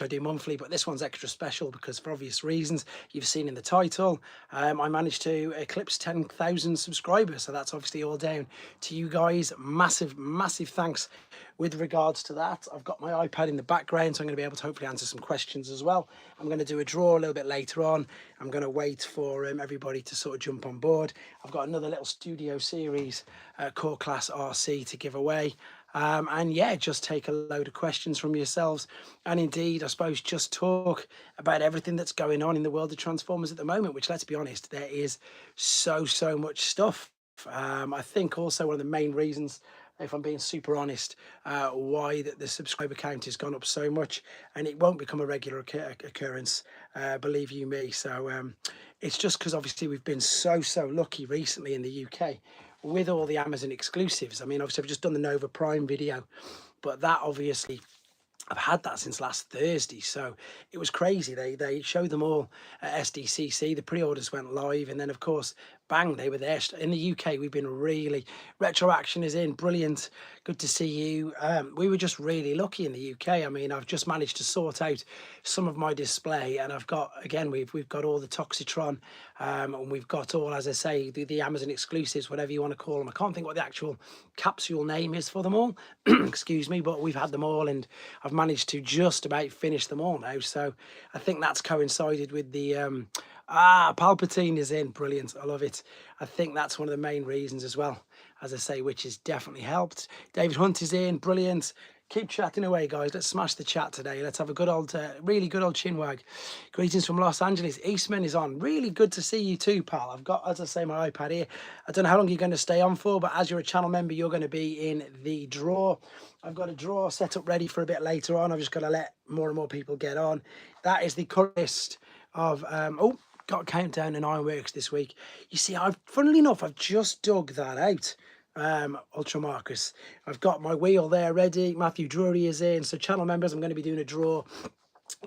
I do monthly, but this one's extra special because for obvious reasons you've seen in the title, I managed to eclipse 10,000 subscribers. So that's obviously all down to you guys. Massive thanks with regards to that. I've got my iPad in the background, so I'm going to be able to hopefully answer some questions as well. I'm going to do a draw a little bit later on. I'm going to wait for everybody to sort of jump on board. I've got another little studio series, core class RC to give away. And yeah, just take a load of questions from yourselves, and indeed I suppose just talk about everything that's going on in the world of Transformers at the moment, which, let's be honest, there is so much stuff. I think also one of the main reasons, if I'm being super honest, why the subscriber count has gone up so much, and it won't become a regular occurrence, believe you me. So it's just because obviously we've been so lucky recently in the UK with all the Amazon exclusives. I mean, obviously I've just done the Nova Prime video, but that obviously I've had that since last Thursday, so it was crazy. They showed them all at SDCC. The pre-orders went live, and then of course, bang, they were there. In the UK, we've been really, Retro Action is in, brilliant, good to see you. We were just really lucky in the UK. I mean, I've just managed to sort out some of my display, and I've got, again, we've got all the Toxitron, and we've got all, as I say, the Amazon exclusives, whatever you want to call them. I can't think what the actual capsule name is for them all, excuse me, but we've had them all, and I've managed to just about finish them all now. So I think that's coincided with the Palpatine is in, brilliant, I love it. I think that's one of the main reasons as well, as I say, which has definitely helped. David Hunt is in, brilliant. Keep chatting away, guys. Let's smash the chat today. Let's have a good old, really good old chinwag. Greetings from Los Angeles. Eastman is on. Really good to see you too, pal. I've got, as I say, my iPad here. I don't know how long you're going to stay on for, but as you're a channel member, you're going to be in the draw. I've got a draw set up ready for a bit later on. I've just got to let more and more people get on. That is the current list of, got Countdown and Ironworks this week. You see, funnily enough, I've just dug that out. Ultra Marcus, I've got my wheel there ready. Matthew Drury is in, so channel members, I'm going to be doing a draw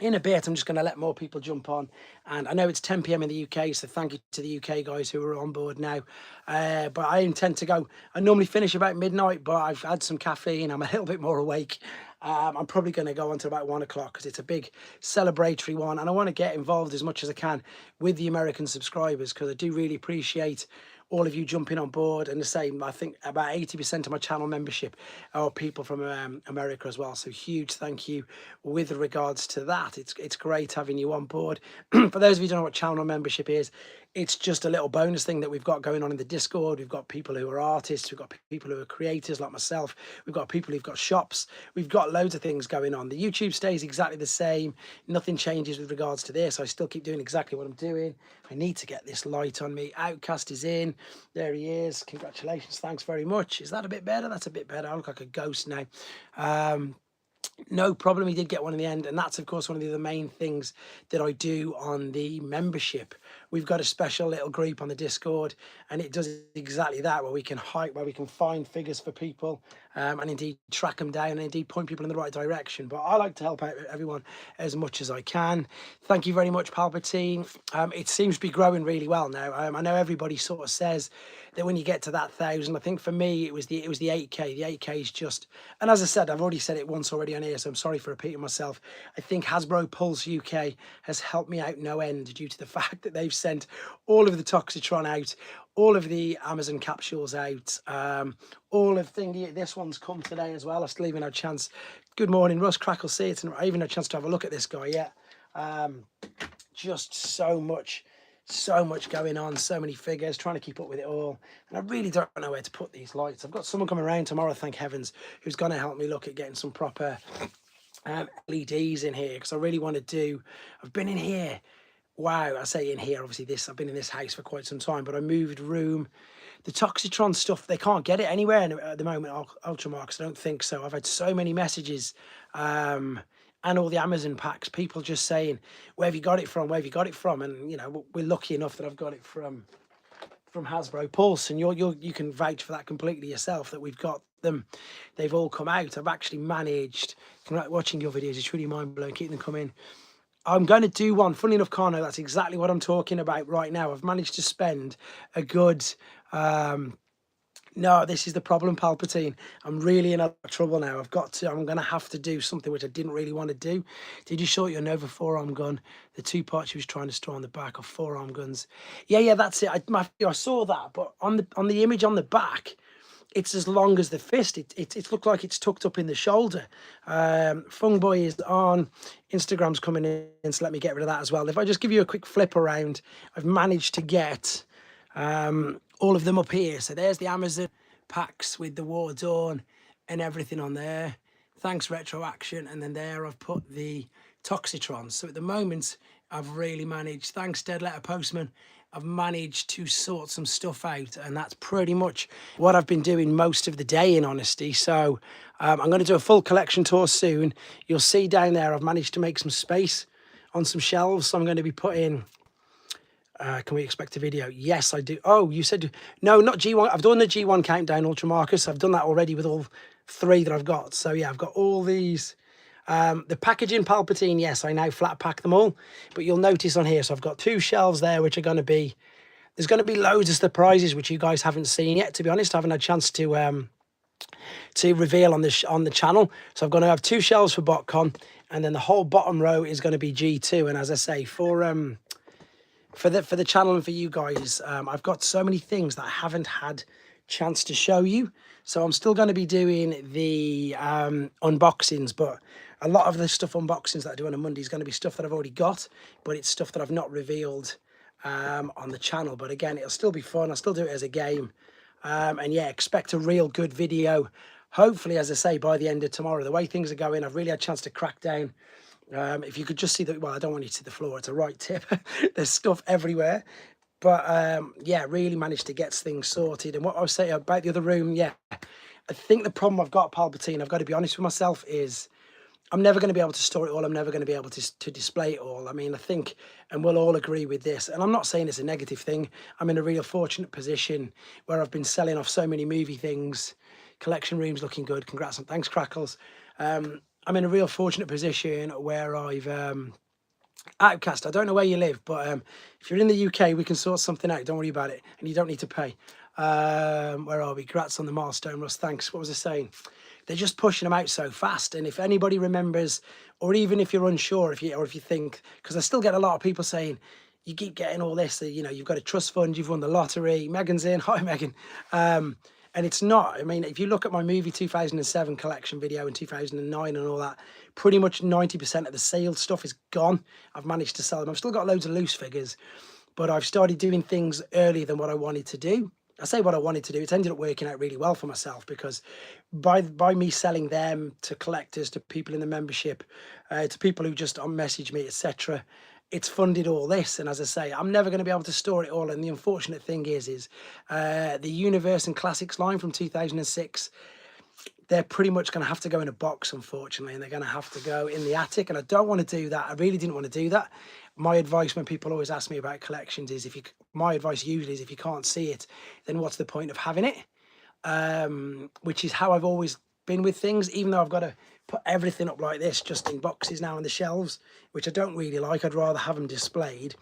in a bit. I'm just going to let more people jump on, and I know it's 10 p.m. in the UK, so thank you to the UK guys who are on board now. But I intend to go, I normally finish about midnight, but I've had some caffeine, I'm a little bit more awake. I'm probably going to go on to about 1 o'clock because it's a big celebratory one, and I want to get involved as much as I can with the American subscribers, because I do really appreciate all of you jumping on board. And the same, I think about 80% of my channel membership are people from America as well, so huge thank you with regards to that. It's great having you on board. For those of you who don't know what channel membership is, it's just a little bonus thing that we've got going on in the Discord. We've got people who are artists, we've got people who are creators like myself, we've got people who've got shops, we've got loads of things going on. The YouTube stays exactly the same, nothing changes with regards to this. I still keep doing exactly what I'm doing. I need to get this light on me. Outcast is in, there he is, congratulations, thanks very much. Is that a bit better? That's a bit better. I look like a ghost now. No problem, he did get one in the end, and that's of course one of the main things that I do on the membership. We've got a special little group on the Discord, and it does exactly that, where we can find figures for people, and indeed track them down, and indeed point people in the right direction. But I like to help out everyone as much as I can. Thank you very much, Palpatine. It seems to be growing really well now. I know everybody sort of says that when you get to that 1,000, I think for me it was the 8K. The 8K is just, and as I said, I've already said it once already on here, so I'm sorry for repeating myself. I think Hasbro Pulse UK has helped me out no end, due to the fact that they've sent all of the Toxitron out, all of the Amazon capsules out, all of this one's come today as well. I still even had a chance. Good morning, Russ, Crackle, see it, and I even had a chance to have a look at this guy yet. Just so much going on, so many figures, trying to keep up with it all, and I really don't know where to put these lights. I've got someone coming around tomorrow, thank heavens, who's going to help me look at getting some proper LEDs in here, because I really want to do, I've been in here, wow, I say in here, obviously I've been in this house for quite some time, but I moved room. The Toxitron stuff, they can't get it anywhere at the moment, Ultramarks, I don't think so. I've had so many messages, and all the Amazon packs, people just saying, where have you got it from, where have you got it from? And you know, we're lucky enough that I've got it from Hasbro Pulse, and you can vouch for that completely yourself, that we've got them, they've all come out. I've actually managed, watching your videos, it's really mind-blowing, keep them coming. I'm going to do one, funnily enough, Carno, that's exactly what I'm talking about right now. I've managed to spend a good No, this is the problem, Palpatine. I'm really in a lot of trouble now. I'm going to have to do something which I didn't really want to do. Did you shoot your Nova forearm gun? The two parts she was trying to store on the back are forearm guns. Yeah, that's it. I saw that, but on the image on the back, it's as long as the fist. It looked like it's tucked up in the shoulder. Fung Boy is on. Instagram's coming in, so let me get rid of that as well. If I just give you a quick flip around, I've managed to get all of them up here. So there's the Amazon packs with the War Dawn and everything on there. Thanks Retro Action. And then there I've put the Toxitrons. So at the moment I've really managed, thanks Dead Letter Postman, I've managed to sort some stuff out, and that's pretty much what I've been doing most of the day, in honesty. So I'm going to do a full collection tour soon. You'll see down there I've managed to make some space on some shelves, so I'm going to be putting can we expect a video? Yes, I do. Oh, you said no, not G1. I've done the G1 countdown, Ultra Marcus. I've done that already with all 3 that I've got. So yeah, I've got all these. The packaging Palpatine, yes, I now flat pack them all. But you'll notice on here, so I've got 2 shelves there, which are going to be, there's going to be loads of surprises which you guys haven't seen yet. To be honest, I haven't had a chance to reveal on the channel. So I'm going to have 2 shelves for BotCon, and then the whole bottom row is going to be G2. And as I say, for the channel and for you guys, I've got so many things that I haven't had chance to show you. So I'm still going to be doing the unboxings, but a lot of the stuff unboxings that I do on a Monday is going to be stuff that I've already got, but it's stuff that I've not revealed on the channel. But again, it'll still be fun. I'll still do it as a game. And yeah, expect a real good video. Hopefully, as I say, by the end of tomorrow. The way things are going, I've really had a chance to crack down. If you could just see that, well, I don't want you to see the floor, it's a right tip. There's stuff everywhere. But yeah, really managed to get things sorted. And what I was saying about the other room, yeah, I think the problem I've got, Palpatine, I've got to be honest with myself, is I'm never going to be able to store it all. I'm never going to be able to display it all. I mean, I think, and we'll all agree with this, and I'm not saying it's a negative thing. I'm in a real fortunate position where I've been selling off so many movie things. Collection room's looking good. Congrats and thanks, Crackles. I'm in a real fortunate position where I've Outcast, I don't know where you live, but if you're in the UK, we can sort something out. Don't worry about it, and you don't need to pay. Where are we? Congrats on the milestone, Russ. Thanks. What was I saying? They're just pushing them out so fast. And if anybody remembers, or even if you're unsure, if you think, because I still get a lot of people saying, you keep getting all this, you know, you've got a trust fund, you've won the lottery. Megan's in. Hi, Megan. And it's not. I mean, if you look at my movie 2007 collection video in 2009 and all that, pretty much 90% of the sale stuff is gone. I've managed to sell them. I've still got loads of loose figures, but I've started doing things earlier than what I wanted to do. I say what I wanted to do. It's ended up working out really well for myself, because by me selling them to collectors, to people in the membership, to people who just message me, etc., it's funded all this. And as I say, I'm never going to be able to store it all. And the unfortunate thing is the Universe and Classics line from 2006, they're pretty much going to have to go in a box, unfortunately, and they're going to have to go in the attic. And I don't want to do that. I really didn't want to do that. My advice when people always ask me about collections is, my advice usually is, if you can't see it, then what's the point of having it? Which is how I've always been with things, even though I've got to put everything up like this, just in boxes now on the shelves, which I don't really like. I'd rather have them displayed.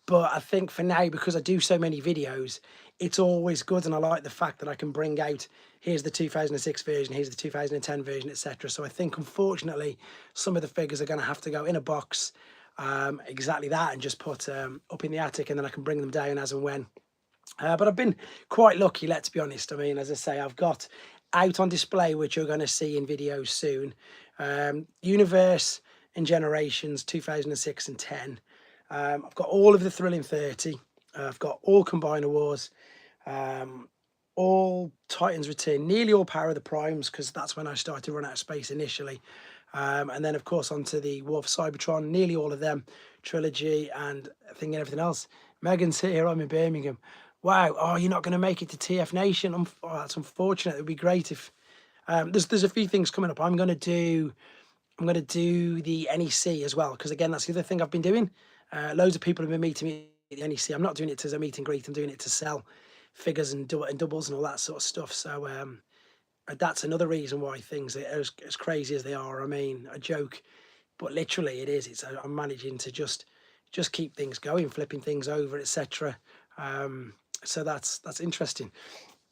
But I think for now, because I do so many videos, it's always good, and I like the fact that I can bring out, here's the 2006 version, here's the 2010 version, etc. So I think, unfortunately, some of the figures are going to have to go in a box, exactly that, and just put up in the attic, and then I can bring them down as and when. But I've been quite lucky, let's be honest. I mean, as I say, I've got out on display, which you're going to see in videos soon, Universe and Generations 2006 and 10. I've got all of the Thrilling 30. I've got all Combiner Wars, all Titans Return, nearly all Power of the Primes, because that's when I started to run out of space initially. And then, of course, onto the War for Cybertron, nearly all of them, Trilogy, and I think everything else. Megan's here, I'm in Birmingham. Wow, oh, you're not going to make it to TF Nation? Oh, that's unfortunate. It would be great if... there's a few things coming up. I'm going to do the NEC as well, because, again, that's the other thing I've been doing. Loads of people have been meeting me at the NEC. I'm not doing it as a meet and greet. I'm doing it to sell figures and doubles and all that sort of stuff. So that's another reason why things are as crazy as they are. I mean, I joke, but literally it is. I'm managing to just keep things going, flipping things over, etc. So that's interesting.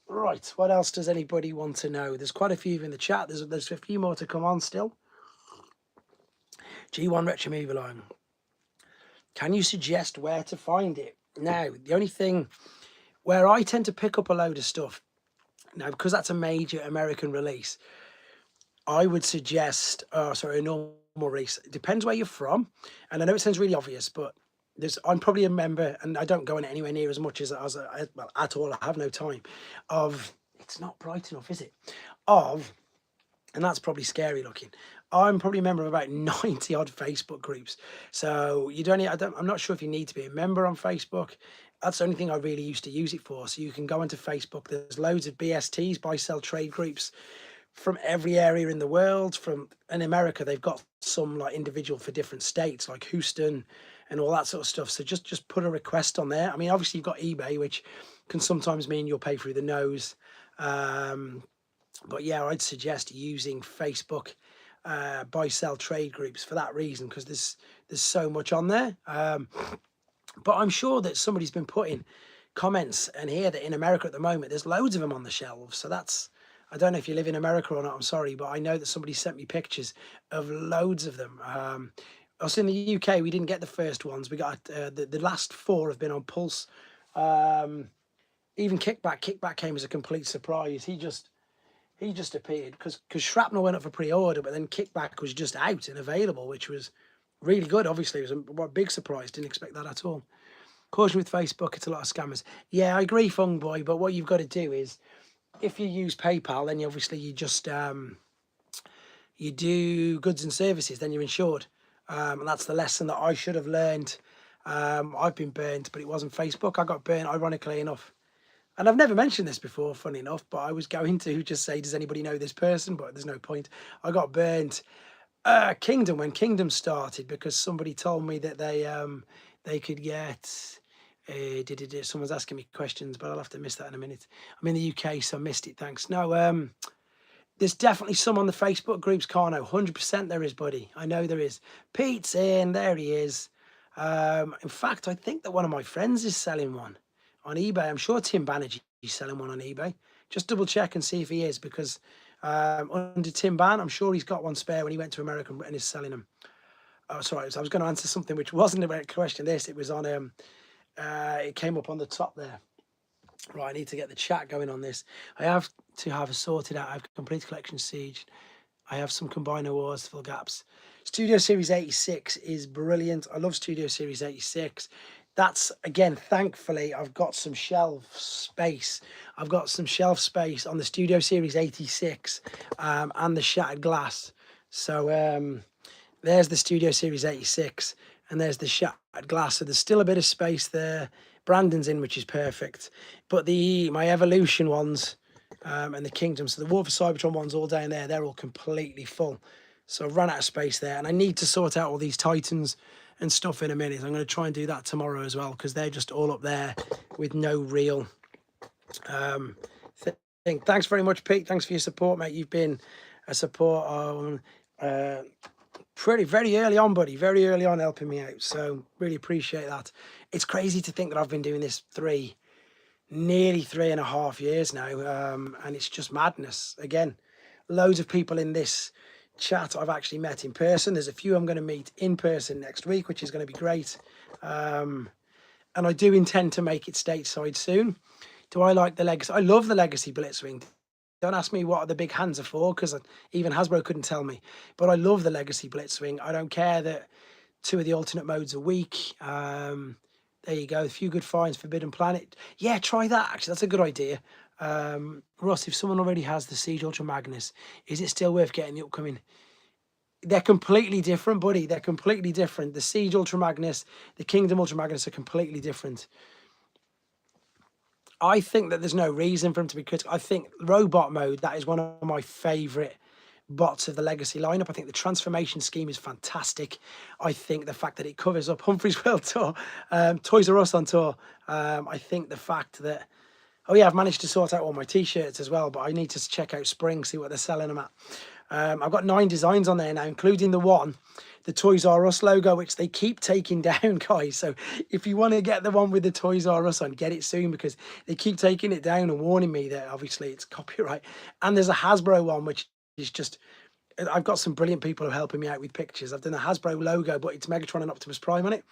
Right, what else does anybody want to know? There's quite a few in the chat. There's a few more to come on still. G1 Retro Movie Line. Can you suggest where to find it? Now, the only thing where I tend to pick up a load of stuff, now because that's a major American release, I would suggest, a normal release. It depends where you're from. And I know it sounds really obvious, but I'm probably a member, and I don't go in anywhere near as much as well, at all. I have no time of, it's not bright enough, is it? And that's probably scary looking. I'm probably a member of about 90 odd Facebook groups. So I'm not sure if you need to be a member on Facebook. That's the only thing I really used to use it for. So you can go into Facebook. There's loads of BSTs, buy, sell, trade groups from every area in the world. In America, they've got some like individual for different states, like Houston and all that sort of stuff. So just put a request on there. I mean, obviously you've got eBay, which can sometimes mean you'll pay through the nose. But yeah, I'd suggest using Facebook buy, sell, trade groups for that reason, because there's so much on there. But I'm sure that somebody's been putting comments and here that in America at the moment, there's loads of them on the shelves. So I don't know if you live in America or not, I'm sorry, but I know that somebody sent me pictures of loads of them. Us in the UK, we didn't get the first ones. We got the last 4 have been on Pulse. Even Kickback came as a complete surprise. He just appeared because Shrapnel went up for pre-order, but then Kickback was just out and available, which was really good. Obviously, it was a big surprise. Didn't expect that at all. Caution with Facebook, it's a lot of scammers. Yeah, I agree, Fung Boy, but what you've got to do is, if you use PayPal, then you just you do goods and services, then you're insured. And that's the lesson that I should have learned. I've been burnt, but it wasn't Facebook. I got burnt, ironically enough. And I've never mentioned this before, funny enough, but I was going to just say, does anybody know this person? But there's no point. I got burnt Kingdom when Kingdom started, because somebody told me that they could get someone's asking me questions, but I'll have to miss that in a minute. I'm in the UK, so I missed it. Thanks. No, there's definitely some on the Facebook groups, Carno. 100% there is, buddy. I know there is. Pete's in. There he is. In fact, I think that one of my friends is selling one on eBay. I'm sure Tim Banerjee is selling one on eBay. Just double check and see if he is, because under Tim Ban, I'm sure he's got one spare when he went to America and is selling them. Oh, sorry. So I was going to answer something which wasn't a question. It was on it came up on the top there. Right, I need to get the chat going on this. I have to have sorted out. I have complete collection siege. I have some combiner wars to fill gaps. Studio Series 86 is brilliant. I love Studio Series 86. That's, again, thankfully, I've got some shelf space. I've got some shelf space on the Studio Series 86 and the Shattered Glass. So there's the Studio Series 86 and there's the Shattered Glass. So there's still a bit of space there. Brandon's in, which is perfect. But my Evolution ones and the Kingdom, so the War for Cybertron ones all down there, they're all completely full. So I've run out of space there, and I need to sort out all these Titans and stuff in a minute. I'm going to try and do that tomorrow as well, because they're just all up there with no real thing. Thanks very much, Pete. Thanks for your support, mate. You've been a support on very early on, buddy. Very early on helping me out. So really appreciate that. It's crazy to think that I've been doing this nearly 3.5 years now, and it's just madness. Again, loads of people in this chat I've actually met in person. There's a few I'm going to meet in person next week, which is going to be great. And I do intend to make it stateside soon. Do I like the Legacy? I love the Legacy Blitzwing. Don't ask me what the big hands are for, because even Hasbro couldn't tell me. But I love the Legacy Blitzwing. I don't care that 2 of the alternate modes are weak. There you go. A few good finds. Forbidden Planet. Yeah, try that. Actually, that's a good idea. Russ, if someone already has the Siege Ultra Magnus, is it still worth getting the upcoming? They're completely different, buddy. They're completely different. The Siege Ultra Magnus, the Kingdom Ultra Magnus are completely different. I think that there's no reason for them to be critical. I think Robot Mode, that is one of my favourite bots of the Legacy lineup. I think the transformation scheme is fantastic. I think the fact that it covers up Humphrey's World Tour, Toys R Us on tour. I think the fact that, oh yeah, I've managed to sort out all my t-shirts as well, but I need to check out Spring, see what they're selling them at. I've got 9 designs on there now, including the Toys R Us logo, which they keep taking down, guys. So if you want to get the one with the Toys R Us on, get it soon, because they keep taking it down and warning me that obviously it's copyright. And there's a Hasbro one, which is just, I've got some brilliant people helping me out with pictures. I've done a Hasbro logo, but it's Megatron and Optimus Prime on it.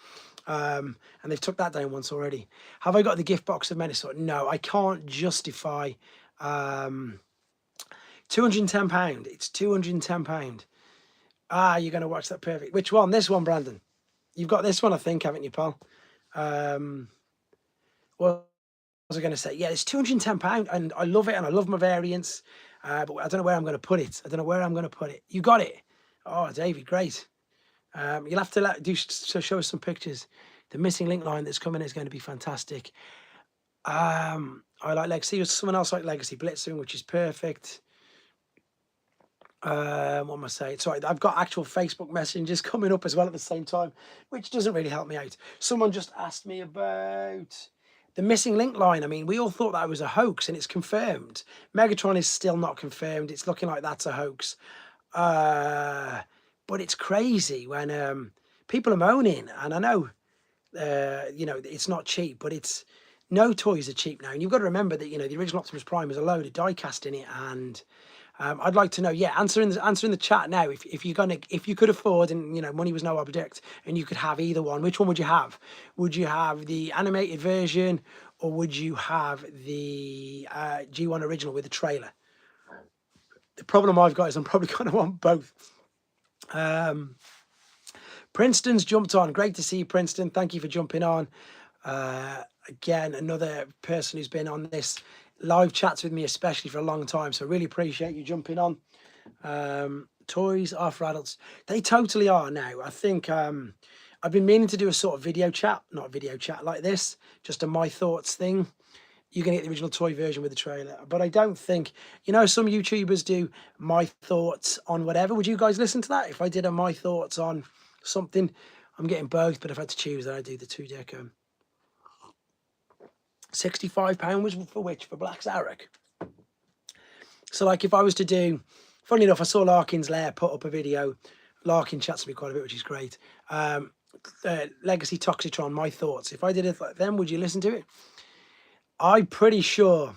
And they've took that down once already. Have I got the gift box of Menosaur? No, I can't justify £210. It's £210. Ah, you're going to watch that, perfect. Which one? This one, Brandon. You've got this one, I think, haven't you, pal? What was I going to say? Yeah, it's £210, and I love it, and I love my variants. But I don't know where I'm going to put it. You got it. Oh, David, great. You'll have to show us some pictures. The missing link line that's coming is going to be fantastic. I like Legacy. Someone else like Legacy Blitzing, which is perfect. What am I saying? Sorry, I've got actual Facebook messages coming up as well at the same time, which doesn't really help me out. Someone just asked me about the missing link line. I mean, we all thought that was a hoax, and it's confirmed. Megatron is still not confirmed. It's looking like that's a hoax. But it's crazy when people are moaning, and I know, you know, it's not cheap, but it's, no toys are cheap now. And you've got to remember that, you know, the original Optimus Prime has a load of die cast in it, and I'd like to know, yeah, answer in the chat now, if you could afford, and you know, money was no object, and you could have either one, which one would you have? Would you have the animated version, or would you have the G1 original with the trailer? The problem I've got is I'm probably going to want both. Princeton's jumped on. Great to see you, Princeton. Thank you for jumping on. Again, another person who's been on this live chats with me, especially for a long time. So really appreciate you jumping on. Toys are for adults. They totally are now. I think I've been meaning to do a sort of video chat, not a video chat like this, just a my thoughts thing. You can get the original toy version with the trailer, but I don't think, you know, some YouTubers do my thoughts on whatever. Would you guys listen to that? If I did a my thoughts on something, I'm getting both, but if I had to choose, then I'd do the 2-decker. £65 was for which? For Black Zarek. So like if I was to do, funny enough, I saw Larkin's Lair put up a video. Larkin chats to me quite a bit, which is great. Legacy Toxitron, my thoughts. If I did it like them, would you listen to it? I'm pretty sure,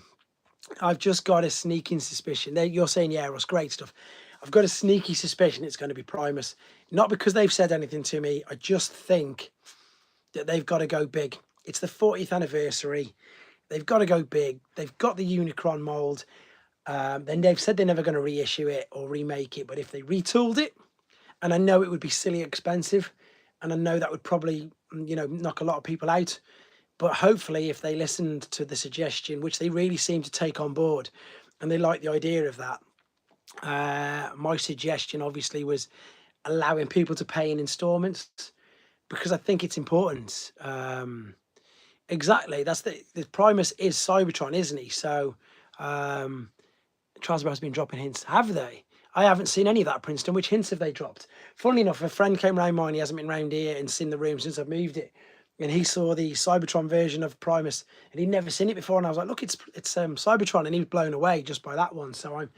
I've just got a sneaking suspicion. You're saying, yeah, Russ, great stuff. I've got a sneaky suspicion it's going to be Primus. Not because they've said anything to me. I just think that they've got to go big. It's the 40th anniversary. They've got to go big. They've got the Unicron mold. Then they've said they're never going to reissue it or remake it. But if they retooled it, and I know it would be silly expensive, and I know that would probably, you know, knock a lot of people out. But hopefully if they listened to the suggestion, which they really seem to take on board, and they like the idea of that, my suggestion obviously was allowing people to pay in installments, because I think it's important. Exactly, that's the Primus is Cybertron, isn't he? So Transbar has been dropping hints. Have they? I haven't seen any of that, Princeton. Which hints have they dropped? Funnily enough, a friend came round mine, he hasn't been round here and seen the room since I've moved it, and he saw the Cybertron version of Primus, and he'd never seen it before, and I was like, look, it's Cybertron, and he was blown away just by that one. So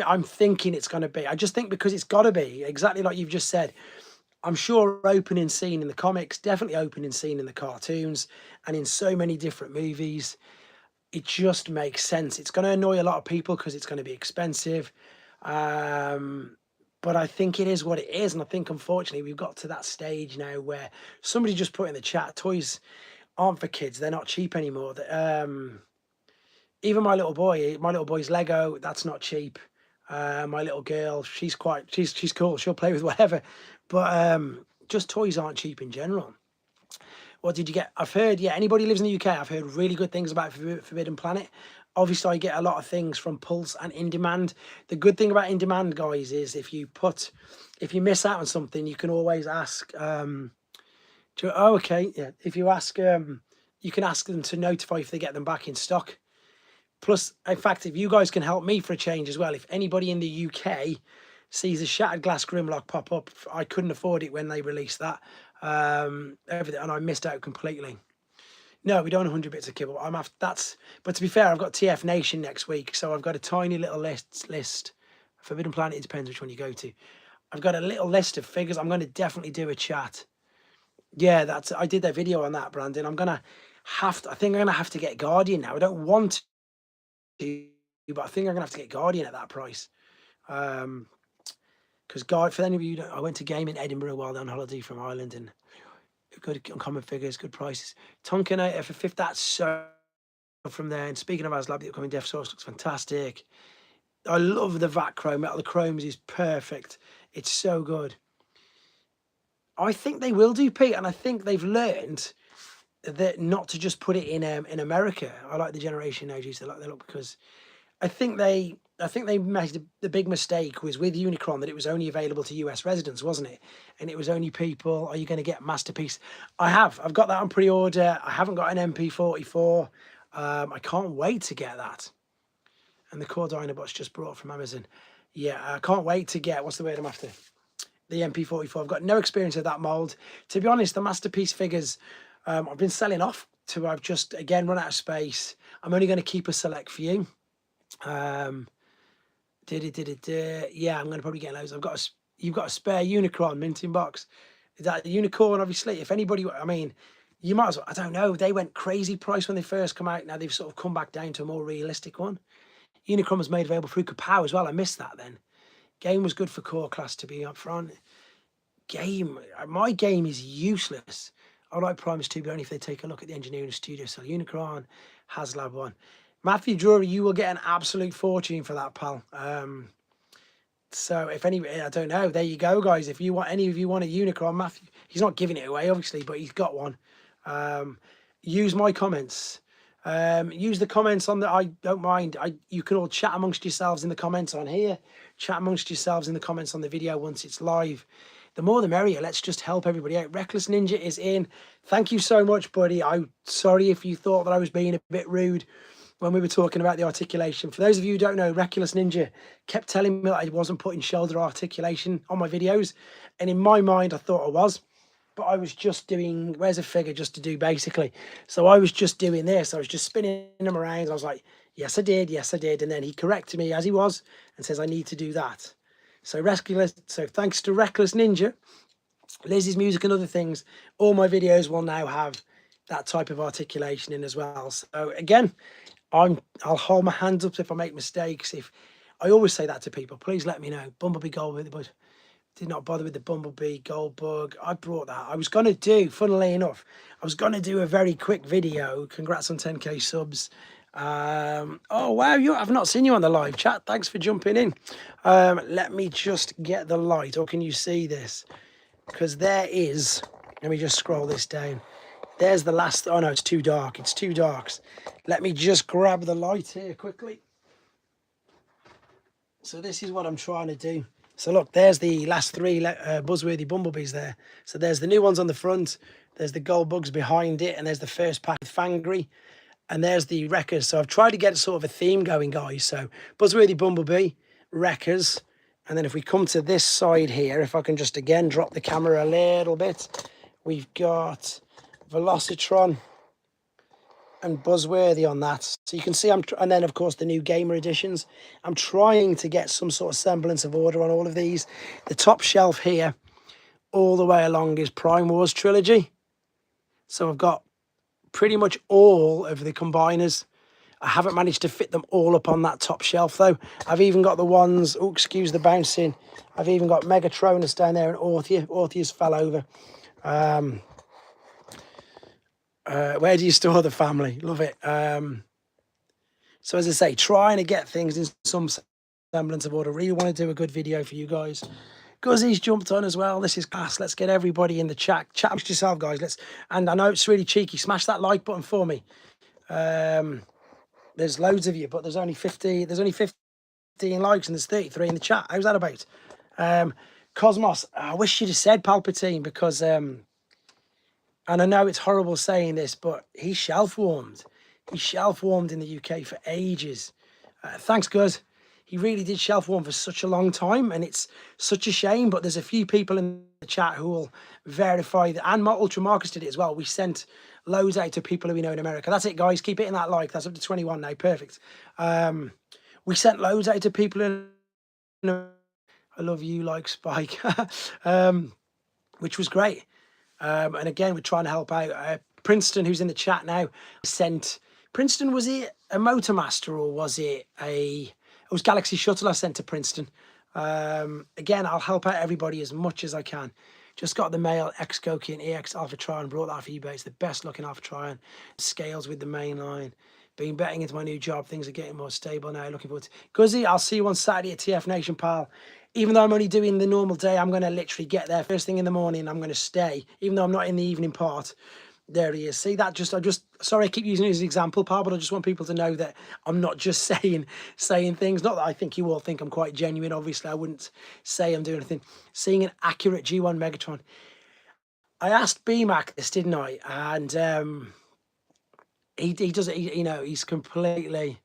I'm thinking it's going to be, I just think because it's got to be, exactly like you've just said, I'm sure opening scene in the comics, definitely opening scene in the cartoons, and in so many different movies, it just makes sense. It's going to annoy a lot of people because it's going to be expensive, but I think it is what it is. And I think, unfortunately, we've got to that stage now where somebody just put in the chat, toys aren't for kids. They're not cheap anymore. Even my little boy's Lego, that's not cheap. My little girl, she's cool. She'll play with whatever. But just toys aren't cheap in general. What did you get? I've heard, yeah, anybody who lives in the UK, I've heard really good things about Forbidden Planet. Obviously, I get a lot of things from Pulse and In Demand. The good thing about In Demand, guys, is if you miss out on something, you can always ask. If you ask, you can ask them to notify if they get them back in stock. Plus, in fact, if you guys can help me for a change as well, if anybody in the UK sees a Shattered Glass Grimlock pop up, I couldn't afford it when they released that. Everything, and I missed out completely. No, we don't want 100 bits of kibble. But to be fair, I've got TF Nation next week, so I've got a tiny little list. Forbidden Planet, it depends which one you go to. I've got a little list of figures. I'm going to definitely do a chat. Yeah, I did that video on that, Brandon. I'm going to have to, I think I'm going to have to get Guardian now. I don't want to, but I think I'm going to have to get Guardian at that price. Because for any of you, I went to game in Edinburgh while on holiday from Ireland, and good uncommon figures, good prices. Tonkin for 5th, that's so from there. And speaking of ASLab, the upcoming Death Source looks fantastic. I love the VAT chrome. Metal the chromes is perfect. It's so good. I think they will do, Pete, and I think they've learned that not to just put it in America. I like the Generation OGs. They like the look, because I think they made the big mistake was with Unicron that it was only available to US residents, wasn't it? And it was only people, are you going to get Masterpiece? I've got that on pre-order. I haven't got an MP44. I can't wait to get that. And the core Dinobots just brought from Amazon. Yeah, I can't wait to get, what's the word I'm after? The MP44. I've got no experience of that mold. To be honest, the Masterpiece figures, I've been selling off to, I've just, again, run out of space. I'm only going to keep a select few. Yeah, I'm going to probably get loads. You've got a spare Unicron minting box. Is that the unicorn? Obviously, if anybody, I mean, you might as well, I don't know. They went crazy price when they first come out. Now they've sort of come back down to a more realistic one. Unicron was made available through Kapow as well. I missed that then. Game was good for core class, to be up front. My game is useless. I like Primus 2, but only if they take a look at the engineering studio. So Unicron, HasLab 1. Matthew Drury, you will get an absolute fortune for that, pal. So if I don't know, there you go, guys. If you want, any of you want a Unicron, Matthew, he's not giving it away, obviously, but he's got one. Use my comments. Use the comments on the, I don't mind. You can all chat amongst yourselves in the comments on here. Chat amongst yourselves in the comments on the video once it's live. The more the merrier. Let's just help everybody out. Reckless Ninja is in. Thank you so much, buddy. I'm sorry if you thought that I was being a bit rude when we were talking about the articulation. For those of you who don't know, Reckless Ninja kept telling me that I wasn't putting shoulder articulation on my videos. And in my mind, I thought I was. But I was just doing, where's a figure just to do basically. So I was just doing this. I was just spinning them around. I was like, yes, I did. Yes, I did. And then he corrected me as he was and says, I need to do that. So thanks to Reckless Ninja, Lizzie's music and other things, all my videos will now have that type of articulation in as well. So again, I'll hold my hands up if I make mistakes. If I always say that to people, please let me know. Bumblebee Gold, but did not bother with the Bumblebee Gold Bug. I brought that. I was going to do, funnily enough, I was going to do a very quick video. Congrats on 10k subs. Oh wow, I've not seen you on the live chat. Thanks for jumping in. Let me just get the light, or can you see this? Because there is, let me just scroll this down. There's the last, oh no, it's too dark. It's too dark. Let me just grab the light here quickly. So this is what I'm trying to do. So look, there's the last 3 Buzzworthy Bumblebees there. So there's the new ones on the front, there's the gold bugs behind it, and there's the first pack with Fangry, and there's the Wreckers. So I've tried to get sort of a theme going, guys. So Buzzworthy Bumblebee, Wreckers, and then if we come to this side here, if I can just again drop the camera a little bit, we've got Velocitron and Buzzworthy on that. So you can see and then of course the new gamer editions. I'm trying to get some sort of semblance of order on all of these. The top shelf here all the way along is Prime Wars trilogy. So I've got pretty much all of the combiners. I haven't managed to fit them all up on that top shelf though. I've even got the ones, oh excuse the bouncing, I've even got Megatronus down there and Ortheus fell over. Where do you store the family? Love it. So as I say, trying to get things in some semblance of order. Really want to do a good video for you guys. Guzzy's jumped on as well. This is class. Let's get everybody in the chat. Chat amongst yourself, guys. And I know it's really cheeky. Smash that like button for me. There's loads of you, but there's only 50. There's only 15 likes and there's 33 in the chat. How's that about? Cosmos. I wish you'd have said Palpatine because and I know it's horrible saying this, but he shelf warmed. He shelf warmed in the UK for ages. Thanks, Gus. He really did shelf warm for such a long time, and it's such a shame. But there's a few people in the chat who will verify that, and Ultra Marcus did it as well. We sent loads out to people who we know in America. That's it, guys. Keep hitting that like. That's up to 21 now. Perfect. We sent loads out to people in I love you like Spike, which was great. And again, we're trying to help out. Princeton, who's in the chat now, sent Princeton. Was it a Motormaster or was it a? It was Galaxy Shuttle I sent to Princeton. Again, I'll help out everybody as much as I can. Just got the mail X-Goki and EX Alpha Trion, brought that off eBay. It's the best looking Alpha Trion. Scales with the main line. Been betting into my new job. Things are getting more stable now. Looking forward to Guzzy. I'll see you on Saturday at TF Nation, pal. Even though I'm only doing the normal day, I'm going to literally get there first thing in the morning. I'm going to stay, even though I'm not in the evening part. There he is. See that? Sorry, I keep using it as an example, pal, but I just want people to know that I'm not just saying things. Not that I think you all think I'm quite genuine. Obviously, I wouldn't say I'm doing anything. Seeing an accurate G1 Megatron. I asked BMAC this, didn't I? And he does it. You know, he's completely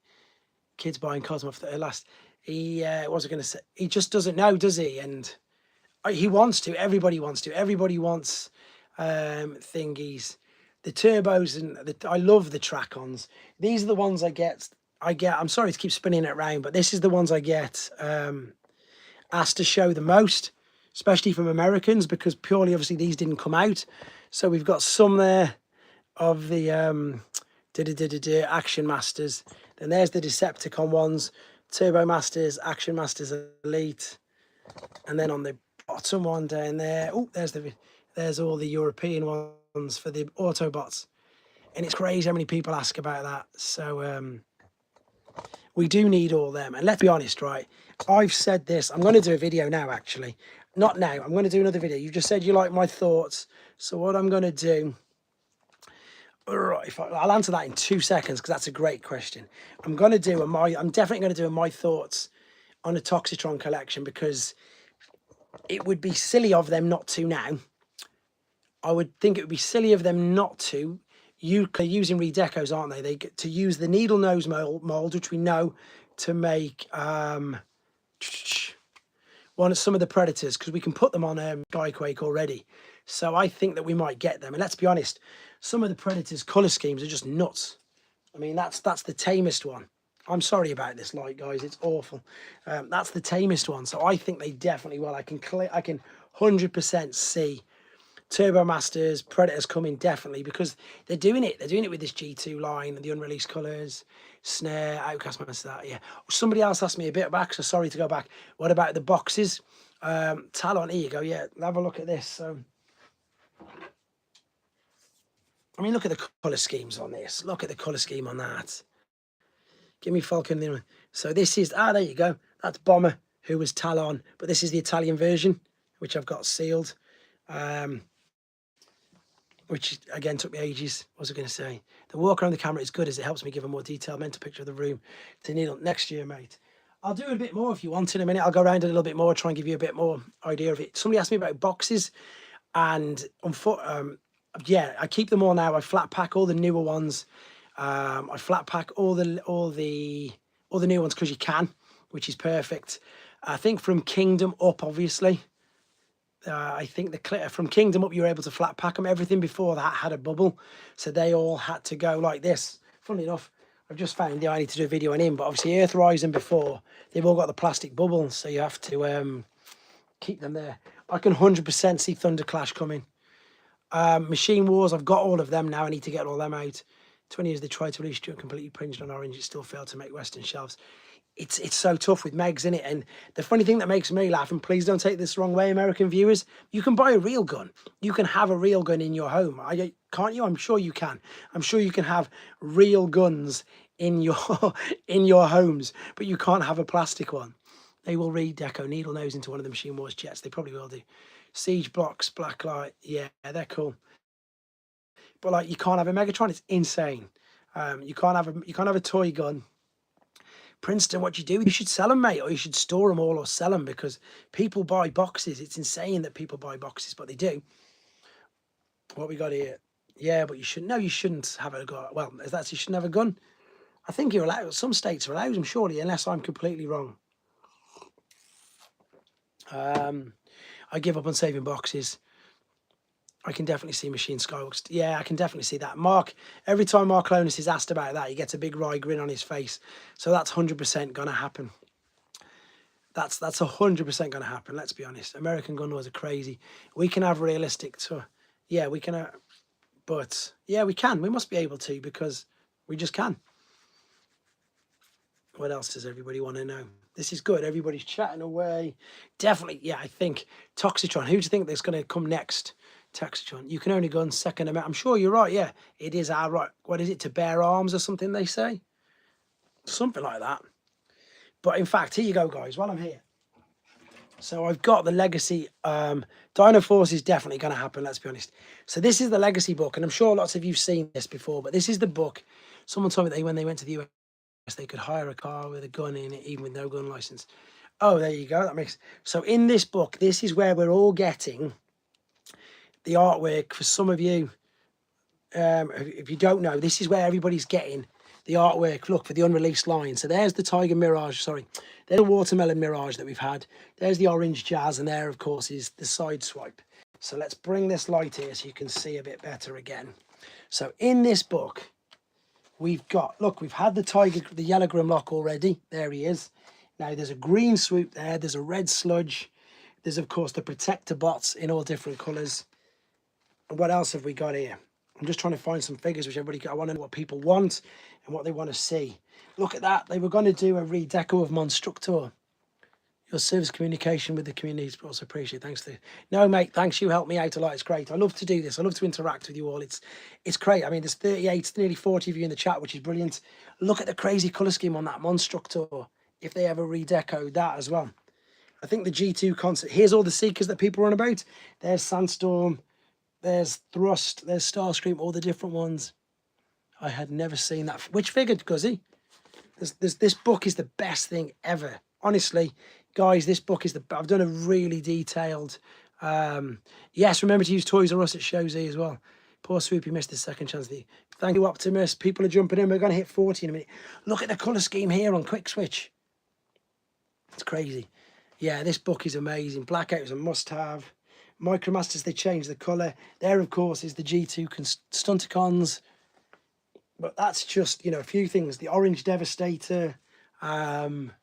kids buying Cosmo at last. He what was I going to say? He just doesn't know, does he? And he wants to. Everybody wants to. Everybody wants thingies. The turbos and I love the track-ons. These are the ones I get. I'm sorry to keep spinning it around, but this is the ones I get asked to show the most, especially from Americans, because purely obviously these didn't come out. So we've got some there of the Action Masters. Then there's the Decepticon ones, Turbo Masters, Action Masters Elite, and then on the bottom one down there, oh, there's all the European ones for the Autobots, and it's crazy how many people ask about that. So we do need all them, and let's be honest, right? I've said this. I'm going to do a video now, actually, not now. I'm going to do another video. You just said you like my thoughts, so what I'm going to do. Right, I'll answer that in 2 seconds because that's a great question. I'm definitely going to do my thoughts on the Toxitron collection because it would be silly of them not to now. I would think it would be silly of them not to. They're using redecos, aren't they? They get to use the needle nose mold, which we know to make some of the Predators because we can put them on Skyquake already. So I think that we might get them. And let's be honest, some of the Predators colour schemes are just nuts. I mean, that's the tamest one. I'm sorry about this light, guys. It's awful. That's the tamest one. So I think they definitely will. I can 100% see Turbo Masters, Predators coming definitely because they're doing it. They're doing it with this G2 line and the unreleased colours, Snare, Outcast Master, that, yeah. Somebody else asked me a bit back, so sorry to go back. What about the boxes? Talon, here you go. Yeah, have a look at this. So, I mean, look at the colour schemes on this. Look at the colour scheme on that. Give me Falcon. So this is, there you go. That's Bomber, who was Talon. But this is the Italian version, which I've got sealed. Which, again, took me ages. What was I going to say? The walk around the camera is good as it helps me give a more detailed mental picture of the room to needle next year, mate. I'll do a bit more if you want in a minute. I'll go around a little bit more, try and give you a bit more idea of it. Somebody asked me about boxes. And yeah, I keep them all now. I flat pack all the newer ones. I flat pack all the new ones because you can, which is perfect. I think from Kingdom up, obviously. I think from Kingdom up, you were able to flat pack them. Everything before that had a bubble, so they all had to go like this. Funnily enough, I've just found I need to do a video on him, but obviously Earthrise and before, they've all got the plastic bubble, so you have to keep them there. I can 100% see Thunder Clash coming. Machine Wars, I've got all of them now. I need to get all them out. 20 years they tried to release Stuart completely pringed on orange. It still failed to make Western shelves. It's so tough with Megs, isn't it? And the funny thing that makes me laugh, and please don't take this the wrong way, American viewers, you can buy a real gun. You can have a real gun in your home. Can't you? I'm sure you can. I'm sure you can have real guns in your in your homes, but you can't have a plastic one. They will redeco needle nose into one of the Machine Wars jets. They probably will do. Siege blocks, blacklight, yeah, they're cool. But like, you can't have a Megatron. It's insane. You can't have a toy gun. Princeton, what you do, you should sell them, mate, or you should store them all or sell them because people buy boxes. It's insane that people buy boxes, but they do. What we got here? Yeah, but you shouldn't. No, you shouldn't have a gun. Well, you shouldn't have a gun. I think you're allowed. Some states are allowed them, surely, unless I'm completely wrong. I give up on saving boxes. I can definitely see Machine Skyworks. Yeah, I can definitely see that. Mark, every time Mark Lonis is asked about that, he gets a big wry grin on his face. So that's 100% going to happen. That's 100% going to happen. Let's be honest. American gun laws are crazy. We can have realistic yeah, we can, but yeah, we can. We must be able to, because we just can. What else does everybody want to know? This is good. Everybody's chatting away. Definitely, yeah, I think Toxitron. Who do you think that's going to come next? Toxitron. You can only gun second amount. I'm sure you're right. Yeah, it is our right. What is it, to bear arms or something they say? Something like that. But in fact, here you go, guys, while I'm here. So I've got the Legacy. Dino Force is definitely going to happen, let's be honest. So this is the Legacy book, and I'm sure lots of you've seen this before, but this is the book. Someone told me that when they went to the US, they could hire a car with a gun in it, even with no gun license. Oh, there you go. That makes... So in this book, this is where we're all getting the artwork. For some of you, if you don't know, this is where everybody's getting the artwork. Look, for the unreleased line. So there's the Tiger Mirage, sorry. There's the Watermelon Mirage that we've had. There's the Orange Jazz, and there, of course, is the Side Swipe. So let's bring this light here so you can see a bit better again. So in this book, we've got, look, we've had the Tiger, the Yellow Grimlock already. There he is. Now, there's a green Swoop there. There's a red Sludge. There's, of course, the Protector bots in all different colours. And what else have we got here? I'm just trying to find some figures which everybody, I want to know what people want and what they want to see. Look at that. They were going to do a redeco of Monstructor. Your service communication with the community is also appreciated. Thanks to... No, mate, thanks. You helped me out a lot. It's great. I love to do this. I love to interact with you all. It's great. I mean, there's 38, nearly 40 of you in the chat, which is brilliant. Look at the crazy colour scheme on that Monstructor, if they ever redecoed that as well. I think the G2 concept... Here's all the Seekers that people run about. There's Sandstorm. There's Thrust. There's Starscream. All the different ones. I had never seen that. Which figure, Guzzy? This book is the best thing ever. Honestly, guys, this book is I've done a really detailed... yes, remember to use Toys R Us at Shows E as well. Poor Swoop, you missed the second chance. Thank you, Optimus. People are jumping in. We're going to hit 40 in a minute. Look at the colour scheme here on Quick Switch. It's crazy. Yeah, this book is amazing. Blackout is a must-have. Micromasters, they changed the colour. There, of course, is the G2 Stunticons. But that's just, you know, a few things. The Orange Devastator, Starscream,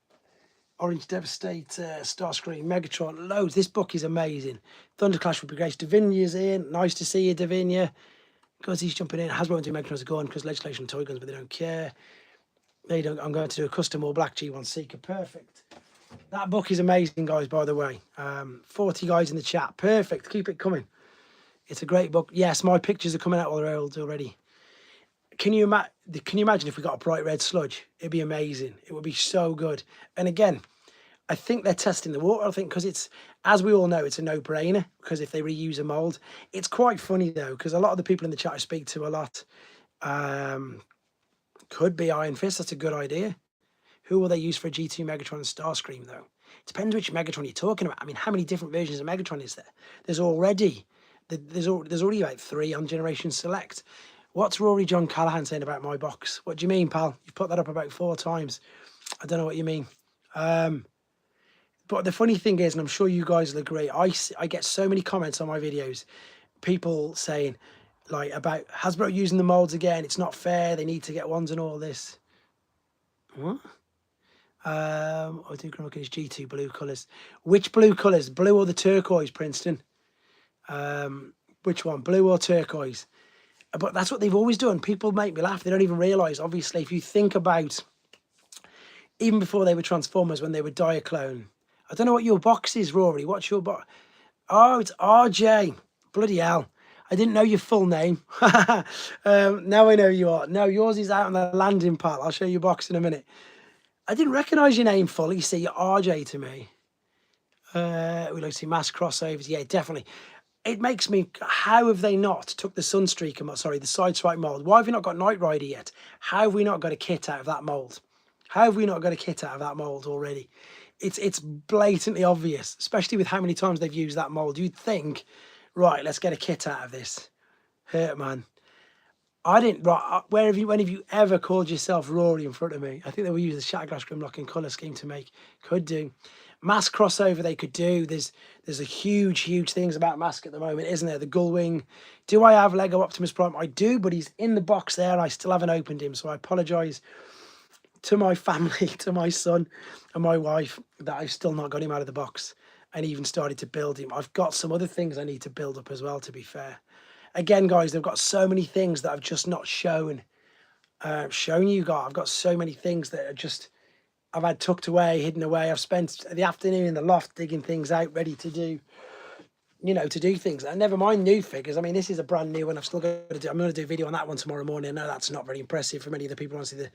Megatron, loads. This book is amazing. Thunderclash would be great. Davinia's in. Nice to see you, Davinia. Because he's jumping in. Hasbro won't do Megatron as a gun because legislation on toy guns, but they don't care. They don't. I'm going to do a custom all black G1 Seeker. Perfect. That book is amazing, guys, by the way. 40 guys in the chat. Perfect. Keep it coming. It's a great book. Yes, my pictures are coming out already. Can you imagine if we got a bright red Sludge? It'd be amazing. It would be so good. And again, I think they're testing the water. I think because it's, as we all know, it's a no-brainer. Because if they reuse a mold, it's quite funny though. Because a lot of the people in the chat I speak to a lot could be Iron Fist. That's a good idea. Who will they use for a G2 Megatron and Starscream though? It depends which Megatron you're talking about. I mean, how many different versions of Megatron is there? There's already about 3 on Generation Select. What's Rory John Callahan saying about my box? What do you mean, pal? You've put that up about 4 times. I don't know what you mean. But the funny thing is, and I'm sure you guys will agree, I get so many comments on my videos, people saying, like, about Hasbro using the molds again. It's not fair. They need to get ones and all this. What? I think I'm looking at his G2 blue colours. Which blue colours? Blue or the turquoise, Princeton? Which one? Blue or turquoise? But that's what they've always done. People make me laugh. They don't even realise, obviously, if you think about, even before they were Transformers, when they were Diaclone. I don't know what your box is, Rory. What's your box? Oh, it's RJ. Bloody hell. I didn't know your full name. Now I know you are. No, yours is out on the landing, pal. I'll show you your box in a minute. I didn't recognise your name fully. You see, you're RJ to me. We like to see mass crossovers. Yeah, definitely. It makes me... How have they not took the Sunstreaker... Sorry, the Sideswipe mould? Why have we not got Knight Rider yet? How have we not got a kit out of that mould? How have we not got a kit out of that mould already? It's blatantly obvious, especially with how many times they've used that mould. You'd think, right, let's get a kit out of this. Hurt, man. I didn't... Right, when have you ever called yourself Rory in front of me? I think they will use the Shatterglass Grimlock and colour scheme to make. Could do. Mask crossover they could do. There's a huge things about Mask at the moment, isn't there? The Gullwing. Do I have Lego Optimus Prime? I do, but he's in the box there. I still haven't opened him, so I apologise. to my family, to my son and my wife, that I've still not got him out of the box and even started to build him. I've got some other things I need to build up as well, to be fair. Again, guys, they've got so many things that I've just not shown you guys. I've got so many things that are just, I've had tucked away, hidden away. I've spent the afternoon in the loft digging things out, ready to do, to do things. And never mind new figures. I mean, this is a brand new one. I've still got to do, I'm going to do a video on that one tomorrow morning. I know that's not very impressive for many of the people who want to see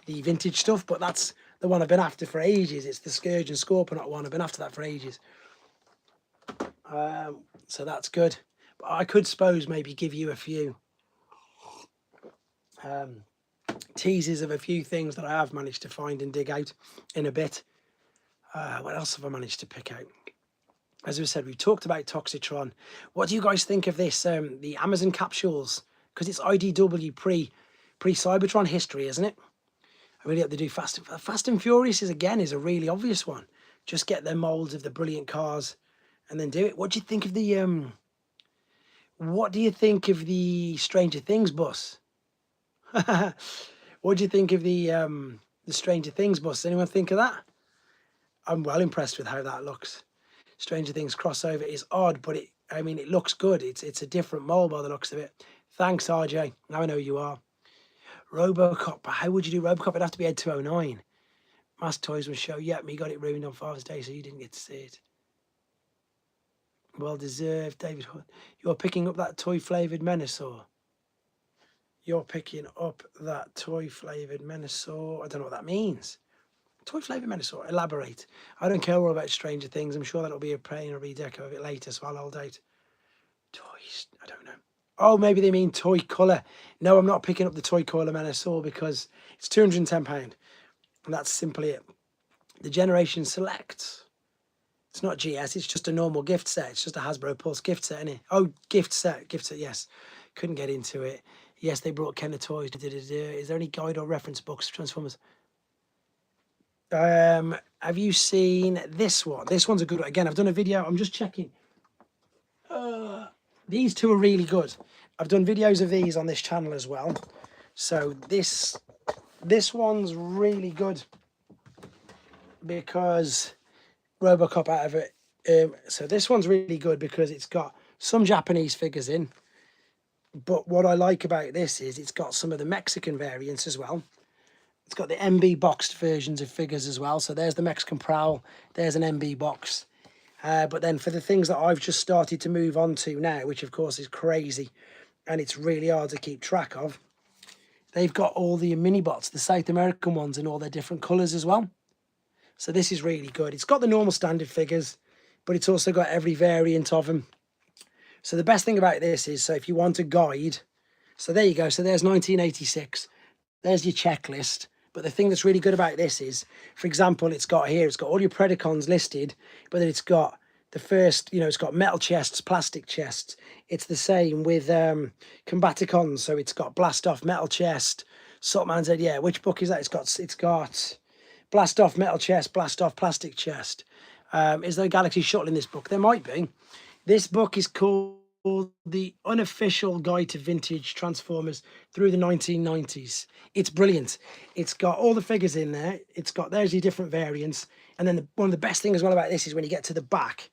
the vintage stuff, but that's the one I've been after for ages. It's the Scourge and Scorponok one. I've been after that for ages. So that's good. But I could suppose maybe give you a few teases of a few things that I have managed to find and dig out in a bit. What else have I managed to pick out? As we said, we've talked about Toxitron. What do you guys think of this? The Amazon capsules, because it's IDW pre-Cybertron history, isn't it? I really hope they do Fast and Furious is a really obvious one. Just get their molds of the brilliant cars and then do it. What do you think of the Stranger Things bus? What do you think of the Stranger Things bus? Anyone think of that? I'm well impressed with how that looks. Stranger Things crossover is odd, but it looks good. It's a different mold by the looks of it. Thanks, RJ. Now I know who you are. Robocop. How would you do Robocop? It'd have to be Ed 209. Mass Toys will show. Yeah, me got it ruined on Father's Day, so you didn't get to see it. Well deserved, David Hood. You're picking up that toy-flavoured Menasor. You're picking up that toy-flavoured Menasor. I don't know what that means. Toy-flavoured Menasor. Elaborate. I don't care all about Stranger Things. I'm sure that'll be a play and a redeco of it later, so I'll hold out. Toys. I don't know. Oh, maybe they mean toy colour. No, I'm not picking up the toy colour Menasor because it's £210. And that's simply it. The Generation Select. It's not GS, it's just a normal gift set. It's just a Hasbro Pulse gift set, isn't it? Oh, gift set, yes. Couldn't get into it. Yes, they brought Kenner Toys. Is there any guide or reference books for Transformers? Have you seen this one? This one's a good one. Again, I've done a video. I'm just checking. These two are really good. I've done videos of these on this channel as well. So this one's really good because Robocop out of it. So this one's really good because it's got some Japanese figures in. But what I like about this is it's got some of the Mexican variants as well. It's got the MB boxed versions of figures as well. So there's the Mexican Prowl. There's an MB box. But then for the things that I've just started to move on to now, which of course is crazy and it's really hard to keep track of, they've got all the mini bots, the South American ones in all their different colours as well. So this is really good. It's got the normal standard figures, but it's also got every variant of them. So the best thing about this is, so if you want a guide, so there you go. So there's 1986. There's your checklist. But the thing that's really good about this is, for example, it's got all your Predacons listed, but then it's got the first, it's got metal chests, plastic chests. It's the same with Combaticons. So it's got Blast Off metal chest. Saltman said, yeah, which book is that? It's got Blast Off metal chest, Blast Off plastic chest. Is there a Galaxy Shuttle in this book? There might be. This book is called The Unofficial Guide to Vintage Transformers Through the 1990s. It's brilliant. It's got all the figures in there. There's your different variants. And then one of the best things as well about this is when you get to the back,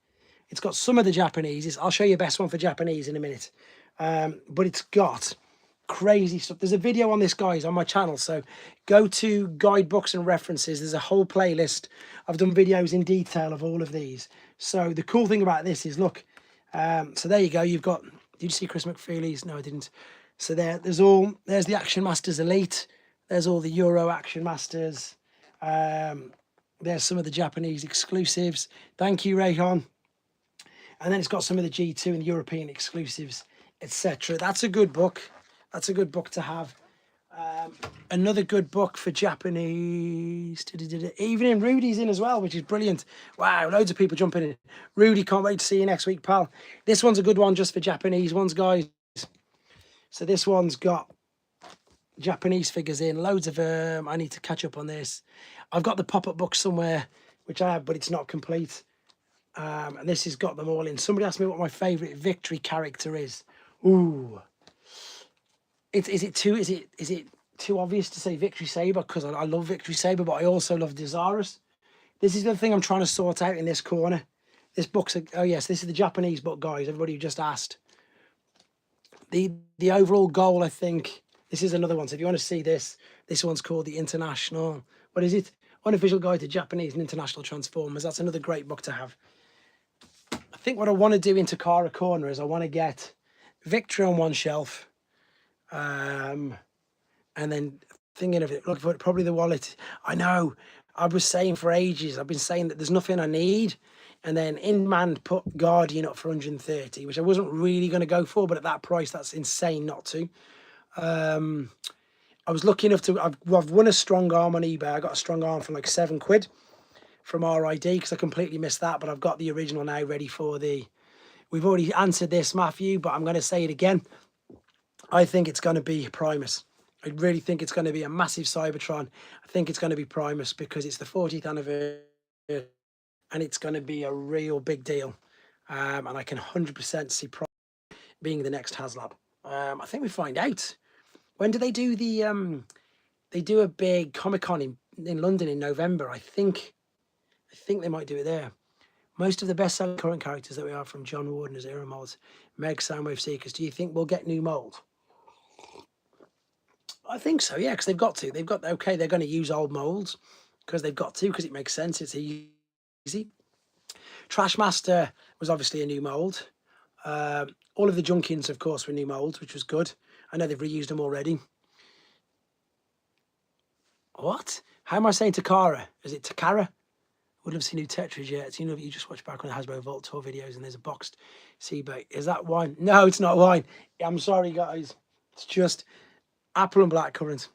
it's got some of the Japanese. I'll show you the best one for Japanese in a minute. But it's got crazy stuff. There's a video on this, guys, on my channel. So go to Guidebooks and References. There's a whole playlist. I've done videos in detail of all of these. So the cool thing about this is, look, so there you go. You've got, did you see Chris McFeely's? No, I didn't. So there's the Action Masters Elite. There's all the Euro Action Masters. There's some of the Japanese exclusives. Thank you, Rayhan. And then it's got some of the G2 and the European exclusives, etc. That's a good book. That's a good book to have. Another good book for Japanese. Evening, Rudy's in as well, which is brilliant. Wow, loads of people jumping in. Rudy, can't wait to see you next week, pal. This one's a good one just for Japanese ones, guys. So this one's got Japanese figures in, loads of them. I need to catch up on this. I've got the pop-up book somewhere, which I have, but it's not complete. And this has got them all in. Somebody asked me what my favourite Victory character is. Ooh. Is it too obvious to say Victory Sabre because I love Victory Sabre, but I also love Desirous. This is the thing I'm trying to sort out in this corner. This book's, oh yes, this is the Japanese book, guys. Everybody who just asked. The overall goal, I think, this is another one. So if you want to see this, this one's called the International, what is it? Unofficial Guide to Japanese and International Transformers. That's another great book to have. I think what I want to do in Takara Corner is I want to get Victory on one shelf. And then thinking of it, look for probably the wallet. I know, I was saying for ages, I've been saying that there's nothing I need. And then in demand put Guardian up for 130, which I wasn't really going to go for, but at that price, that's insane not to. I was lucky enough to, I've won a strong arm on eBay. I got a strong arm for like £7 from RID because I completely missed that, but I've got the original now ready for the, we've already answered this, Matthew, but I'm going to say it again. I think it's going to be Primus. I really think it's going to be a massive Cybertron. I think it's going to be Primus because it's the 40th anniversary and it's going to be a real big deal. And I can 100% see Primus being the next HasLab. I think we find out. When do they do the, they do a big Comic-Con in London in November. I think they might do it there. Most of the best-selling current characters that we have from John Warden as Era molds, Meg, Soundwave Seekers. Do you think we'll get new molds? I think so, yeah, because they've got to. They've got, okay, they're going to use old molds because they've got to, because it makes sense. It's easy. Trashmaster was obviously a new mold. All of the Junkians, of course, were new molds, which was good. I know they've reused them already. What? How am I saying Takara? Is it Takara? Wouldn't have seen new Tetris yet. You know, you just watch back on the Hasbro Vault Tour videos and there's a boxed Seabait. Is that wine? No, it's not wine. I'm sorry, guys. It's just apple and blackcurrant.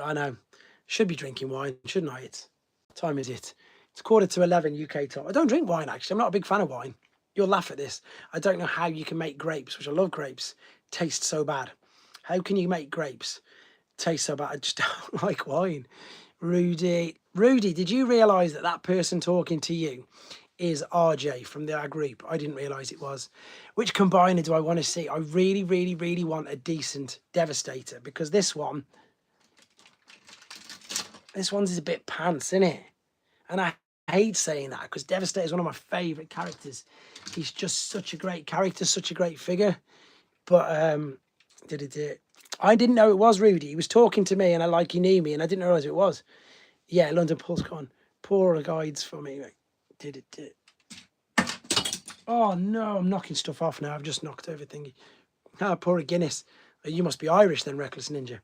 I know. Should be drinking wine, shouldn't I? What time is it? It's 11:15 UK time. I don't drink wine, actually. I'm not a big fan of wine. You'll laugh at this. I don't know how you can make grapes, which I love grapes, taste so bad. How can you make grapes taste so bad? I just don't like wine. Rudy, did you realise that that person talking to you is RJ from our group? I didn't realise it was. Which combiner do I want to see? I really, really, really want a decent Devastator because this one's is a bit pants, isn't it? And I hate saying that because Devastator is one of my favourite characters. He's just such a great character, such a great figure. But I didn't know it was Rudy. He was talking to me and he knew me and I didn't realise it was. Yeah, London PulseCon. Poor guides for me. Oh no, I'm knocking stuff off now. I've just knocked everything. Ah, poor Guinness. You must be Irish then, Reckless Ninja.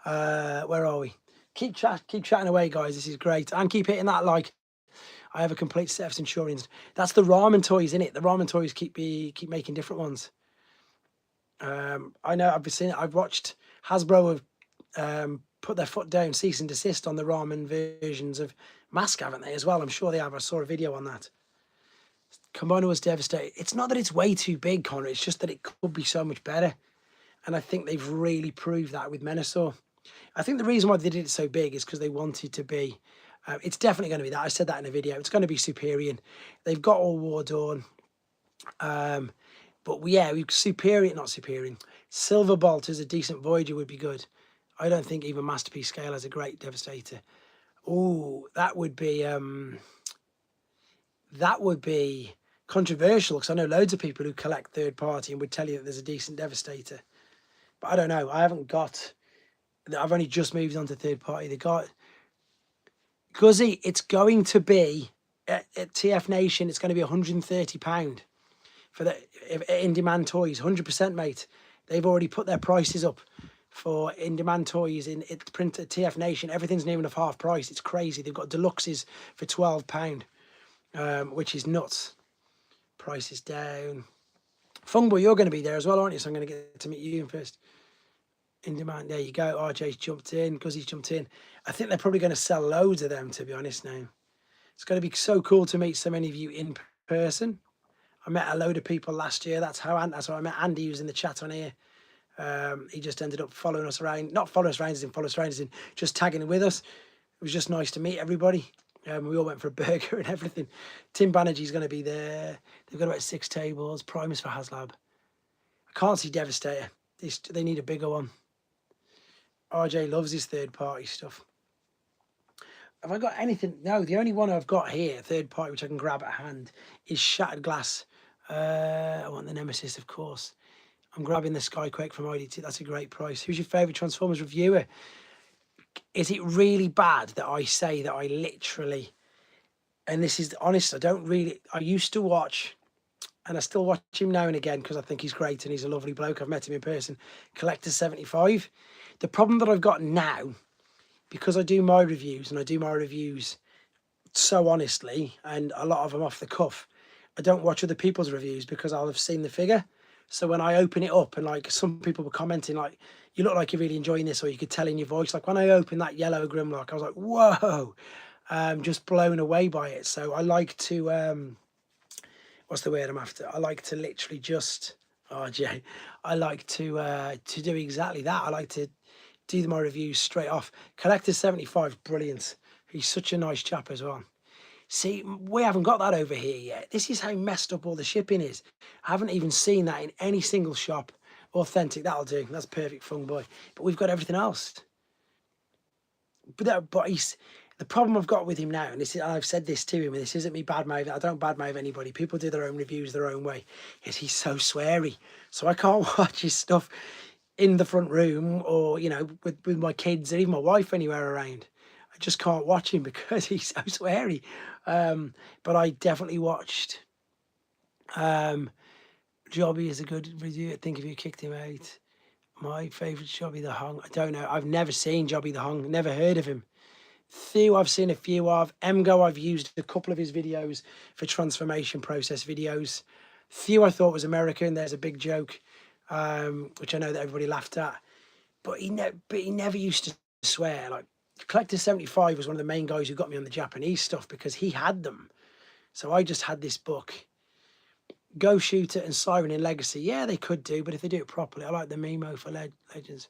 Where are we? Keep chatting away, guys. This is great. And keep hitting that like. I have a complete set of Centurions. That's the ramen toys, isn't it? The ramen toys keep making different ones. I know. I've watched Hasbro have put their foot down, cease and desist on the ramen versions of Mask, haven't they? As well, I'm sure they have. I saw a video on that. Combiner was devastated. It's not that it's way too big, Connor. It's just that it could be so much better. And I think they've really proved that with Menasor. I think the reason why they did it so big is because they wanted to be... it's definitely going to be that. I said that in a video. It's going to be Superior. They've got all War Dawn. But yeah, Superior, not Superior. Silverbolt as a decent Voyager would be good. I don't think even Masterpiece Scale has a great Devastator. Oh, that would be controversial because I know loads of people who collect third party and would tell you that there's a decent Devastator. But I don't know. I've only just moved on to third party. They got Guzzy. It's going to be at TF Nation. It's going to be £130 for the in-demand toys. 100%, mate. They've already put their prices up for in-demand toys in print at TF Nation. Everything's near enough half price. It's crazy. They've got deluxes for £12, which is nuts. Price is down. Fungboy, you're going to be there as well, aren't you? So I'm going to get to meet you first. In demand, there you go. RJ's jumped in, Guzzy's jumped in. I think they're probably going to sell loads of them, to be honest now. It's going to be so cool to meet so many of you in person. I met a load of people last year. That's how I met Andy, who's in the chat on here. He just ended up following us around. Not follow us around as in just tagging with us. It was just nice to meet everybody. We all went for a burger and everything. Tim Banerjee's going to be there. They've got about 6 tables. Primus for HasLab. I can't see Devastator. They need a bigger one. RJ loves his third-party stuff. Have I got anything? No, the only one I've got here, third-party, which I can grab at hand, is Shattered Glass. I want the Nemesis, of course. I'm grabbing the Skyquake from IDT. That's a great price. Who's your favourite Transformers reviewer? Is it really bad that I say that I literally, and this is honest, I used to watch, and I still watch him now and again because I think he's great and he's a lovely bloke. I've met him in person. Collector 75. The problem that I've got now, because I do my reviews and I do my reviews so honestly, and a lot of them off the cuff, I don't watch other people's reviews because I'll have seen the figure. So when I open it up and like some people were commenting like, you look like you're really enjoying this, or you could tell in your voice, like when I opened that yellow Grimlock, I was like, whoa, just blown away by it. So I like to, what's the word I'm after? I like to literally just, oh Jay, I like to do exactly that. I like to do my reviews straight off. Collector 75 is brilliant. He's such a nice chap as well. See, we haven't got that over here yet. This is how messed up all the shipping is. I haven't even seen that in any single shop. Authentic, that'll do. That's perfect, Fung Boy. But we've got everything else. But he's, the problem I've got with him now, and I've said this to him, and this isn't me badmouth. I don't badmouth anybody. People do their own reviews their own way. Is he's so sweary. So I can't watch his stuff in the front room or, you know, with my kids or even my wife anywhere around. I just can't watch him because he's so sweary. But I definitely watched. Jobby is a good review. I think if you kicked him out. My favourite Jobby the Hung. I don't know. I've never seen Jobby the Hung. Never heard of him. Theo I've seen a few of. Emgo I've used a couple of his videos for transformation process videos. Theo I thought was American. There's a big joke, which I know that everybody laughed at. But he never used to swear. Like Collector 75 was one of the main guys who got me on the Japanese stuff because he had them. So I just had this book. Go Shooter and Siren in Legacy. Yeah, they could do, but if they do it properly, I like the Memo for Legends.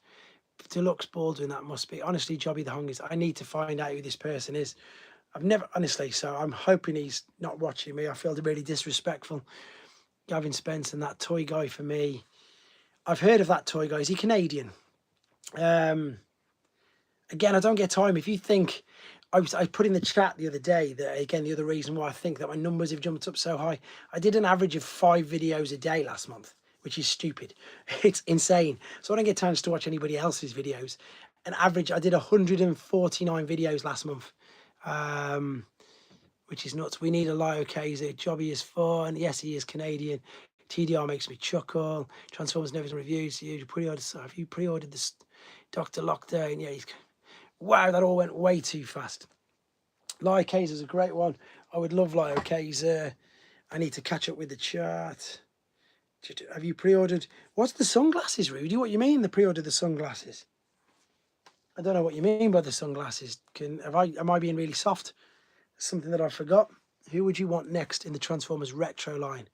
Deluxe Baldwin, that must be. Honestly, Jobby the Hung is. I need to find out who this person is. I've never, honestly, so I'm hoping he's not watching me. I feel really disrespectful. Gavin Spence and that toy guy for me. I've heard of that toy guy. Is he Canadian? Again, I don't get time. If you think, I put in the chat the other day that, again, the other reason why I think that my numbers have jumped up so high, I did an average of 5 videos a day last month, which is stupid. It's insane. So I don't get time to watch anybody else's videos. An average, I did 149 videos last month, which is nuts. We need a Lio Kaiser. Jobby is fun. Yes, he is Canadian. TDR makes me chuckle. Transformers never reviews. Have you pre-ordered this Dr. Lockdown? Yeah, he's... Wow, that all went way too fast. Lio Kaiser is a great one. I would love Lio Kaiser. I need to catch up with the chart. Have you pre-ordered? What's the sunglasses, Rudy? What you mean the pre-order the sunglasses? I don't know what you mean by the sunglasses. Am I being really soft? Something that I forgot. Who would you want next in the Transformers retro line?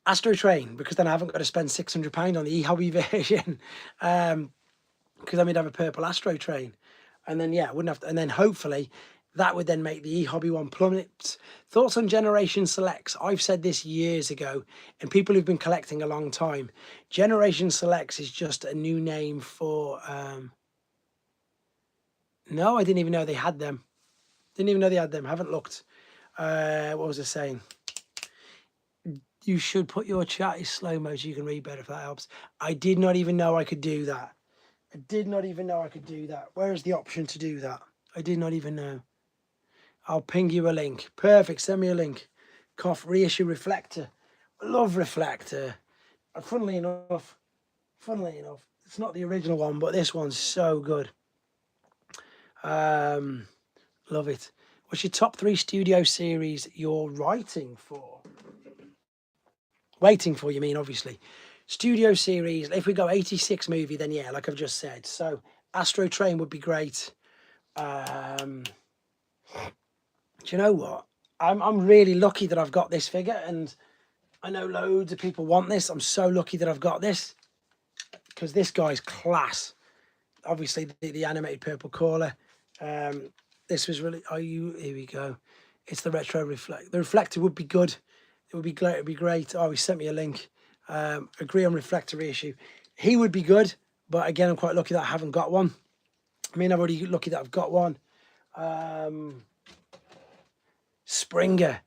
Astro Train, because then I haven't got to spend £600 on the e-hobby version. Because then we'd have a purple Astro Train. And then, yeah, wouldn't have to, and then hopefully that would then make the e-hobby one plummet. Thoughts on Generation Selects? I've said this years ago, and people who've been collecting a long time. Generation Selects is just a new name for... No, I didn't even know they had them. Didn't even know they had them. Haven't looked. What was I saying? You should put your chat in slow-mo so you can read better if that helps. I did not even know I could do that. I did not even know I could do that. Where is the option to do that? I did not even know. I'll ping you a link. Perfect. Send me a link. Cough reissue Reflector. I love Reflector. Funnily enough, it's not the original one, but this one's so good. Love it. What's your top 3 studio series you're writing for? Waiting for, you mean, obviously. Studio series, if we go 86 movie, then yeah, like I've just said. So Astro Train would be great. Do you know what? I'm really lucky that I've got this figure, and I know loads of people want this. I'm so lucky that I've got this because this guy's class. Obviously, the animated purple caller. This was really... Here we go. It's the retro reflect. The reflector would be good. It would be great. It'd be great. Oh, he sent me a link. Agree on reflector reissue. He would be good, but again, I'm quite lucky that I haven't got one. I mean, I'm already lucky that I've got one. Springer,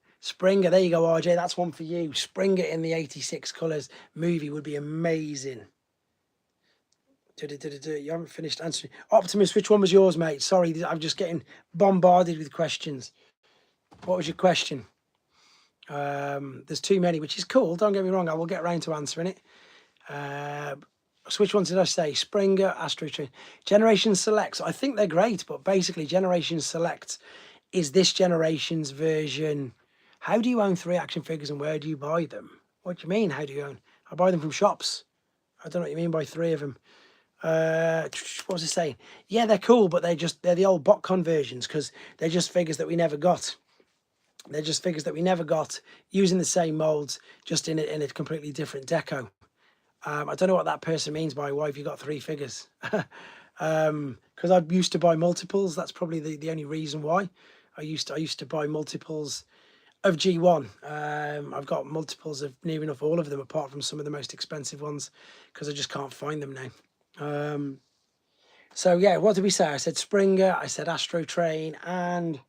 there you go, RJ. That's one for you. Springer in the 86 colours movie would be amazing. You haven't finished answering. Optimus, which one was yours, mate? Sorry, I'm just getting bombarded with questions. What was your question? There's too many, which is cool. Don't get me wrong. I will get around to answering it. So which ones did I say? Springer, Astro Train. Generation Selects. I think they're great, but basically Generation Selects is this generation's version. How do you own 3 action figures and where do you buy them? What do you mean, how do you own? I buy them from shops. I don't know what you mean by 3 of them. What was I saying? Yeah, they're cool, but they're the old BotCon versions because they're just figures that we never got. They're just figures that we never got using the same molds, just in a completely different deco. I don't know what that person means by why have you got 3 figures? Because I used to buy multiples. That's probably the only reason why. I used to buy multiples of G1. I've got multiples of near enough all of them, apart from some of the most expensive ones, because I just can't find them now. So yeah, what did we say? I said Springer, I said Astro Train, and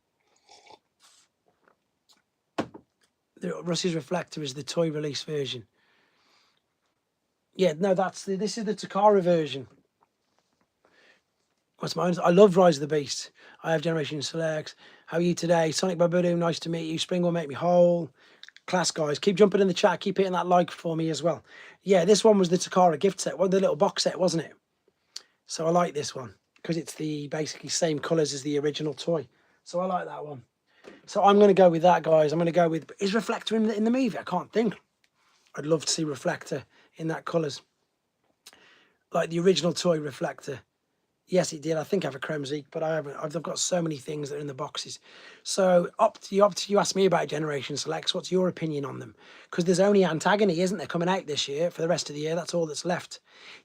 the Russ's Reflector is the toy release version. Yeah, no, this is the Takara version. What's mine? I love Rise of the Beast. I have Generation Selects. How are you today? Sonic Baboodoo, nice to meet you. Spring will make me whole. Class, guys. Keep jumping in the chat. Keep hitting that like for me as well. Yeah, this one was the Takara gift set. The little box set, wasn't it? So I like this one because it's the basically same colours as the original toy. So I like that one. So I'm going to go with that, guys. I'm going to go with... Is Reflector in the movie? I can't think. I'd love to see Reflector in that colours. Like the original toy Reflector. Yes, it did. I think I have a Kremzik, but I haven't. I've got so many things that are in the boxes. So you asked me about Generation Selects. What's your opinion on them? Because there's only Antagony, isn't there, coming out this year for the rest of the year? That's all that's left.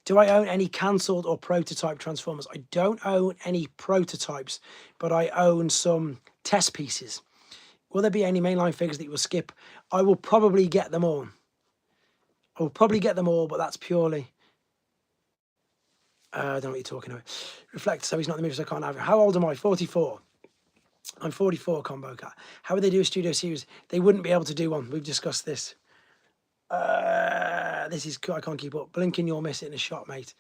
Do I own any cancelled or prototype Transformers? I don't own any prototypes, but I own some test pieces. Will there be any mainline figures that you will skip? I will probably get them all. I will probably get them all, but that's purely... I don't know what you're talking about. Reflector, so he's not in the movie, so I can't have it. How old am I? 44. I'm 44, Combo Cat. How would they do a studio series? They wouldn't be able to do one. We've discussed this. This is... I can't keep up. Blinking, you'll miss it in a shot, mate.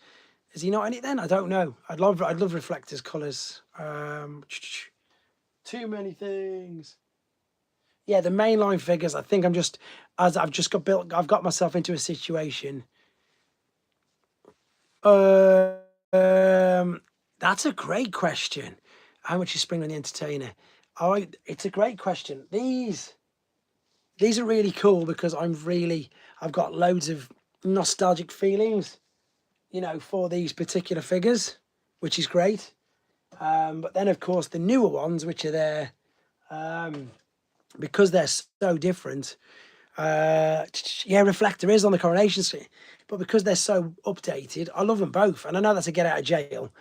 Is he not in it then? I don't know. I'd love Reflector's colours. Too many things. Yeah, the mainline figures, I think I've got myself into a situation... that's a great question. How much is Spring on the Entertainer? It's a great question. These are really cool because I've got loads of nostalgic feelings, you know, for these particular figures, which is great. But then of course the newer ones, which are there, because they're so different. Yeah, Reflector is on the Coronation Street, but because they're so updated, I love them both. And I know that's a get out of jail,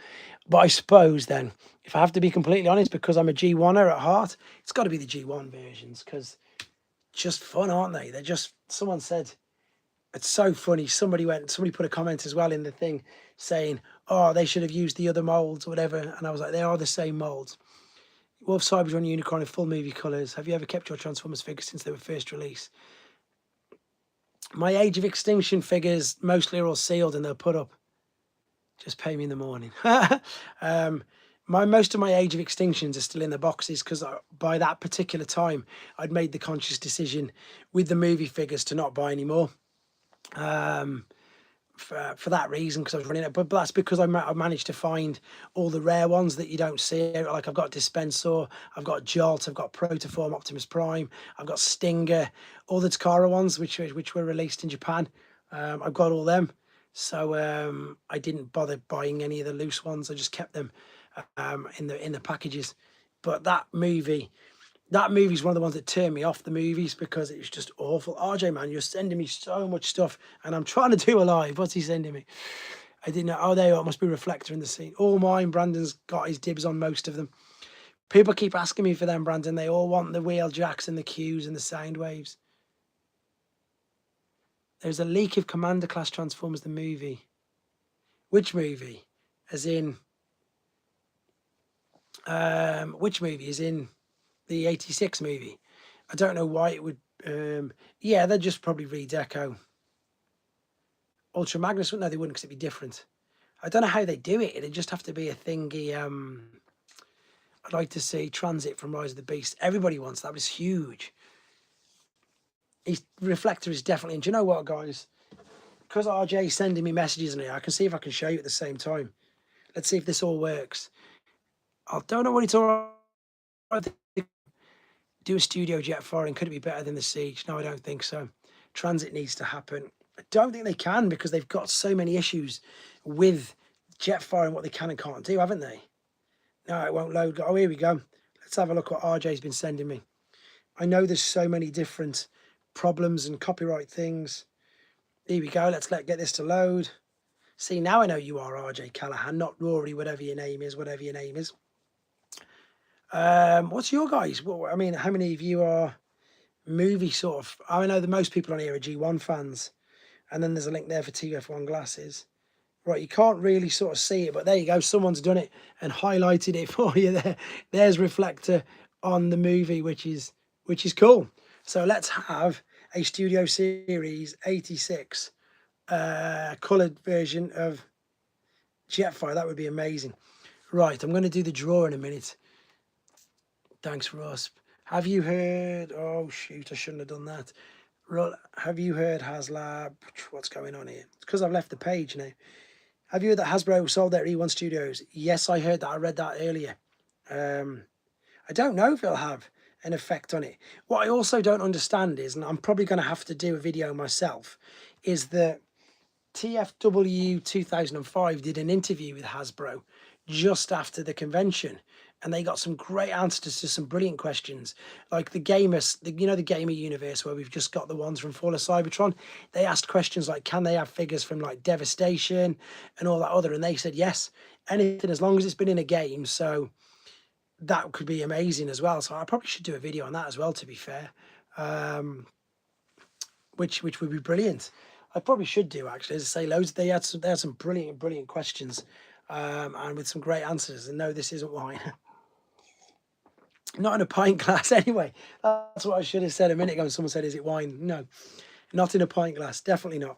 but I suppose then, if I have to be completely honest, because I'm a G1er at heart, it's got to be the G1 versions, because just fun, aren't they? They're just... Someone said, it's so funny, somebody put a comment as well in the thing saying, oh, they should have used the other molds or whatever, and I was like, they are the same molds. Wolf, Cybertron, Unicorn in full movie colours. Have you ever kept your Transformers figures since they were first released? My Age of Extinction figures mostly are all sealed and they'll put up. Just pay me in the morning. Most of my Age of Extinctions are still in the boxes because by that particular time, I'd made the conscious decision with the movie figures to not buy any more. For that reason, because I was running it, but that's because I managed to find all the rare ones that you don't see. Like I've got Dispensor, I've got Jolt, I've got Protoform, Optimus Prime, I've got Stinger, all the Takara ones which were released in Japan. I've got all them, so I didn't bother buying any of the loose ones. I just kept them in the packages. But that movie's one of the ones that turned me off the movies because it was just awful. RJ, man, you're sending me so much stuff and I'm trying to do a live. What's he sending me? I didn't know. Oh, there you are. It must be Reflector in the scene. All mine. Brandon's got his dibs on most of them. People keep asking me for them, Brandon. They all want the wheel jacks and the cues and the sound waves. There's a leak of Commander Class Transformers, the movie. Which movie? As in, which movie? Is in the 86 movie. I don't know why it would, yeah, they'd just probably redeco. Ultra Magnus, no, they wouldn't, because it'd be different. I don't know how they do it. It'd just have to be a thingy. I'd like to see Transit from Rise of the Beast. Everybody wants that. It's huge. His reflector is definitely, and do you know what, guys? Because RJ's sending me messages in here, I can see if I can show you at the same time. Let's see if this all works. I don't know what it's all right. Do a studio jet firing. Could it be better than the Siege? No, I don't think so. Transit needs to happen. I don't think they can, because they've got so many issues with jet firing, what they can and can't do, haven't they? No, it won't load. Oh, here we go. Let's have a look what RJ's been sending me. I know there's so many different problems and copyright things. Here we go. Let's get this to load. See, now I know you are RJ Callahan, not Rory, whatever your name is, whatever your name is. What's your guys? Well, I mean, how many of you are movie sort of? I know that most people on here are G1 fans. And then there's a link there for TF1 glasses. Right, you can't really sort of see it, but there you go. Someone's done it and highlighted it for you there. There's Reflector on the movie, which is cool. So let's have a Studio Series 86 coloured version of Jetfire. That would be amazing. Right, I'm going to do the draw in a minute. Thanks, Russ. Have you heard? Oh, shoot, I shouldn't have done that. Have you heard HasLab? What's going on here? It's because I've left the page now. Have you heard that Hasbro sold their E1 Studios? Yes, I heard that. I read that earlier. I don't know if it'll have an effect on it. What I also don't understand is, and I'm probably going to have to do a video myself, is that TFW 2005 did an interview with Hasbro just after the convention, and they got some great answers to some brilliant questions, like the gamers, the gamer universe, where we've just got the ones from Fall of Cybertron. They asked questions like, can they have figures from like Devastation and all that other, and they said yes, anything as long as it's been in a game. So that could be amazing as well. So I probably should do a video on that as well, to be fair, which would be brilliant. I probably should do, actually. As I say, loads. They had some brilliant questions, and with some great answers. And no, this isn't wine. Not in a pint glass, anyway. That's what I should have said a minute ago when someone said, is it wine? No, not in a pint glass. Definitely not.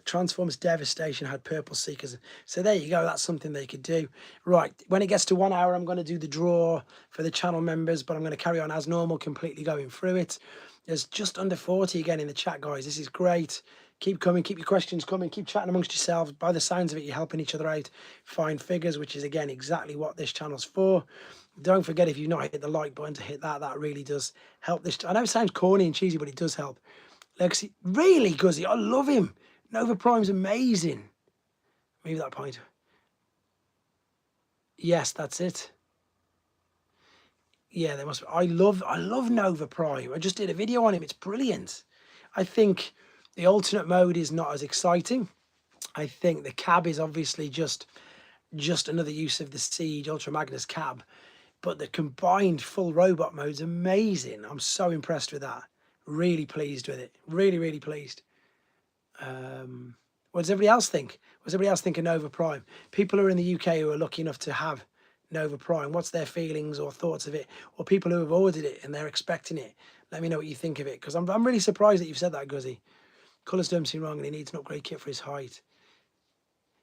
Transformers Devastation had purple seekers. So there you go. That's something they could do. Right. When it gets to 1 hour, I'm going to do the draw for the channel members, but I'm going to carry on as normal, completely going through it. There's just under 40 again in the chat, guys. This is great. Keep coming. Keep your questions coming. Keep chatting amongst yourselves. By the signs of it, you're helping each other out find figures, which is, again, exactly what this channel's for. Don't forget, if you've not hit the like button, to hit that. That really does help this. I know it sounds corny and cheesy, but it does help. Legacy, really, Guzzy, I love him. Nova Prime's amazing. Move that point. Yes, that's it. Yeah, there must be. I love Nova Prime. I just did a video on him. It's brilliant. I think the alternate mode is not as exciting. I think the cab is obviously just another use of the Siege Ultra Magnus cab. But the combined full robot mode's amazing. I'm so impressed with that. Really pleased with it. Really pleased. What does everybody else think? What does everybody else think of Nova Prime? People who are in the UK who are lucky enough to have Nova Prime, what's their feelings or thoughts of it? Or people who have ordered it and they're expecting it. Let me know what you think of it, because I'm really surprised that you've said that, Guzzy. Colours don't seem wrong and he needs an upgrade kit for his height.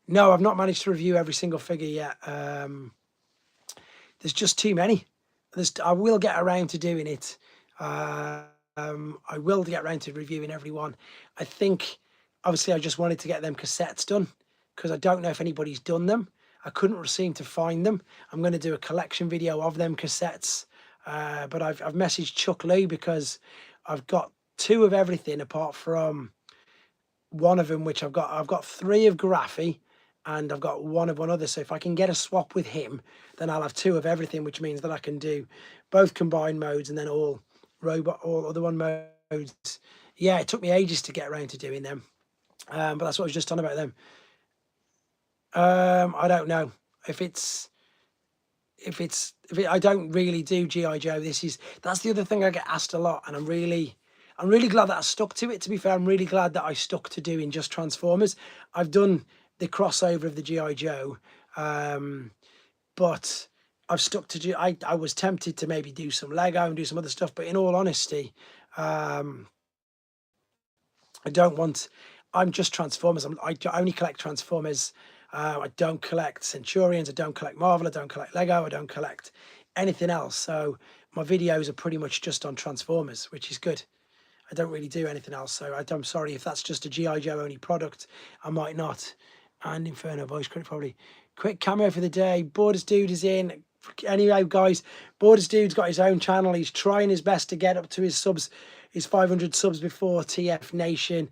No, I've not managed to review every single figure yet. There's just too many. I will get around to doing it. I will get around to reviewing every one. I think, obviously, I just wanted to get them cassettes done, because I don't know if anybody's done them. I couldn't seem to find them. I'm going to do a collection video of them cassettes. But I've messaged Chuck Lee, because I've got 2 of everything apart from one of them, which I've got 3 of Graphy, and I've got 1 of one other. So if I can get a swap with him, then I'll have 2 of everything, which means that I can do both combined modes and then all other one modes. Yeah, it took me ages to get around to doing them, but that's what I was just on about them. I don't know if I don't really do GI Joe. That's the other thing I get asked a lot, and I'm really glad that I stuck to it. To be fair, I'm really glad that I stuck to doing just Transformers. I've done the crossover of the G.I. Joe, but I've stuck to do. I was tempted to maybe do some Lego and do some other stuff, but in all honesty, I don't want. I'm just Transformers. I only collect Transformers. I don't collect Centurions. I don't collect Marvel. I don't collect Lego. I don't collect anything else. So my videos are pretty much just on Transformers, which is good. I don't really do anything else. So I'm sorry if that's just a G.I. Joe only product. I might not. And Inferno voice credit probably. Quick cameo for the day. Borders Dude is in. Anyway, guys, Borders Dude's got his own channel. He's trying his best to get up to his subs, his 500 subs before TF Nation.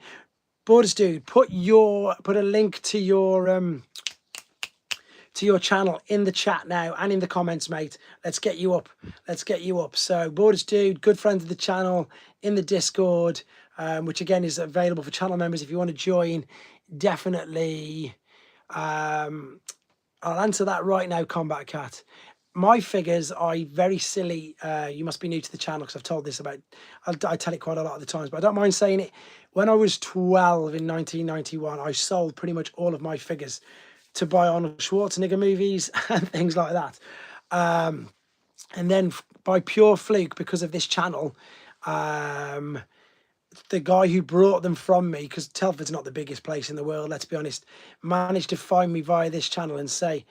Borders Dude, put a link to your channel in the chat now and in the comments, mate. Let's get you up. Let's get you up. So Borders Dude, good friend of the channel, in the Discord, which again is available for channel members. If you want to join, definitely. I'll answer that right now, Combat Cat. My figures are very silly. You must be new to the channel because I've told this about, I tell it quite a lot of the times, but I don't mind saying it. When I was 12 in 1991, I sold pretty much all of my figures to buy Arnold Schwarzenegger movies and things like that. And then by pure fluke, because of this channel, the guy who brought them from me, because Telford's not the biggest place in the world, let's be honest, managed to find me via this channel and say,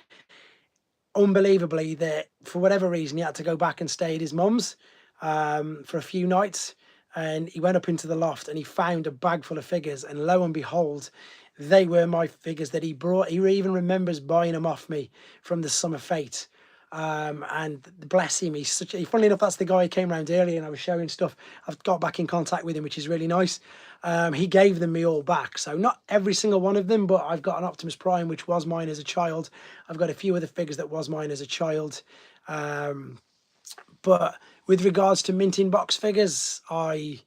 unbelievably, that for whatever reason he had to go back and stay at his mum's for a few nights, and he went up into the loft and he found a bag full of figures, and lo and behold, they were my figures that he brought. He even remembers buying them off me from the Summer Fate. And bless him, he's such a, funnily enough, that's the guy who came around earlier and I was showing stuff. I've got back in contact with him, which is really nice. He gave them me all back, so not every single one of them, but I've got an Optimus Prime which was mine as a child. I've got a few other figures that was mine as a child, but with regards to minting box figures, I've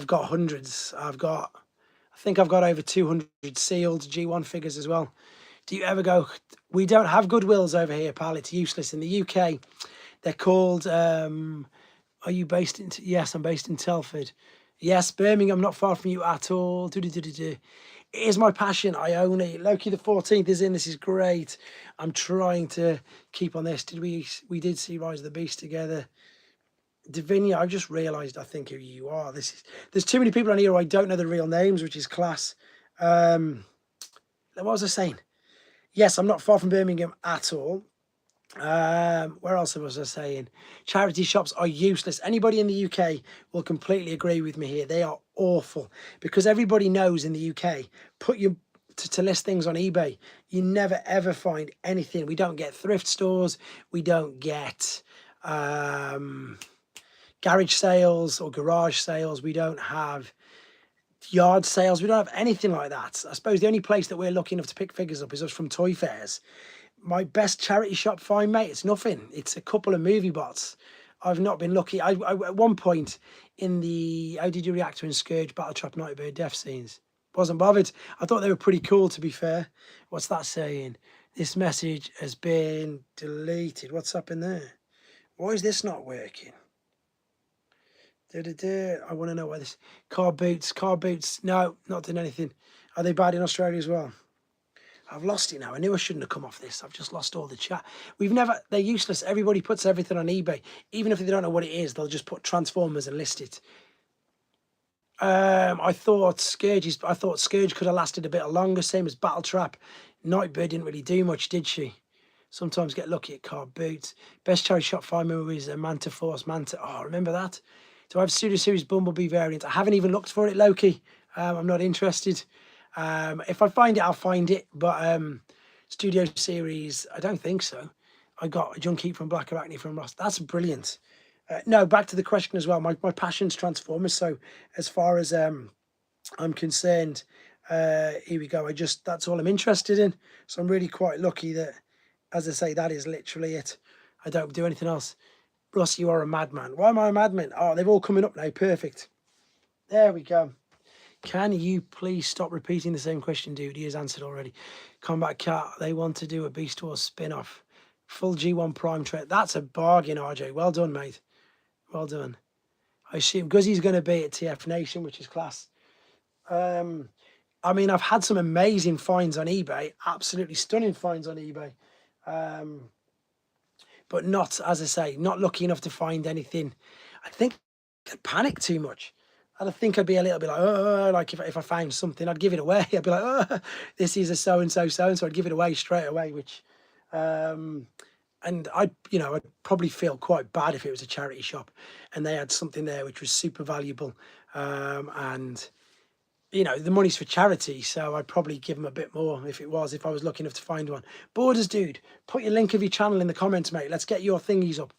got hundreds. I think I've got over 200 sealed G1 figures as well. Do you ever go? We don't have Goodwills over here, pal. It's useless. In the UK, they're called, are you based in, yes, I'm based in Telford. Yes, Birmingham, not far from you at all. It is my passion. I own it. Loki the 14th is in. This is great. I'm trying to keep on this. We did see Rise of the Beast together. Davinia, I've just realised, I think, who you are. There's too many people on here who I don't know the real names, which is class. What was I saying? Yes, I'm not far from Birmingham at all. Where else was I saying? Charity shops are useless. Anybody in the UK will completely agree with me here. They are awful because everybody knows in the UK, to list things on eBay, you never ever find anything. We don't get thrift stores. We don't get garage sales or garage sales. We don't have yard sales. We don't have anything like that. I suppose the only place that we're lucky enough to pick figures up is us from toy fairs. My best charity shop find, mate, it's nothing. It's a couple of movie bots. I've not been lucky. I at one point in the How Did You React to Scourge Battle Trap Nightbird death scenes, wasn't bothered. I thought they were pretty cool, to be fair. What's that saying? This message has been deleted. What's up in there? Why is this not working? I want to know why this. Car boots. No, not doing anything. Are they bad in Australia as well? I've lost it now. I knew I shouldn't have come off this. I've just lost all the chat. They're useless. Everybody puts everything on eBay. Even if they don't know what it is, they'll just put Transformers and list it. I thought Scourge could have lasted a bit longer, same as Battle Trap. Nightbird didn't really do much, did she? Sometimes get lucky at car boots. Best charity shop find movies, Manta Force, Manta. Oh, remember that? Do I have Studio Series Bumblebee variant? I haven't even looked for it, Loki. I'm not interested. If I find it, I'll find it. But Studio Series, I don't think so. I got a Junkie from Black Arachne from Ross. That's brilliant. No, back to the question as well. My passion's Transformers. So as far as I'm concerned, here we go. That's all I'm interested in. So I'm really quite lucky that, as I say, that is literally it. I don't do anything else. Russ, you are a madman. Why am I a madman? Oh, they've all coming up now. Perfect. There we go. Can you please stop repeating the same question, dude? He has answered already. Combat Cat, they want to do a Beast Wars spin-off. Full G1 Prime trade. That's a bargain, RJ. Well done, mate. Well done. I assume Guzzy's going to be at TF Nation, which is class. I mean, I've had some amazing finds on eBay, absolutely stunning finds on eBay. But not, as I say, not lucky enough to find anything. I think I'd panic too much. I think I'd be a little bit like, oh, like if I found something, I'd give it away. I'd be like, oh, this is a so-and-so, so-and-so. I'd give it away straight away, which, and I'd probably feel quite bad if it was a charity shop and they had something there which was super valuable. And the money's for charity, so I'd probably give them a bit more if I was lucky enough to find one. Borders dude, put your link of your channel in the comments, mate. Let's get your thingies up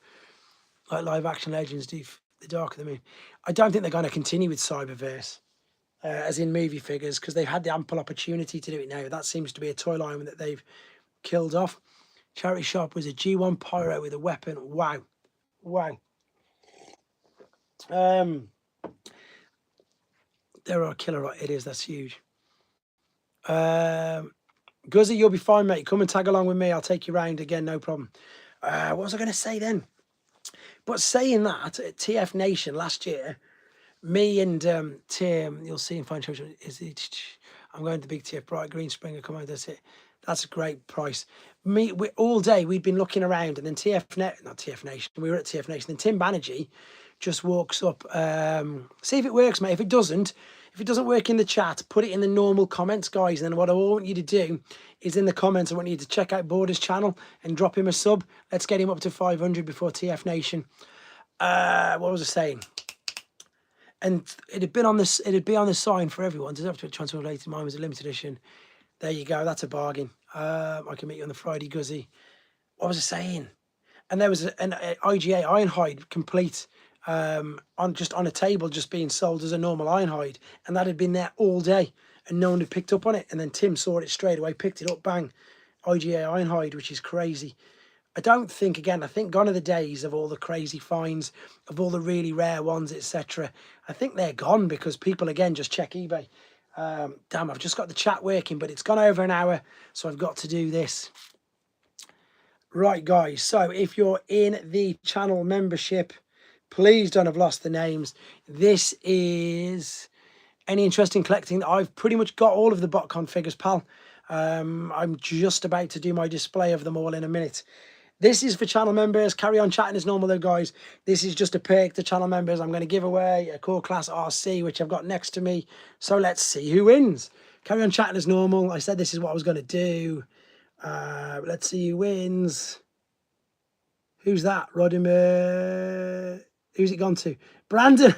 like Live Action Legends do the Dark of the Moon. I don't think they're going to continue with Cyberverse, as in movie figures, because they've had the ample opportunity to do it now. That seems to be a toy line that they've killed off. Charity shop was a G1 Pyro with a weapon. Wow. There are killer, right? It is. That's huge. Guzzy, you'll be fine, mate. Come and tag along with me. I'll take you round again, no problem. What was I going to say then? But saying that, at TF Nation last year, me and Tim, you'll see in Fine Church, I'm going to Big TF Bright Green Springer. Come on, that's it. That's a great price. All day we'd been looking around, and then not TF Nation, we were at TF Nation, and Tim Banerjee just walks up, see if it works, mate. If it doesn't work in the chat, put it in the normal comments, guys. And then what I want you to do is in the comments, I want you to check out Borders' channel and drop him a sub. Let's get him up to 500 before TF Nation. What was I saying? And it'd be on the sign for everyone. Does it have to be translated? Mine was a limited edition. There you go. That's a bargain. I can meet you on the Friday, Guzzy. What was I saying? And there was an IGA Ironhide complete on a table, just being sold as a normal Ironhide, and that had been there all day, and no one had picked up on it. And then Tim saw it straight away, picked it up, bang, IGA Ironhide, which is crazy. I think gone are the days of all the crazy finds, of all the really rare ones, etc. I think they're gone because people, again, just check eBay. Damn, I've just got the chat working, but it's gone over an hour, so I've got to do this. Right, guys, so if you're in the channel membership, please don't have lost the names. This is any interest in collecting. I've pretty much got all of the BotCon figures, pal. I'm just about to do my display of them all in a minute. This is for channel members. Carry on chatting as normal though, guys. This is just a perk to channel members. I'm going to give away a core class RC, which I've got next to me. So let's see who wins. Carry on chatting as normal. I said this is what I was going to do. Let's see who wins. Who's that? Rodimer. Who's it gone to? Brandon.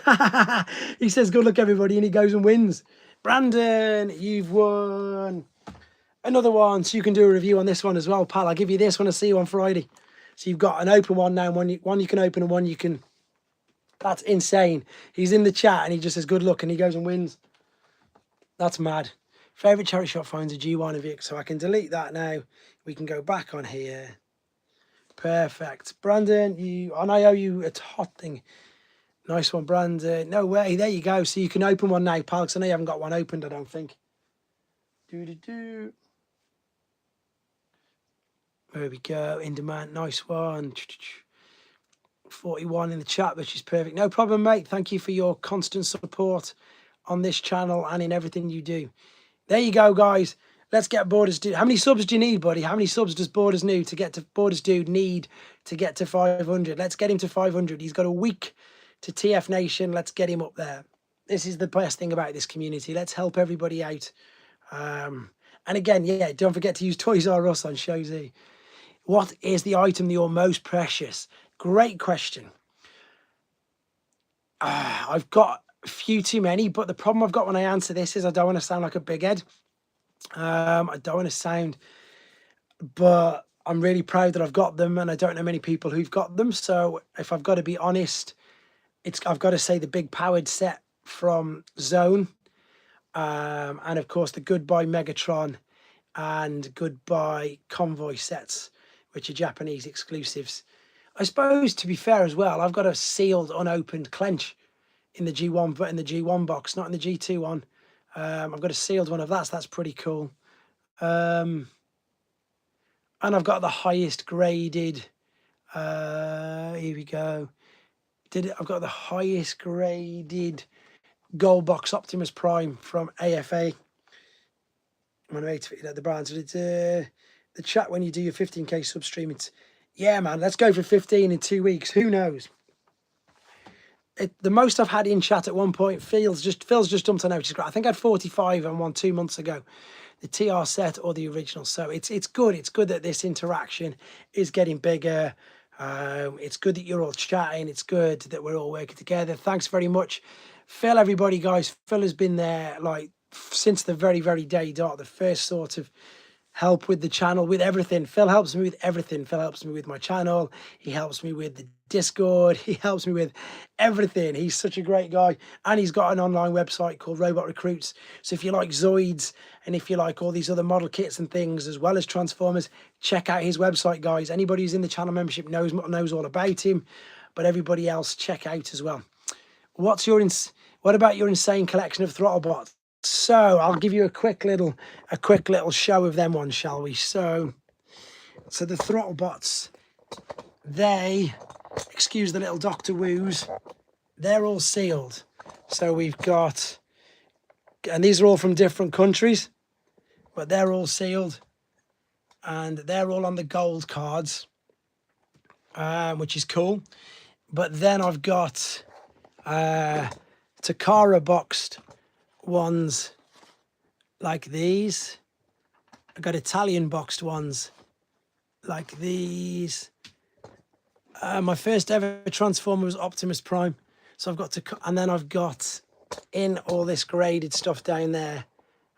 He says, good luck, everybody. And he goes and wins. Brandon, you've won another one. So you can do a review on this one as well, pal. I'll give you this one. I'll see you on Friday. So you've got an open one now. One you can open and one you can... That's insane. He's in the chat and he just says, good luck. And he goes and wins. That's mad. Favourite charity shop finds a G1 of it. So I can delete that now. We can go back on here. Perfect. Brandon, and I owe you a hot thing. Nice one, Brandon. No way. There you go. So you can open one now, pal, because I know you haven't got one opened, I don't think. There we go. In demand. Nice one. 41 in the chat, which is perfect. No problem, mate. Thank you for your constant support on this channel and in everything you do. There you go, guys. Let's get Borders Dude. How many subs do you need, buddy? How many subs does Borders Dude need to get to 500? Let's get him to 500. He's got a week to TF Nation. Let's get him up there. This is the best thing about this community. Let's help everybody out. And again, yeah, don't forget to use Toys R Us on Show Z. What is the item that you're most precious? Great question. I've got a few too many, but the problem I've got when I answer this is I don't want to sound like a big head. I don't want to sound, but I'm really proud that I've got them, and I don't know many people who've got them. So if I've got to be honest, I've got to say the big powered set from Zone, and of course the Goodbye Megatron and Goodbye Convoy sets, which are Japanese exclusives. I suppose, to be fair as well, I've got a sealed, unopened clench in the G1, but in the G1 box, not in the G2 one. I've got a sealed one of that, so that's pretty cool. And I've got the highest graded, here we go, I've got the highest graded gold box Optimus Prime from AFA. I'm at the brand. So it's the chat when you do your 15k sub stream. It's yeah, man. Let's go for 15 in 2 weeks. Who knows? The most I've had in chat at one point. Phil's just jumped on out, which is great. I think I had 45 on one 2 months ago. The TR set or the original. So it's good. It's good that this interaction is getting bigger. It's good that you're all chatting. It's good that we're all working together. Thanks very much, Phil. Everybody, guys. Phil has been there like since the very day dot. The first sort of help with the channel, with everything. Phil helps me with everything. Phil helps me with my channel. He helps me with the Discord. He helps me with everything. He's such a great guy. And he's got an online website called Robot Recruits. So if you like Zoids and if you like all these other model kits and things, as well as Transformers, check out his website, guys. Anybody who's in the channel membership knows all about him, but everybody else, check out as well. What about your insane collection of Throttlebots? So I'll give you a quick little show of them ones, shall we? So the Throttlebots, they, excuse the little Dr. Woos, they're all sealed. So we've got, and these are all from different countries, but they're all sealed, and they're all on the gold cards, which is cool. But then I've got Takara boxed ones like these. I got Italian boxed ones like these. My first ever Transformer was Optimus Prime, so I've got and then I've got in all this graded stuff down there,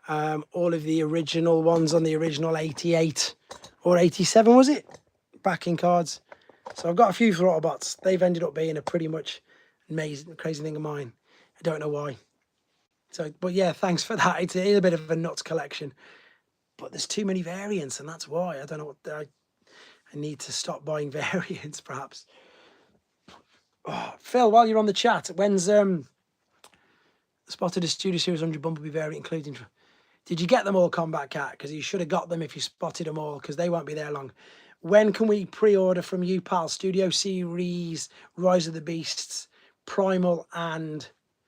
all of the original ones on the original 88 or 87, was it, backing cards. So I've got a few Throttlebots. They've ended up being a pretty much amazing, crazy thing of mine. I don't know why. So, but yeah, thanks for that. It's a bit of a nuts collection, but there's too many variants, and that's why I don't know what I need to stop buying variants, perhaps. Oh, Phil, while you're on the chat, when's spotted a Studio Series 100 Bumblebee variant, including? Did you get them all, Combat Cat? Because you should have got them if you spotted them all, because they won't be there long. When can we pre-order from you, pal? Studio Series, Rise of the Beasts, Primal, and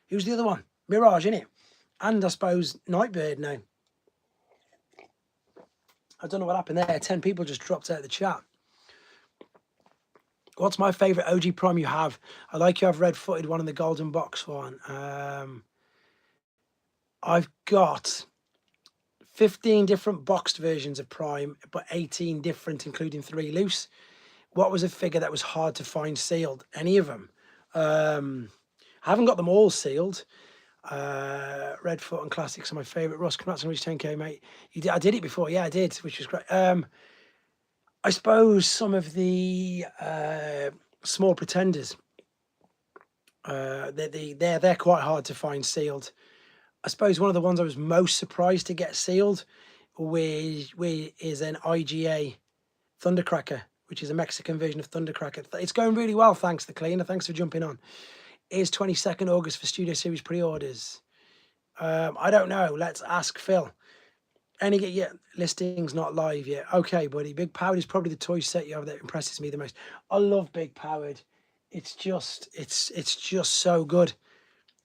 who's the other one? Mirage, innit? And I suppose Nightbird now. I don't know what happened there. 10 people just dropped out of the chat. What's my favourite OG Prime you have? I like you have red-footed one and the golden box one. I've got 15 different boxed versions of Prime, but 18 different, including 3 loose. What was a figure that was hard to find sealed? Any of them? I haven't got them all sealed. Redfoot and Classics are my favourite. Russ, congrats on reach 10k, mate. I did it before, yeah, I did, which was great. I suppose some of the Small Pretenders, they're quite hard to find sealed. I suppose one of the ones I was most surprised to get sealed is an IGA Thundercracker, which is a Mexican version of Thundercracker. It's going really well, thanks, The Cleaner. Thanks for jumping on. Is 22nd August for Studio Series pre-orders? I don't know. Let's ask Phil. Yeah, listings not live yet. Okay, buddy. Big Powered is probably the toy set you have that impresses me the most. I love Big Powered. It's just so good.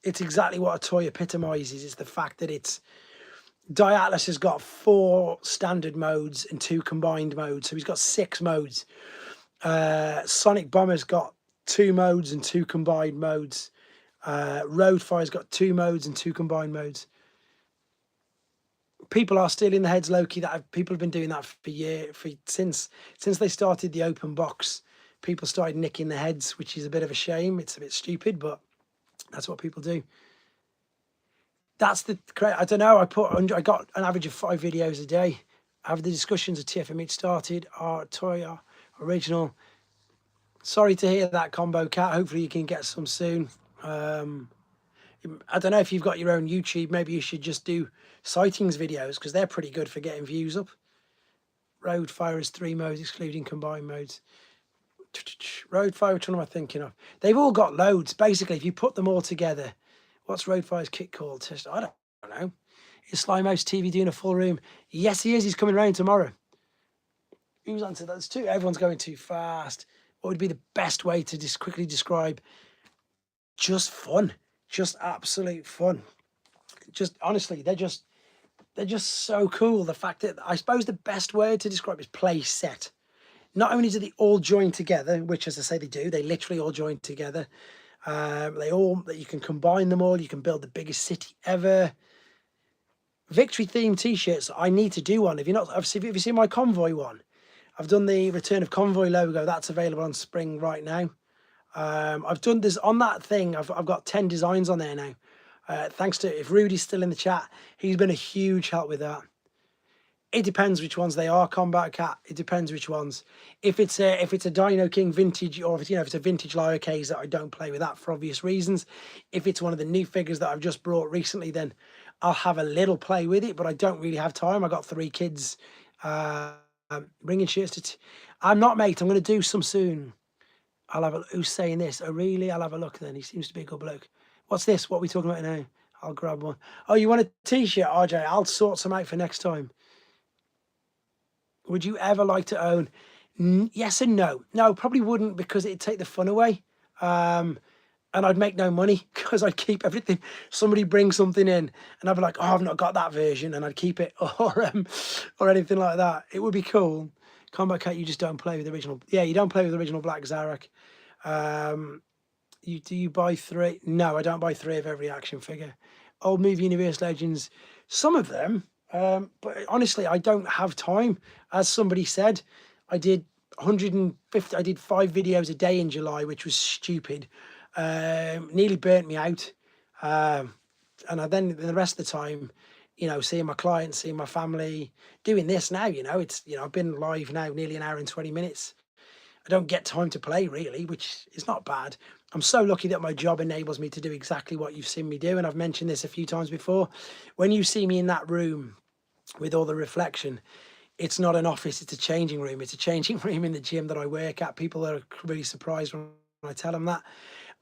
It's exactly what a toy epitomizes. It's the fact that it's Atlas has got 4 standard modes and 2 combined modes, so he's got 6 modes. Sonic Bomber's got 2 modes and 2 combined modes. Roadfire's got 2 modes and 2 combined modes. People are stealing the heads, Loki. People have been doing that since they started the open box. People started nicking the heads, which is a bit of a shame. It's a bit stupid, but that's what people do. That's the I don't know. I got an average of 5 videos a day. Have the discussions of TFMH started. Our toy, our original. Sorry to hear that, Combo Cat. Hopefully you can get some soon. I don't know if you've got your own YouTube. Maybe you should just do sightings videos, because they're pretty good for getting views up. Roadfire has 3 modes, excluding combined modes. Roadfire, which one am I thinking of? They've all got loads. Basically, if you put them all together, what's Roadfire's kit called? I don't know. Is Slimehouse TV doing a full room? Yes, he is. He's coming round tomorrow. Who's answered that? Everyone's going too fast. What would be the best way to just quickly describe just fun, just absolute fun. Just honestly, they're just so cool. The fact that, I suppose the best word to describe is play set. Not only do they all join together, which as I say they do, they literally all join together. That you can combine them all. You can build the biggest city ever. Victory themed t-shirts. I need to do one. If you seen my convoy one? I've done the Return of Convoy logo. That's available on Spring right now. I've done this on that thing. I've got 10 designs on there now. Thanks to, if Rudy's still in the chat, he's been a huge help with that. It depends which ones they are, Combat Cat. It depends which ones. If it's a Dino King vintage, or if it's a vintage Lyocase that I don't play with that for obvious reasons. If it's one of the new figures that I've just brought recently, then I'll have a little play with it, but I don't really have time. I got 3 kids. Bringing shirts to. I'm not, mate. I'm going to do some soon. I'll have a. Who's saying this? Oh, really? I'll have a look then. He seems to be a good bloke. What's this? What are we talking about now? I'll grab one. Oh, you want a t-shirt, RJ? I'll sort some out for next time. Would you ever like to own? Yes and no. No, probably wouldn't, because it'd take the fun away. And I'd make no money because I'd keep everything. Somebody brings something in and I'd be like, oh, I've not got that version, and I'd keep it, or anything like that. It would be cool. Combat Cat, you just don't play with the original. Yeah, you don't play with the original Black Zarek. Do you buy 3? No, I don't buy 3 of every action figure. Old Movie Universe Legends, some of them. But honestly, I don't have time. As somebody said, I did 150. I did 5 videos a day in July, which was stupid. Nearly burnt me out. And then the rest of the time, seeing my clients, seeing my family, doing this now, it's, I've been live now nearly an hour and 20 minutes. I don't get time to play really, which is not bad. I'm so lucky that my job enables me to do exactly what you've seen me do. And I've mentioned this a few times before. When you see me in that room with all the reflection, it's not an office, it's a changing room. It's a changing room in the gym that I work at. People are really surprised when I tell them that.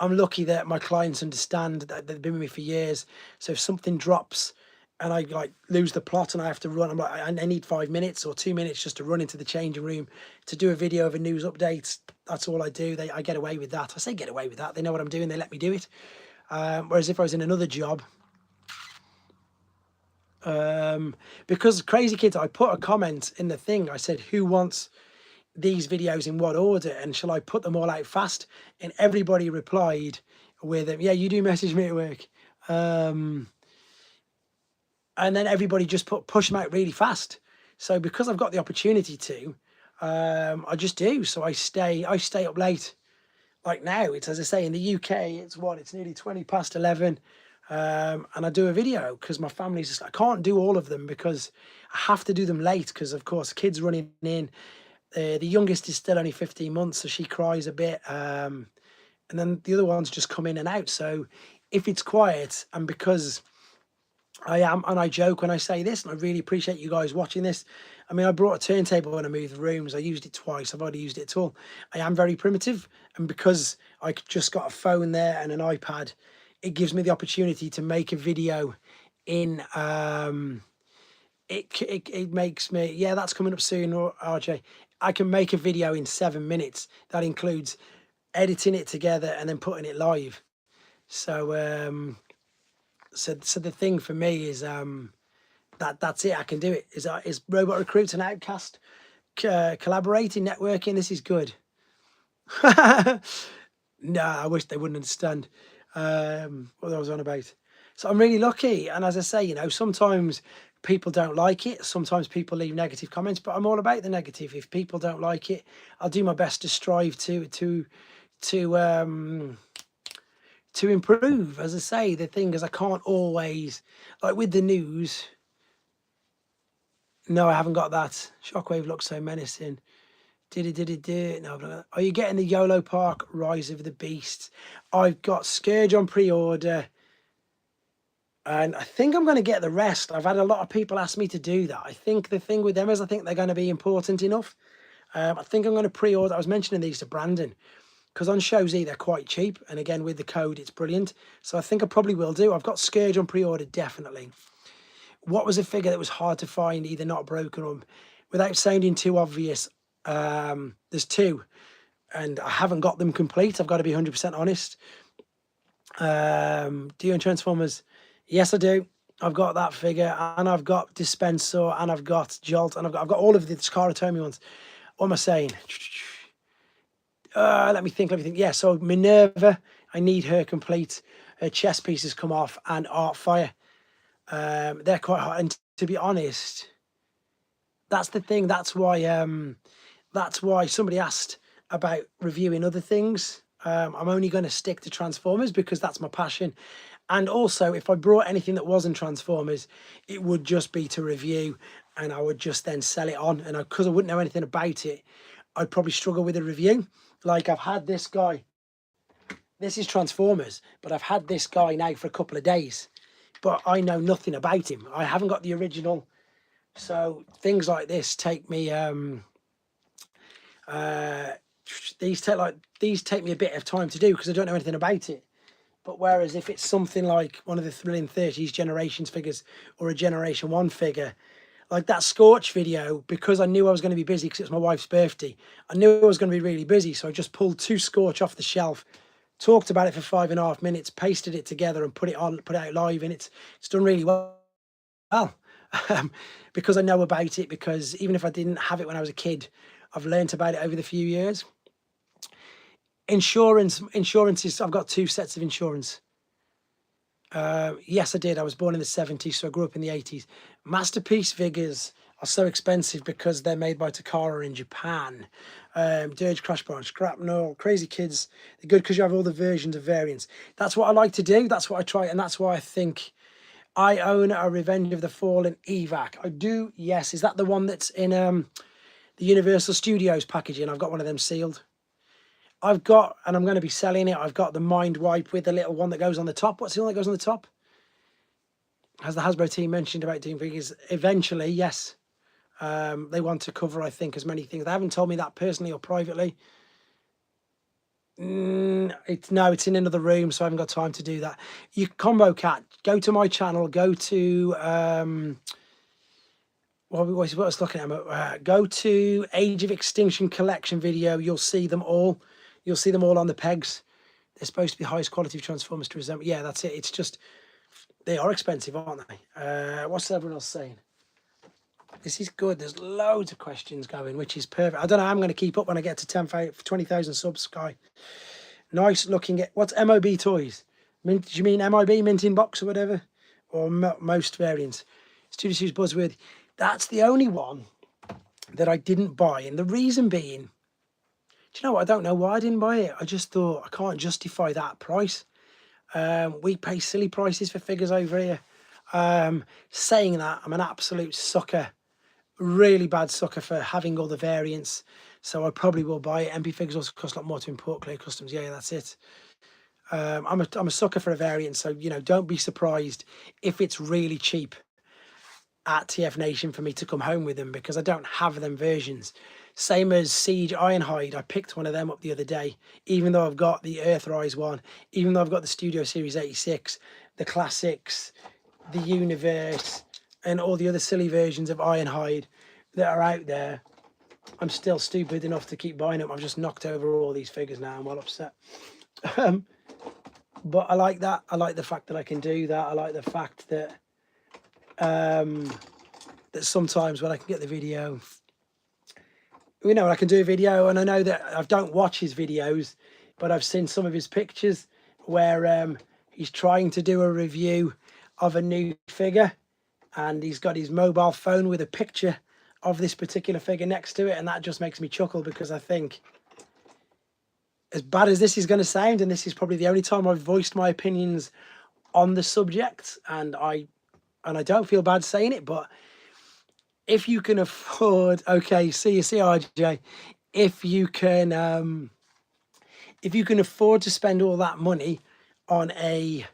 I'm lucky that my clients understand that they've been with me for years. So if something drops and I lose the plot and I have to run, I'm like, I need 5 minutes or 2 minutes just to run into the changing room to do a video of a news update. That's all I do. I get away with that. I say get away with that. They know what I'm doing. They let me do it. Whereas if I was in another job, because Crazy Kids, I put a comment in the thing. I said, who wants these videos in what order, and shall I put them all out fast? And everybody replied with, yeah, you do message me at work. And then everybody just push them out really fast. So because I've got the opportunity to, I just do. So I stay up late. Like now, it's, as I say, in the UK, it's nearly 20 past 11. And I do a video because my family's just, I can't do all of them because I have to do them late because, of course, kids running in. The youngest is still only 15 months, so she cries a bit. And then the other ones just come in and out. So if it's quiet, and because I joke when I say this, and I really appreciate you guys watching this. I mean, I brought a turntable when I moved rooms. I used it twice. I've already used it at all. I am very primitive. And because I just got a phone there and an iPad, it gives me the opportunity to make a video in, it makes me, yeah, that's coming up soon, RJ. I can make a video in 7 minutes. That includes editing it together and then putting it live. So, so the thing for me is that's it. I can do it. Is Robot Recruits and Outcast collaborating, networking? This is good. No, I wish they wouldn't understand what I was on about. So I'm really lucky, and as I say, sometimes people don't like it. Sometimes people leave negative comments, but I'm all about the negative. If people don't like it, I'll do my best to strive to improve. As I say, the thing is, I can't always, like with the news. No, I haven't got that. Shockwave looks so menacing. Did it? No, are you getting the YOLO Park Rise of the Beast? I've got Scourge on pre-order. And I think I'm going to get the rest. I've had a lot of people ask me to do that. I think the thing with them is I think they're going to be important enough. I think I'm going to pre-order. I was mentioning these to Brandon because on Shozy they're quite cheap. And again, with the code, it's brilliant. So I think I probably will do. I've got Scourge on pre-order, definitely. What was a figure that was hard to find, either not broken or, without sounding too obvious, there's 2. And I haven't got them complete. I've got to be 100% honest. Do you own Transformers? Yes, I do. I've got that figure, and I've got Dispenser, and I've got Jolt, and I've got all of the Scar Atomy ones. What am I saying? Let me think. Let me think. Yeah. So Minerva, I need her complete. Her chest pieces come off, and Artfire. They're quite hard. And to be honest, that's the thing. That's why somebody asked about reviewing other things. I'm only going to stick to Transformers because that's my passion. And also, if I brought anything that wasn't Transformers, it would just be to review, and I would just then sell it on. And because I wouldn't know anything about it, I'd probably struggle with a review. Like I've had this guy. This is Transformers, but I've had this guy now for a couple of days, but I know nothing about him. I haven't got the original. So things like this take me these take me a bit of time to do because I don't know anything about it. But whereas if it's something like one of the Thrilling 30s Generations figures or a Generation 1 figure, like that Scorch video, because I knew I was going to be busy because it's my wife's birthday, I knew I was going to be really busy, so I just pulled 2 Scorch off the shelf, talked about it for 5.5 minutes, pasted it together and put it out live, and it's done really well. Because I know about it, because even if I didn't have it when I was a kid, I've learnt about it over the few years. Insurances, I've got 2 sets of insurance. Yes, I did. I was born in the 70s, so I grew up in the 80s. Masterpiece figures are so expensive because they're made by Takara in Japan. Dirge, Crash Barn, Scrapnel, Crazy Kids, they're good because you have all the versions of variants. That's what I like to do. That's what I try, and that's why I think I own a Revenge of the Fallen evac. I do, yes. Is that the one that's in the Universal Studios packaging? I've got one of them sealed. I've got, and I'm going to be selling it, I've got the Mind Wipe with the little one that goes on the top. What's the one that goes on the top? Has the Hasbro team mentioned about doing figures? Eventually, yes. They want to cover, I think, as many things. They haven't told me that personally or privately. It's in another room, so I haven't got time to do that. You Combo Cat, go to my channel, go to what was looking at, go to Age of Extinction collection video. You'll see them all. You'll see them all on the pegs. They're supposed to be highest quality of Transformers to resemble. Yeah, that's it. It's just, they are expensive, aren't they? What's everyone else saying? This is good. There's loads of questions going, which is perfect. I don't know how I'm going to keep up when I get to 20,000 subs, Sky. Nice looking at, what's MOB toys? Do you mean MIB, mint in box or whatever? Or most variants? Studio Series Buzzword. That's the only one that I didn't buy. And the reason being, do you know what? I don't know why I didn't buy it. I just thought I can't justify that price. We pay silly prices for figures over here. Saying that, I'm an absolute sucker, really bad sucker for having all the variants. So I probably will buy it. MP figures also cost a lot more to import. Clear Customs, yeah, that's it. I'm a sucker for a variant. So, you know, don't be surprised if it's really cheap at TF Nation for me to come home with them, because I don't have them versions. Same as Siege Ironhide. I picked one of them up the other day, even though I've got the Earthrise one, even though I've got the Studio Series 86, the Classics, the Universe, and all the other silly versions of Ironhide that are out there. I'm still stupid enough to keep buying them. I've just knocked over all these figures now. I'm well upset. But I like that. I like the fact that I can do that. I like the fact that that sometimes when I can get the video, you know, I can do a video, and I know that I don't watch his videos, but I've seen some of his pictures where he's trying to do a review of a new figure, and he's got his mobile phone with a picture of this particular figure next to it, and that just makes me chuckle, because I think, as bad as this is going to sound, and this is probably the only time I've voiced my opinions on the subject, and I don't feel bad saying it, but if you can afford, okay, see RJ, if you can afford to spend all that money on a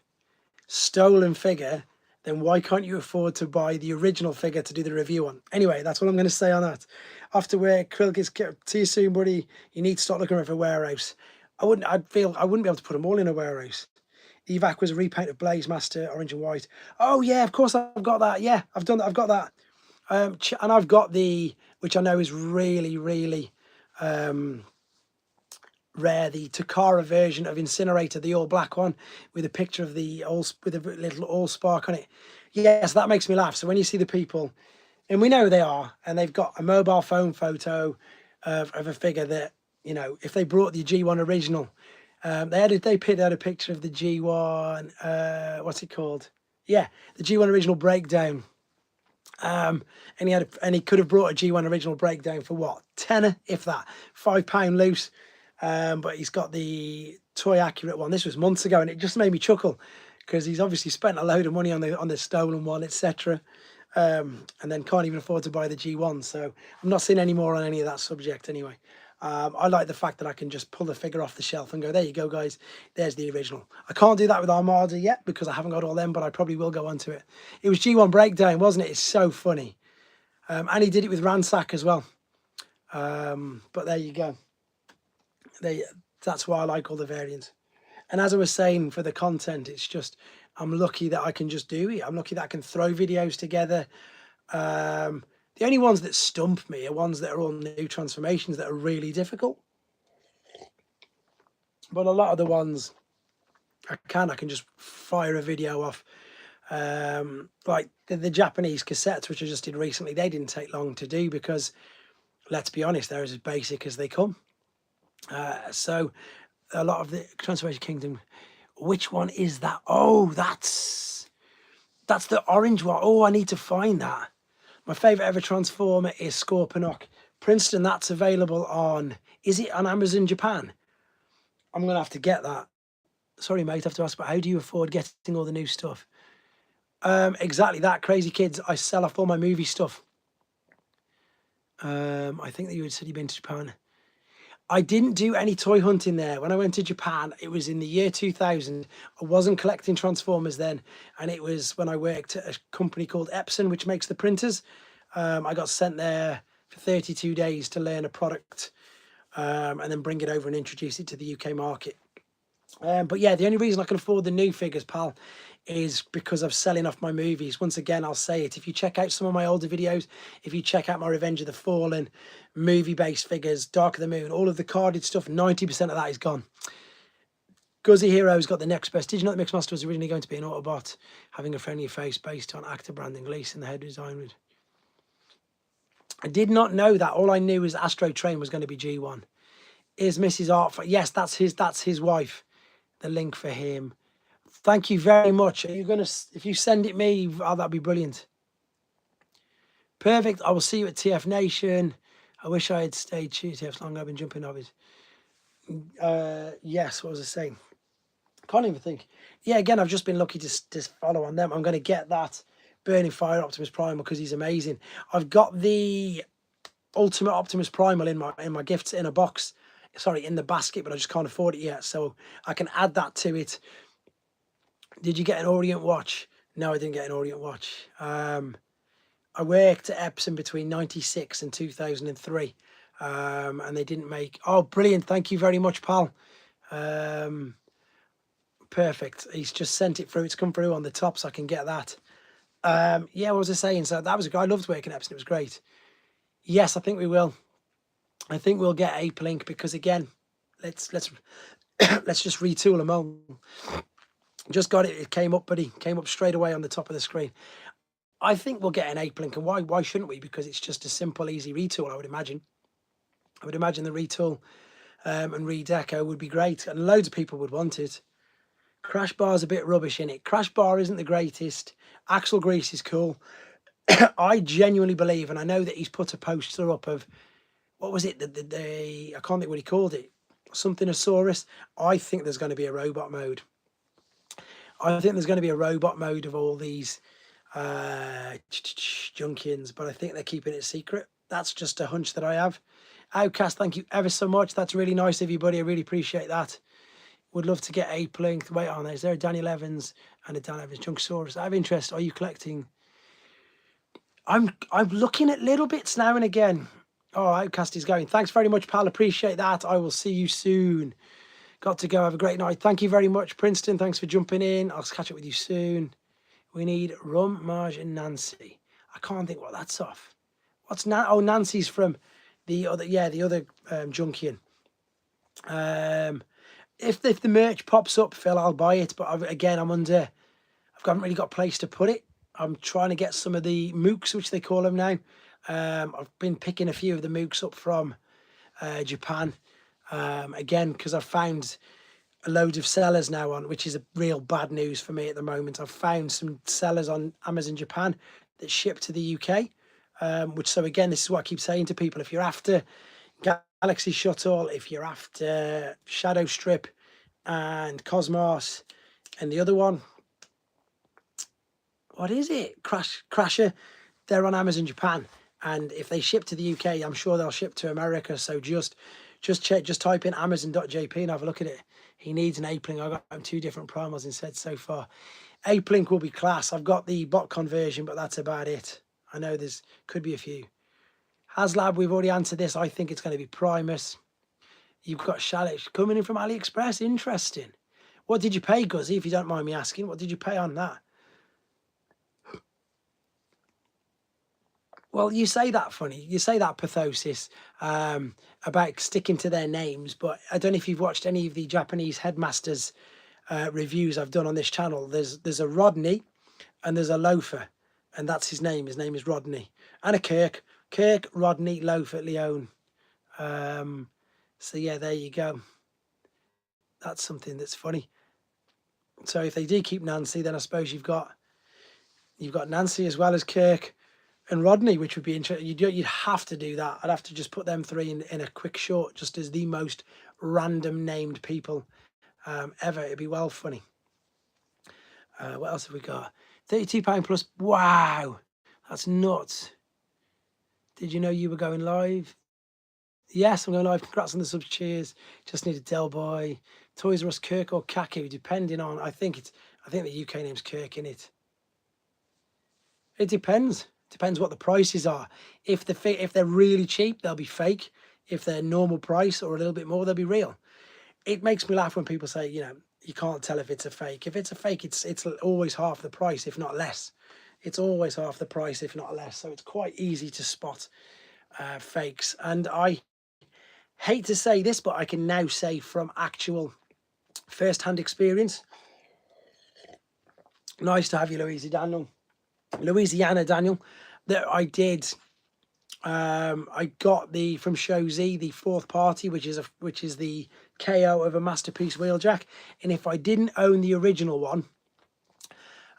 stolen figure, then why can't you afford to buy the original figure to do the review on? Anyway, that's what I'm going to say on that. After where Krill gets, see you soon, buddy. You need to start looking for a warehouse. I wouldn't be able to put them all in a warehouse. The evac was a repaint of Blaze Master, orange and white. Oh yeah, of course I've got that. Yeah, I've done that. I've got that. And I've got the, which I know is really, really rare, the Takara version of Incinerator, the all black one with a picture of the with a little Allspark on it. Yes, that makes me laugh. So when you see the people, and we know who they are, and they've got a mobile phone photo of a figure that, you know, if they brought the G1 original, they had a picture of the G1, what's it called? Yeah, the G1 original breakdown. And he could have brought a G1 original breakdown for what, tenner, if that, £5 loose. But he's got the toy accurate one. This was months ago, and it just made me chuckle because he's obviously spent a load of money on the stolen one, etc. And then can't even afford to buy the G1. So I'm not seeing any more on any of that subject anyway. I like the fact that I can just pull the figure off the shelf and go, there you go, guys, there's the original. I can't do that with Armada yet because I haven't got all them, but I probably will go onto it. It was G1 Breakdown, wasn't it? It's so funny. And he did it with Ransack as well. But there you go. That's why I like all the variants. And as I was saying, for the content, it's just, I'm lucky that I can just do it. I'm lucky that I can throw videos together. The only ones that stump me are ones that are all new transformations that are really difficult. But a lot of the ones I can just fire a video off. Like the Japanese cassettes, which I just did recently, they didn't take long to do because, let's be honest, they're as basic as they come. So a lot of the Transformation Kingdom, which one is that? Oh, that's the orange one. Oh, I need to find that. My favourite ever Transformer is Scorponok. Princeton, that's available on, is it on Amazon Japan? I'm going to have to get that. Sorry, mate, I have to ask, but how do you afford getting all the new stuff? Exactly that, Crazy Kids. I sell off all my movie stuff. I think that you had said you'd been to Japan. I didn't do any toy hunting there. When I went to Japan, it was in the year 2000. I wasn't collecting Transformers then. And it was when I worked at a company called Epson, which makes the printers. I got sent there for 32 days to learn a product and then bring it over and introduce it to the UK market. But yeah, the only reason I can afford the new figures, pal, is because I'm selling off my movies. Once again, I'll say it. If you check out some of my older videos, if you check out my Revenge of the Fallen, movie-based figures, Dark of the Moon, all of the carded stuff, 90% of that is gone. Guzzy Hero's got the next best. Did you know that Mixmaster was originally going to be an Autobot, having a friendly face based on actor Brandon Gleeson, the head design? I did not know that. All I knew was Astro Train was going to be G1. Is Mrs. Art? Yes, that's his wife. The link for him. Thank you very much. Are you gonna, if you send it me, oh, that'd be brilliant. Perfect. I will see you at TF Nation. I wish I had stayed Tuesday as long. I've been jumping off it. Yes, what was I saying? Can't even think. Yeah, again, I've just been lucky to follow on them. I'm going to get that Burning Fire Optimus Primal because he's amazing. I've got the Ultimate Optimus Primal in my gifts in a box. Sorry, in the basket, but I just can't afford it yet. So I can add that to it. Did you get an Orient watch? No, I didn't get an Orient watch. I worked at Epson between 96 and 2003. And they didn't make... Oh, brilliant. Thank you very much, pal. Perfect. He's just sent it through. It's come through on the top, so I can get that. Yeah, what was I saying? So that was I loved working at Epson. It was great. Yes, I think we will. I think we'll get Ape Link because again, let's let's just retool them all. Just got it. It came up, buddy. Came up straight away on the top of the screen. I think we'll get an Ape Link, and why shouldn't we? Because it's just a simple, easy retool. I would imagine. I would imagine the retool and redeco would be great, and loads of people would want it. Crash Bar's a bit rubbish in it. Crash Bar isn't the greatest. Axle Grease is cool. I genuinely believe, and I know that he's put a poster up of, what was it? I can't think what he called it. Something-osaurus. I think there's going to be a robot mode. I think there's going to be a robot mode of all these Junkians, but I think they're keeping it secret. That's just a hunch that I have. Outcast, thank you ever so much. That's really nice of you, buddy. I really appreciate that. Would love to get Ape Link. Wait on there. Is there a Daniel Evans and a Dan Evans Junksaurus? I have interest. Are you collecting? I'm looking at little bits now and again. Oh, Outcast is going. Thanks very much, pal. Appreciate that. I will see you soon. Got to go. Have a great night. Thank you very much, Princeton. Thanks for jumping in. I'll catch up with you soon. We need Rum, Marge, and Nancy. I can't think what that's off. What's Oh, Nancy's from the other. Yeah, the other Junkian. If the merch pops up, Phil, I'll buy it. But again, I haven't really got a place to put it. I'm trying to get some of the mooks, which they call them now. I've been picking a few of the mooks up from Japan. Again, because I've found loads of sellers now on, which is a real bad news for me at the moment. I've found some sellers on Amazon Japan that ship to the UK. Which, so again, this is what I keep saying to people: if you're after Galaxy Shuttle, if you're after Shadow Strip and Cosmos, and the other one, what is it? Crasher, they're on Amazon Japan, and if they ship to the UK, I'm sure they'll ship to America. So just check, just type in amazon.jp and have a look at it. He needs an ape link. I got him 2 different primals instead so far. Ape link will be class. I've got the bot conversion, but that's about it. I know there's could be a few. HasLab, we've already answered this. I think it's going to be Primus. You've got Shallot coming in from AliExpress. Interesting. What did you pay, Guzzy, if you don't mind me asking? What did you pay on that? Well, you say that funny. You say that pathosis about sticking to their names, but I don't know if you've watched any of the Japanese headmasters reviews I've done on this channel. There's a Rodney and there's a Loafer, and that's his name. His name is Rodney. And a Kirk. Kirk, Rodney, Loafer, Leone. So yeah, there you go. That's something that's funny. So if they do keep Nancy, then I suppose you've got Nancy as well as Kirk and Rodney, which would be interesting. You'd have to do that. I'd have to just put them 3 in a quick short, just as the most random named people ever. It'd be well funny. What else have we got? £32 plus. Wow, that's nuts. Did you know you were going live? Yes, I'm going live. Congrats on the subs. Cheers. Just need a Del Boy. Toys R Us, Kirk or Kaku, depending on. I think the UK name's Kirk in it. It depends. Depends what the prices are. If they're really cheap, they'll be fake. If they're normal price or a little bit more, they'll be real. It makes me laugh when people say, you know, you can't tell if it's a fake. If it's a fake, it's always half the price, if not less. It's always half the price, if not less. So it's quite easy to spot fakes. And I hate to say this, but I can now say from actual first-hand experience. Nice to have you, Louisiana Daniel, that I did. I got from Show Z the 4th party, which is the KO of a Masterpiece Wheeljack, and if I didn't own the original one,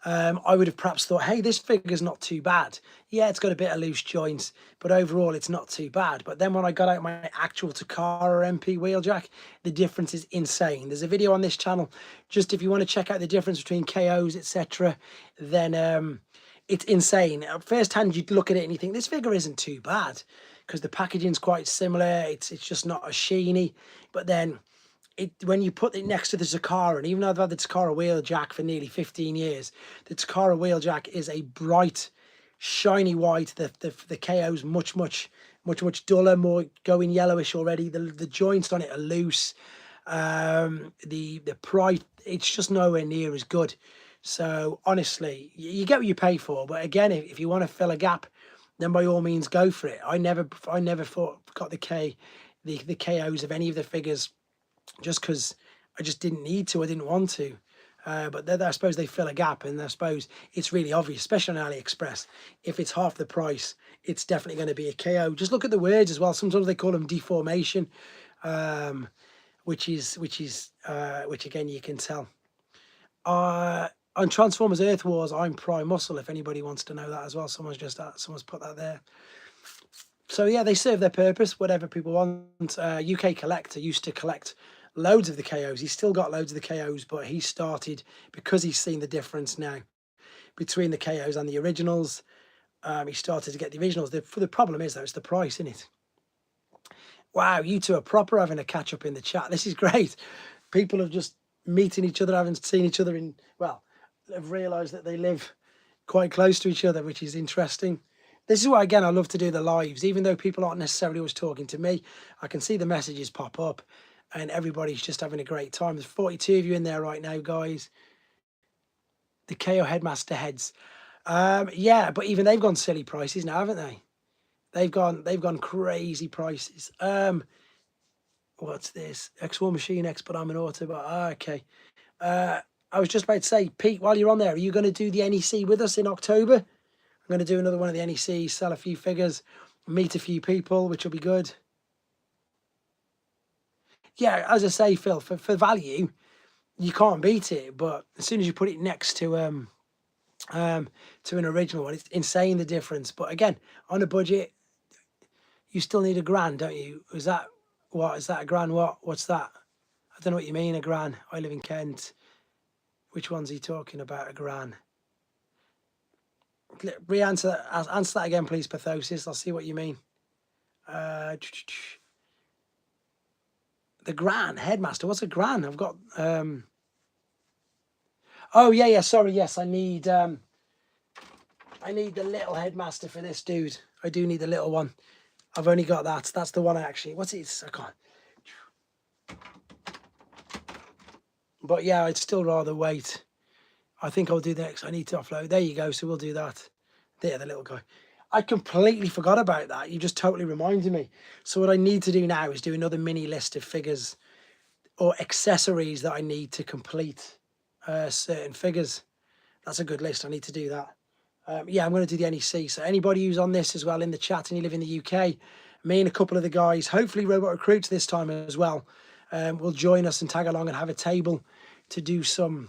I would have perhaps thought, hey, this figure's not too bad. Yeah, it's got a bit of loose joints, but overall it's not too bad. But then when I got out my actual Takara MP Wheeljack, the difference is insane. There's a video on this channel, just if you want to check out the difference between KOs, etc., then it's insane. At first hand, you'd look at it and you think this figure isn't too bad because the packaging's quite similar. It's just not as sheeny. But then when you put it next to the Takara, and even though I've had the Takara Wheeljack for nearly 15 years, the Takara Wheeljack is a bright, shiny white. The KO's much duller, more going yellowish already. The joints on it are loose. The price, it's just nowhere near as good. So honestly, you get what you pay for. But again, if you want to fill a gap, then by all means go for it. I never got the KOs of any of the figures just because I just didn't need to. I didn't want to. But I suppose they fill a gap, and I suppose it's really obvious, especially on AliExpress. If it's half the price, it's definitely going to be a KO. Just look at the words as well. Sometimes they call them deformation, which again you can tell. On Transformers Earth Wars, I'm Prime Muscle, if anybody wants to know that as well. Someone's put that there. So yeah, they serve their purpose, whatever people want. UK Collector used to collect loads of the KOs. He's still got loads of the KOs, but he started, because he's seen the difference now between the KOs and the originals, he started to get the originals. The problem is, though, it's the price, isn't it? Wow, you two are proper having a catch-up in the chat. This is great. People have just meeting each other, haven't seen each other have realised that they live quite close to each other, which is interesting. This is why, again, I love to do the lives. Even though people aren't necessarily always talking to me, I can see the messages pop up and everybody's just having a great time. There's 42 of you in there right now, guys. The KO Headmaster heads. Yeah, but even they've gone silly prices now, haven't they? They've gone crazy prices. What's this? X1 Machine Expert, I'm an Autobot. Ah, okay. I was just about to say, Pete, while you're on there, are you going to do the NEC with us in October? I'm going to do another one of the NECs, sell a few figures, meet a few people, which will be good. Yeah, as I say, Phil, for value, you can't beat it. But as soon as you put it next to an original one, it's insane the difference. But again, on a budget, you still need a grand, don't you? Is that what? Is that a grand? What's that? I don't know what you mean, a grand. I live in Kent. Which one's he talking about, a grand? Answer that again, please, Pathosis. I'll see what you mean. The gran headmaster. What's a gran? I've got. Oh yeah. Sorry. Yes, I need the little headmaster for this dude. I do need the little one. I've only got that. That's the one I actually. What's it? I can't. But yeah, I'd still rather wait. I think I'll do the next. I need to offload. There you go. So we'll do that. There, the little guy. I completely forgot about that. You just totally reminded me. So what I need to do now is do another mini list of figures or accessories that I need to complete certain figures. That's a good list. I need to do that. Yeah, I'm going to do the NEC. So anybody who's on this as well in the chat and you live in the UK, me and a couple of the guys, hopefully Robot Recruits this time as well, will join us and tag along and have a table to do some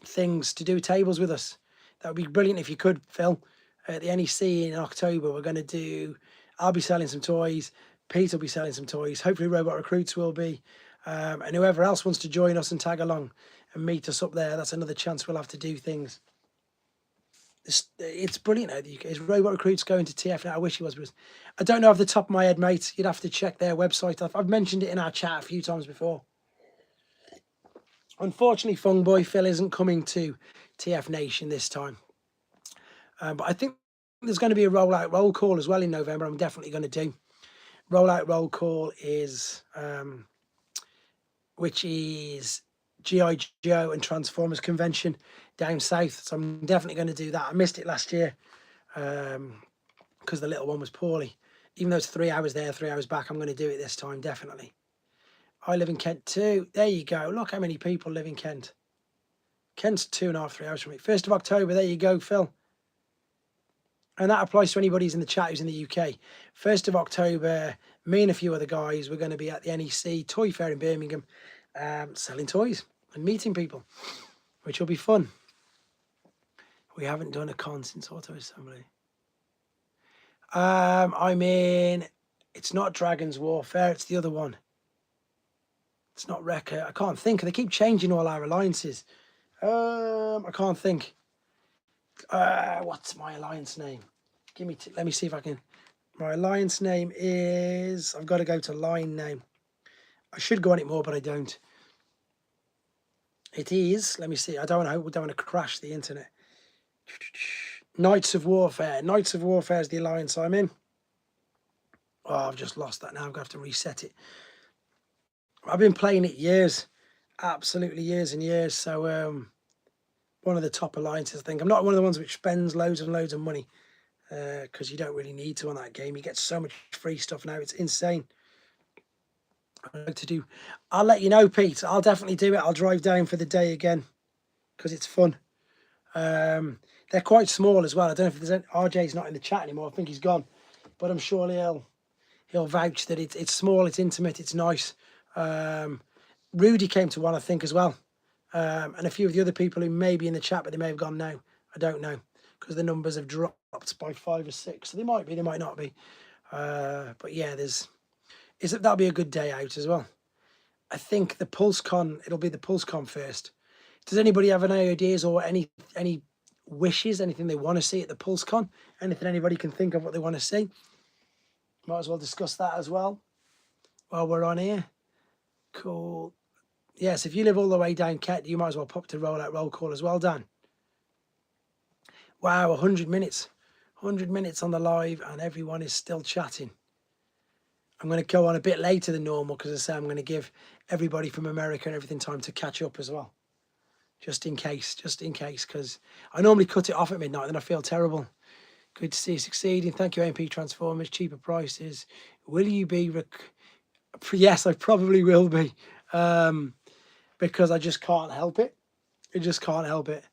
things, to do tables with us. That would be brilliant if you could, Phil. At the NEC in October, we're going to do, I'll be selling some toys, Pete will be selling some toys, hopefully Robot Recruits will be, and whoever else wants to join us and tag along and meet us up there, that's another chance we'll have to do things. It's brilliant out the UK. Is Robot Recruits going to TF now? I wish he was, but I don't know off the top of my head, mate. You'd have to check their website. I've mentioned it in our chat a few times before. Unfortunately, Fung Boy Phil isn't coming to TF Nation this time. But I think there's going to be a rollout roll call as well in November. I'm definitely going to do. Rollout roll call is, which is G.I. Joe and Transformers convention down south. So I'm definitely going to do that. I missed it last year because the little one was poorly. Even though it's 3 hours there, 3 hours back, I'm going to do it this time, definitely. I live in Kent too. There you go. Look how many people live in Kent. Kent's 2.5, 3 hours from me. 1st of October. There you go, Phil. And that applies to anybody who's in the chat who's in the UK. 1st of October, me and a few other guys, we're going to be at the NEC Toy Fair in Birmingham, selling toys and meeting people, which will be fun. We haven't done a con since Auto Assembly. I'm in, it's not Dragon's Warfare, it's the other one. It's not Wrecker. I can't think. They keep changing all our alliances. I can't think. What's my alliance name? Let me see if I can. My alliance name is, I've got to go to line name. I should go on it more, but I don't. It is, let me see. I don't want to crash the internet. Knights of Warfare. Knights of Warfare is the alliance I'm in. Oh, I've just lost that now. I'm going to have to reset it. I've been playing it years. Absolutely years and years. So, one of the top alliances, I think. I'm not one of the ones which spends loads and loads of money because you don't really need to on that game. You get so much free stuff now. It's insane. I'll let you know, Pete. I'll definitely do it. I'll drive down for the day again because it's fun. They're quite small as well. I don't know if there's any, RJ's not in the chat anymore. I think he's gone, but I'm sure he'll vouch that it's small, it's intimate, it's nice. Rudy came to one, I think, as well. And a few of the other people who may be in the chat, but they may have gone now. I don't know, because the numbers have dropped by 5 or 6. So they might be, they might not be. But yeah, that'll be a good day out as well. I think the PulseCon, it'll be the PulseCon first. Does anybody have any ideas or any wishes, anything they want to see at the PulseCon? Anything anybody can think of what they want to see? Might as well discuss that as well while we're on here. Cool. Yes, if you live all the way down Kent, you might as well pop to Rollout Roll Call as well, Dan. Wow, 100 minutes. 100 minutes on the live and everyone is still chatting. I'm going to go on a bit later than normal because I say I'm going to give everybody from America and everything time to catch up as well. Just in case, because I normally cut it off at midnight and then I feel terrible. Good to see you succeeding. Thank you, MP Transformers. Cheaper prices. Will you be Yes, I probably will be, because I just can't help it. I just can't help it.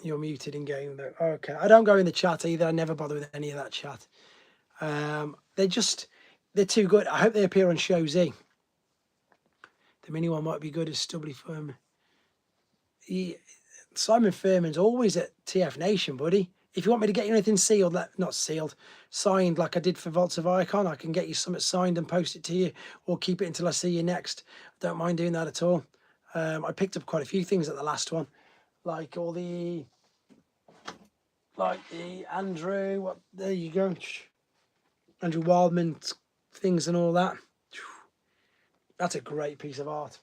You're muted in game though. Okay, I don't go in the chat either. I never bother with any of that chat. They're too good. I hope they appear on Show Z. The mini one might be good as Stubbly Furman. Simon Furman's always at TF Nation, buddy. If you want me to get you anything sealed, not sealed, signed like I did for Vaults of Icon, I can get you something signed and post it to you, or keep it until I see you next. I don't mind doing that at all. I picked up quite a few things at the last one, like the Andrew. There you go, Andrew Wildman things and all that. That's a great piece of art.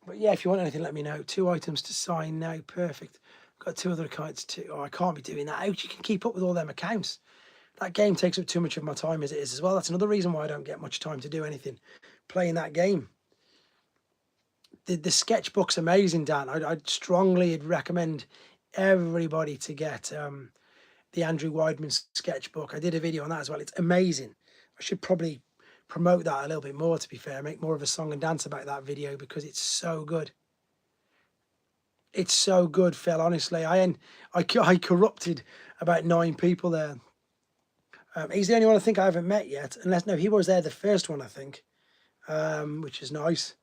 But yeah, if you want anything, let me know. 2 items to sign now. Perfect. Got 2 other accounts too. Oh, I can't be doing that. How you can keep up with all them accounts? That game takes up too much of my time as it is as well. That's another reason why I don't get much time to do anything playing that game. The sketchbook's amazing, Dan. I'd strongly recommend everybody to get the Andrew Weidman sketchbook. I did a video on that as well. It's amazing. I should probably promote that a little bit more, to be fair. Make more of a song and dance about that video because it's so good. It's so good, Phil. Honestly, I corrupted about 9 people there. He's the only one I think I haven't met yet. No, he was there the first one, I think, which is nice.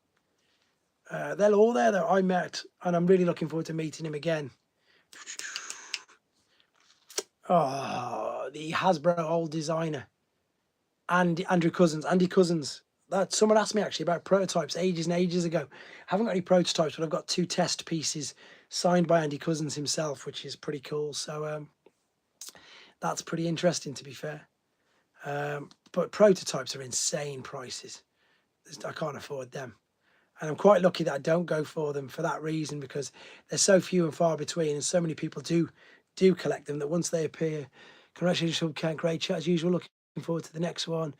They're all there that I met, and I'm really looking forward to meeting him again. Oh, the Hasbro old designer, Andy Cousins. That someone asked me actually about prototypes ages and ages ago. I haven't got any prototypes, but I've got 2 test pieces signed by Andy Cousins himself, which is pretty cool. So that's pretty interesting, to be fair. But prototypes are insane prices. I can't afford them. And I'm quite lucky that I don't go for them for that reason, because they're so few and far between, and so many people do collect them, that once they appear, congratulations, great chat as usual. Looking forward to the next one.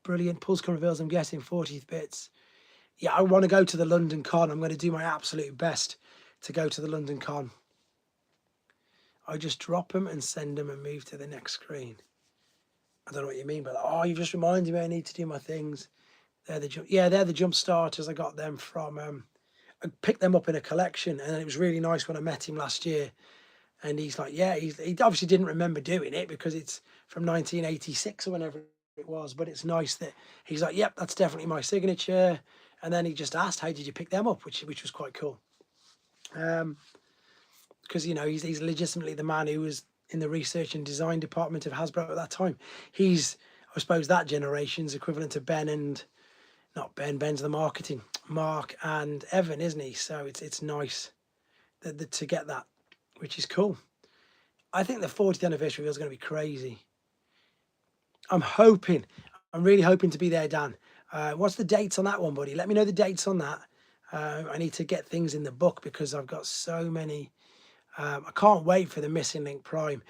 Brilliant. Pulsecon reveals, I'm guessing, 40th bits. Yeah, I want to go to the London Con. I'm going to do my absolute best to go to the London Con. I just drop them and send them and move to the next screen. I don't know what you mean, but oh, you've just reminded me I need to do my things. They're the jump starters. I got them from I picked them up in a collection, and it was really nice when I met him last year. And he's like, yeah, he obviously didn't remember doing it because it's from 1986 or whenever it was, but it's nice that he's like, yep, that's definitely my signature. And then he just asked, how did you pick them up, which was quite cool. Because he's legitimately the man who was in the research and design department of Hasbro at that time. He's, I suppose, that generation's equivalent to Ben and not Ben. Ben's the marketing, Mark and Evan, isn't he? So it's nice to get that, which is cool. I think the 40th anniversary is going to be crazy. I'm really hoping to be there, Dan. What's the dates on that one, buddy? Let me know the dates on that. I need to get things in the book because I've got so many. I can't wait for the Missing Link Prime.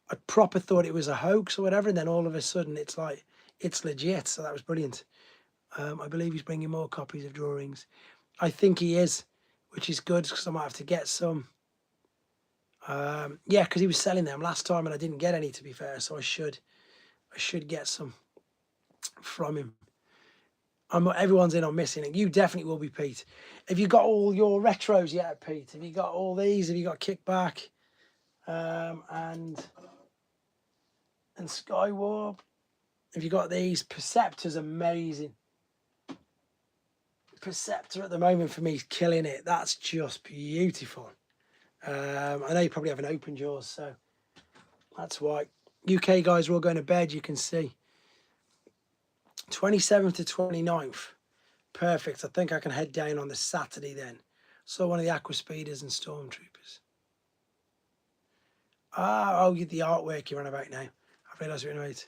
I proper thought it was a hoax or whatever, and then all of a sudden it's like, it's legit. So that was brilliant. I believe he's bringing more copies of drawings. I think he is, which is good because I might have to get some. Yeah, because he was selling them last time and I didn't get any, to be fair. So I should get some from him. Everyone's in on Missing Link. You definitely will be, Pete. Have you got all your retros yet, Pete? Have you got all these? Have you got Kickback and Skywarp? Have you got these? Perceptor's amazing. Perceptor at the moment for me is killing it. That's just beautiful. I know you probably haven't opened yours, so that's why. UK guys are all going to bed, you can see. 27th to 29th. Perfect. I think I can head down on the Saturday then. Saw one of the Aqua Speeders and Stormtroopers. Oh, the artwork you're on about now. I realised you're right.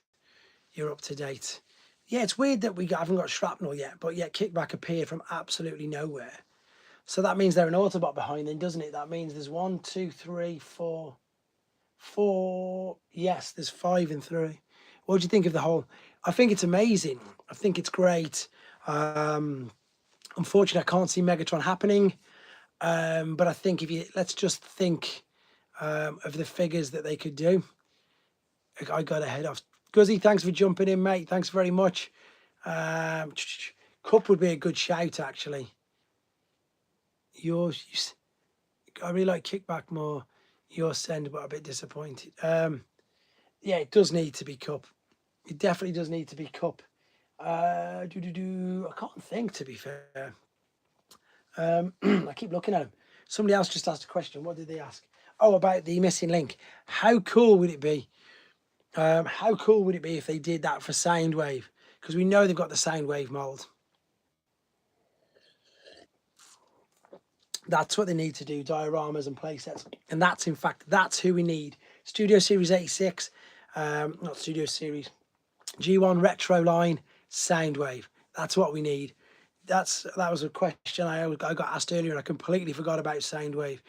You're up to date. Yeah, it's weird that we haven't got Shrapnel yet, but yet Kickback appeared from absolutely nowhere. So that means they're an Autobot behind then, doesn't it? That means there's 1, 2, 3, 4. Yes, there's 5 and 3. What do you think of the whole? I think it's amazing. I think it's great. Unfortunately, I can't see Megatron happening. But I think let's just think of the figures that they could do. I got to head off. Guzzy, thanks for jumping in, mate. Thanks very much. Cup would be a good shout, actually. Yours, I really like Kickback more. Your send, but a bit disappointed. Yeah, it does need to be Cup. It definitely does need to be Cup. I can't think, to be fair. I keep looking at them. Somebody else just asked a question. What did they ask? Oh, about the missing link. How cool would it be? How cool would it be if they did that for Soundwave? Because we know they've got the Soundwave mold. That's what they need to do, dioramas and playsets. And that's, in fact, that's who we need. Studio Series 86, not Studio Series, G1 Retro line, Soundwave. That's what we need. That was a question I got asked earlier, and I completely forgot about Soundwave.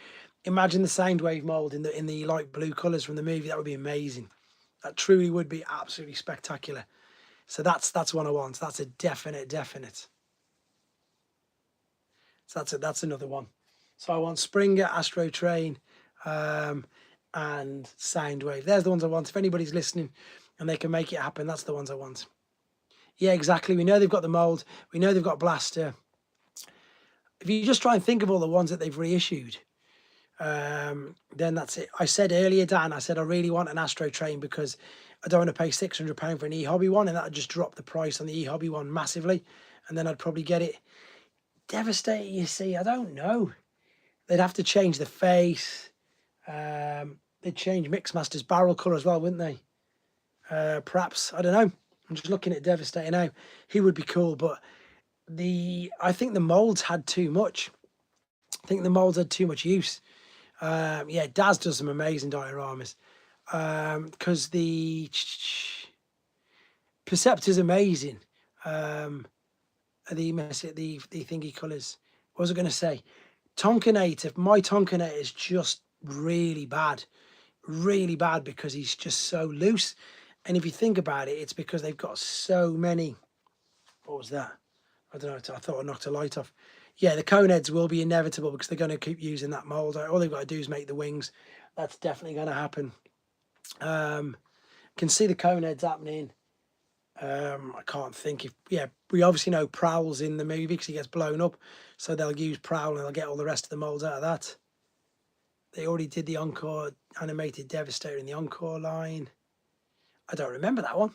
Imagine the Soundwave mold in the light blue colours from the movie. That would be amazing. That truly would be absolutely spectacular. So that's one I want. That's a definite. So that's another one. So I want Springer, Astro Train, and Soundwave. There's the ones I want. If anybody's listening and they can make it happen, that's the ones I want. Yeah, exactly. We know they've got the mold. We know they've got Blaster. If you just try and think of all the ones that they've reissued, then that's it. I said earlier, Dan, I said I really want an Astro Train because I don't want to pay £600 for an e-hobby one, and that would just drop the price on the e-hobby one massively, and then I'd probably get it. Devastator, you see, I don't know. They'd have to change the face. They'd change Mixmaster's barrel colour as well, wouldn't they? Perhaps, I don't know. I'm just looking at Devastator now. He would be cool, but I think the molds had too much. I think the molds had too much use. Yeah, Daz does some amazing dioramas. Because the Perceptor's amazing. The thingy colours. What was I going to say? Tonkanator. My Tonkanator is just really bad because he's just so loose. And if you think about it, it's because they've got so many. What was that? I don't know. I thought I knocked a light off. Yeah, the cone heads will be inevitable because they're going to keep using that mold. All they've got to do is make the wings. That's definitely going to happen. Can see the cone heads happening. I can't think if, yeah, we obviously know Prowl's in the movie because he gets blown up. So they'll use Prowl and they'll get all the rest of the molds out of that. They already did the Encore animated Devastator in the Encore line. I don't remember that one.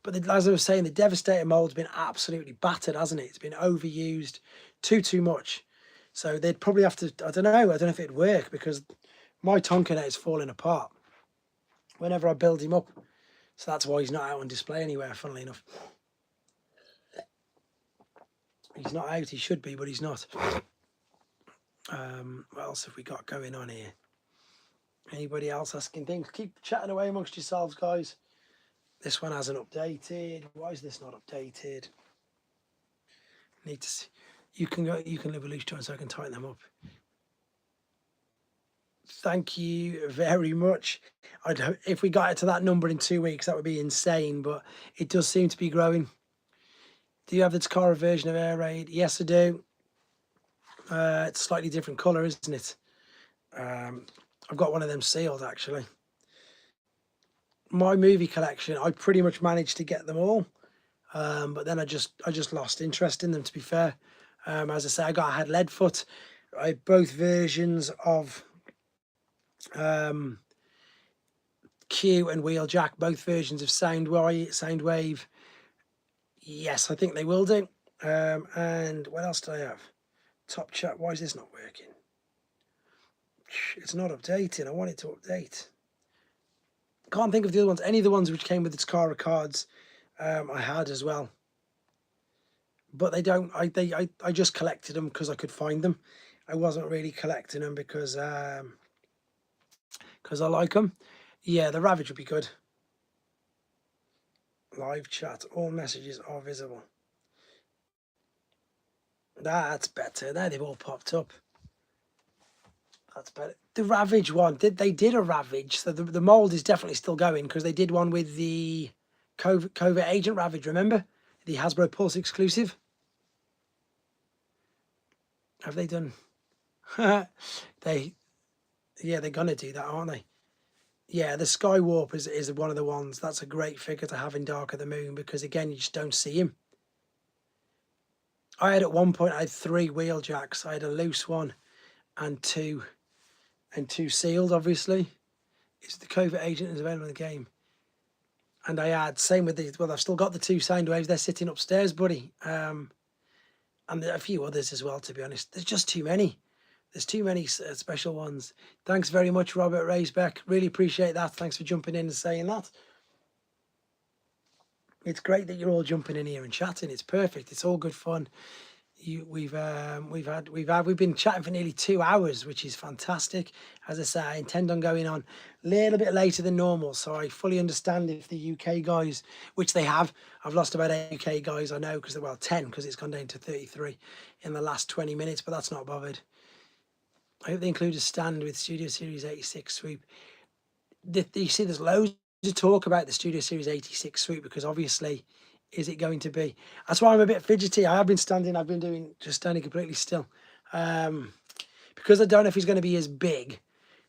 But as I was saying, the Devastator mold's been absolutely battered, hasn't it? It's been overused too much. So they'd probably have to, I don't know if it'd work because my Tonkanet is falling apart whenever I build him up. So that's why he's not out on display anywhere, funnily enough. He's not out, he should be, but he's not. What else have we got going on here? Anybody else asking things? Keep chatting away amongst yourselves, guys. This one hasn't updated. Why is this not updated? Need to see. You can live a loose joint so I can tighten them up. Thank you very much. If we got it to that number in 2 weeks, that would be insane, but it does seem to be growing. Do you have the Takara version of Air Raid? Yes, I do. It's a slightly different colour, isn't it? I've got one of them sealed, actually. My movie collection, I pretty much managed to get them all, but then I just lost interest in them, to be fair. As I say, I had Leadfoot. I had both versions of Q and Wheeljack, both versions of Soundwave. Yes, I think they will do. And what else do I have? Top Chat. Why is this not working? It's not updating. I want it to update. Can't think of the other ones. Any of the ones which came with the Takara cards, I had as well. But they don't. I just collected them because I could find them. I wasn't really collecting them because I like them. Yeah, the Ravage would be good. Live chat. All messages are visible. That's better. There they've all popped up. That's better. The Ravage one. They did a Ravage. So the mold is definitely still going because they did one with the Covert Agent Ravage, remember? The Hasbro Pulse exclusive. Have they done? Yeah, they're going to do that, aren't they? Yeah, the Sky Warp is one of the ones. That's a great figure to have in Dark of the Moon because, again, you just don't see him. I had at one point, I had 3 wheeljacks. I had a loose one and two sealed, obviously. It's the Covert Agent is available in the game. And I had, same with the, well, I've still got the 2 sound waves. They're sitting upstairs, buddy. And a few others as well, to be honest. There's just too many. There's too many special ones. Thanks very much, Robert Raisbeck. Really appreciate that. Thanks for jumping in and saying that. It's great that you're all jumping in here and chatting. It's perfect. It's all good fun. We've been chatting for nearly 2 hours, which is fantastic. As I say, I intend on going on a little bit later than normal, so I fully understand if the UK guys, which they have, I've lost about 8 UK guys, I know, because they're, well, 10, because it's gone down to 33 in the last 20 minutes, but that's not bothered. I hope they include a stand with Studio Series 86 swoop. You see, there's loads of talk about the Studio Series 86 swoop, because obviously, is it going to be? That's why I'm a bit fidgety. I've been standing completely still. Because I don't know if he's going to be as big.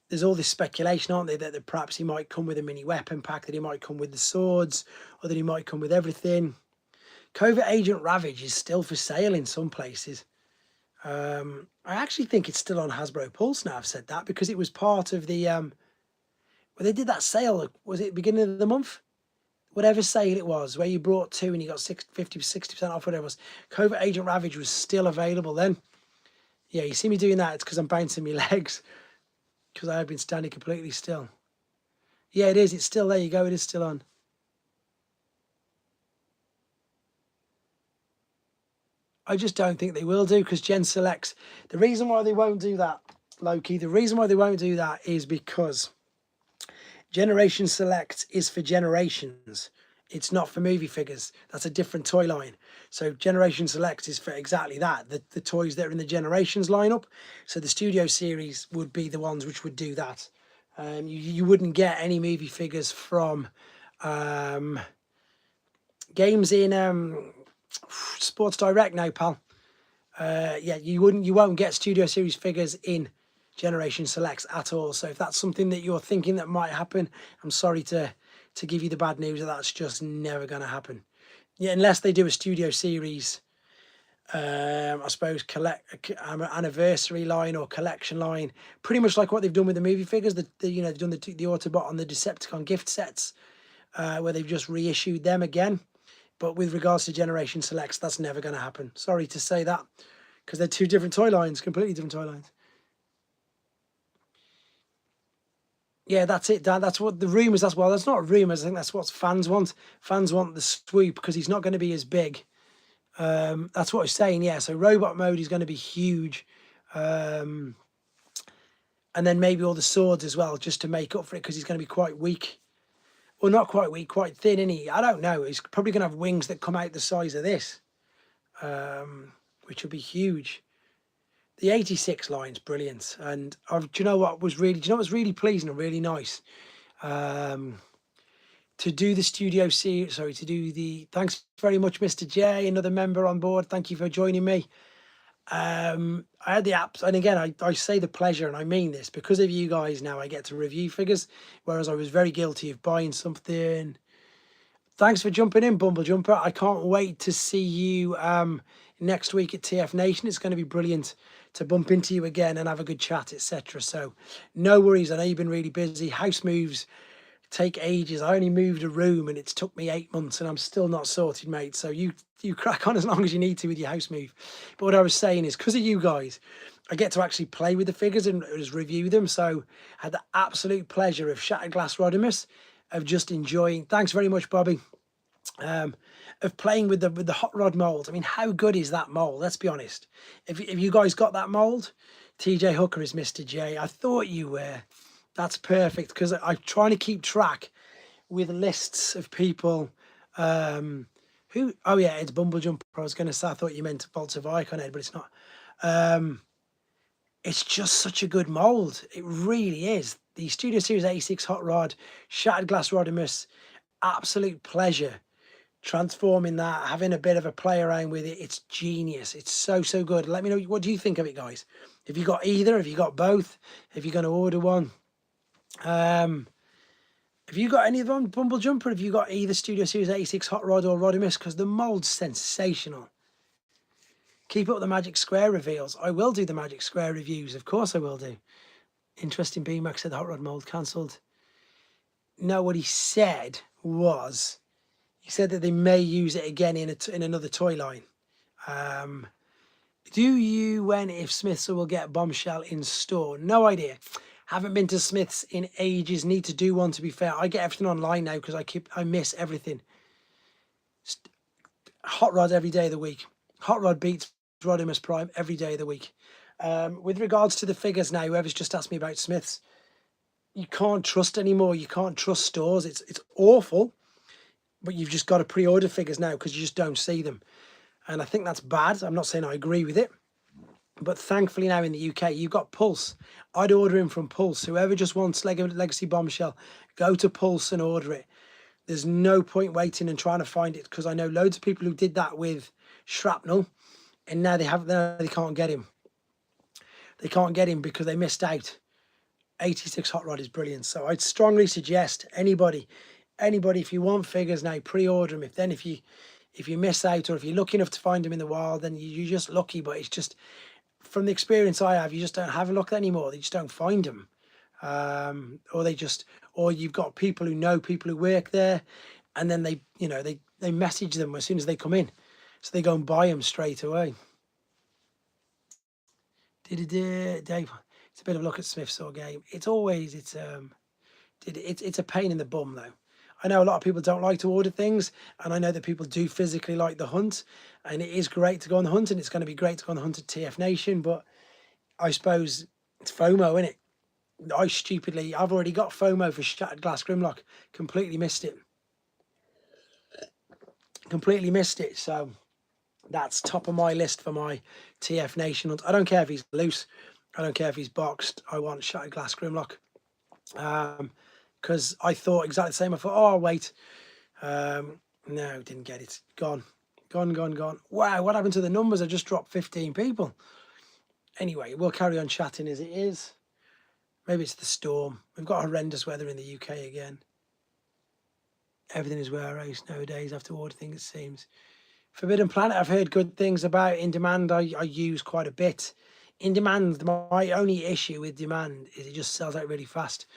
There's all this speculation, aren't there, that perhaps he might come with a mini weapon pack, that he might come with the swords, or that he might come with everything. Covert Agent Ravage is still for sale in some places. I actually think it's still on Hasbro Pulse now. I've said that because it was part of the well, they did that sale. Was it beginning of the month? Whatever sale it was, where you brought 2 and you got 50-60% off, whatever it was. Covert Agent Ravage was still available then. Yeah, you see me doing that, it's because I'm bouncing my legs, because I have been standing completely still. Yeah, it is. It's still, there you go. It is still on. I just don't think they will do, because Gen Selects, the reason why they won't do that, Loki, the reason why they won't do that is because Generation Select is for generations. It's not for movie figures. That's a different toy line. So Generation Select is for exactly that, the toys that are in the Generations lineup. So the Studio Series would be the ones which would do that. You wouldn't get any movie figures from games in Sports Direct now, pal. Yeah, you won't get Studio Series figures in Generation Selects at all. So if that's something that you're thinking that might happen, I'm sorry to give you the bad news that that's just never going to happen. Yeah, unless they do a Studio Series, I suppose, anniversary line or collection line, pretty much like what they've done with the movie figures. They've done the Autobot on the Decepticon gift sets, where they've just reissued them again. But with regards to Generation Selects, that's never going to happen. Sorry to say that, because they're 2 different toy lines, completely different toy lines. Yeah, that's it, Dan. That's what the rumours, that's, well, that's not rumours. I think that's what fans want. Fans want the swoop because he's not going to be as big. That's what I'm saying, yeah. So robot mode is going to be huge. And then maybe all the swords as well, just to make up for it, because he's going to be quite weak. Well, not quite weak, quite thin, isn't he? I don't know. He's probably going to have wings that come out the size of this, which will be huge. The 86 line's brilliant. And do you know what was really pleasing and really nice? To do the Studio Series, thanks very much, Mr. J, another member on board. Thank you for joining me. I had the apps, and again, I say the pleasure, and I mean this, because of you guys now I get to review figures, whereas I was very guilty of buying something. Thanks for jumping in, Bumble Jumper. I can't wait to see you next week at TF Nation. It's going to be brilliant to bump into you again and have a good chat, etc. So no worries. I know you've been really busy. House moves take ages. I only moved a room and it's took me 8 months and I'm still not sorted, mate. So you crack on as long as you need to with your house move. But what I was saying is, because of you guys, I get to actually play with the figures and just review them. So I had the absolute pleasure of Shattered Glass Rodimus, of just enjoying. Thanks very much, Bobby. Of playing with the hot rod mold. I mean, how good is that mold? Let's be honest. If you guys got that mold, TJ Hooker is Mr. J. I thought you were. That's perfect, because I'm trying to keep track with lists of people who. Oh yeah, it's Bumble Jumper. I was going to say, I thought you meant Bolts of Icon Ed, but it's not. It's just such a good mold. It really is. The Studio Series 86 Hot Rod, Shattered Glass Rodimus, absolute pleasure transforming that, having a bit of a play around with it. It's genius. It's so good. Let me know, what do you think of it, guys? Have you got either? Have you got both? If you're going to order one, Have you got any of them, Bumble Jumper? Have you got either Studio Series 86 Hot Rod or Rodimus? Because the mould's sensational. Keep up the Magic Square reveals. I will do the Magic Square reviews. Of course I will do. Interesting. BMAX said the Hot Rod mould cancelled. No, what he said was, he said that they may use it again in another toy line. Do you, when, if Smiths will get Bombshell in store? No idea. Haven't been to Smiths in ages. Need to do one, to be fair. I get everything online now because I miss everything. Hot Rod every day of the week. Hot Rod beats Rodimus Prime every day of the week. With regards to the figures now, whoever's just asked me about Smiths, you can't trust anymore. You can't trust stores. It's awful, but you've just got to pre-order figures now because you just don't see them. And I think that's bad. I'm not saying I agree with it. But thankfully now in the UK, you've got Pulse. I'd order him from Pulse. Whoever just wants Legacy Bombshell, go to Pulse and order it. There's no point waiting and trying to find it, because I know loads of people who did that with Shrapnel, and now they can't get him. They can't get him because they missed out. 86 Hot Rod is brilliant. So I'd strongly suggest anybody, if you want figures now, pre-order them. If you miss out, or if you're lucky enough to find them in the wild, then you're just lucky. But it's just, from the experience I have, you just don't have a look anymore. They just don't find them. Or you've got people who know people who work there, and then they message them as soon as they come in, so they go and buy them straight away. Dave, it's a bit of a look at Smith's or game. It's a pain in the bum though. I know a lot of people don't like to order things, and I know that people do physically like the hunt, and it is great to go on the hunt, and it's going to be great to go on the hunt at TF Nation, but I suppose it's FOMO, isn't it? I've already got FOMO for Shattered Glass Grimlock. Completely missed it. So that's top of my list for my TF Nation hunt. I don't care if he's loose. I don't care if he's boxed. I want Shattered Glass Grimlock. Because I thought exactly the same. I thought, oh, wait. No, didn't get it. Gone. Wow, what happened to the numbers? I just dropped 15 people. Anyway, we'll carry on chatting as it is. Maybe it's the storm. We've got horrendous weather in the UK again. Everything is warehouse nowadays. I have to order things, it seems. Forbidden Planet, I've heard good things about. In Demand, I use quite a bit. In Demand, my only issue with Demand is it just sells out really fast.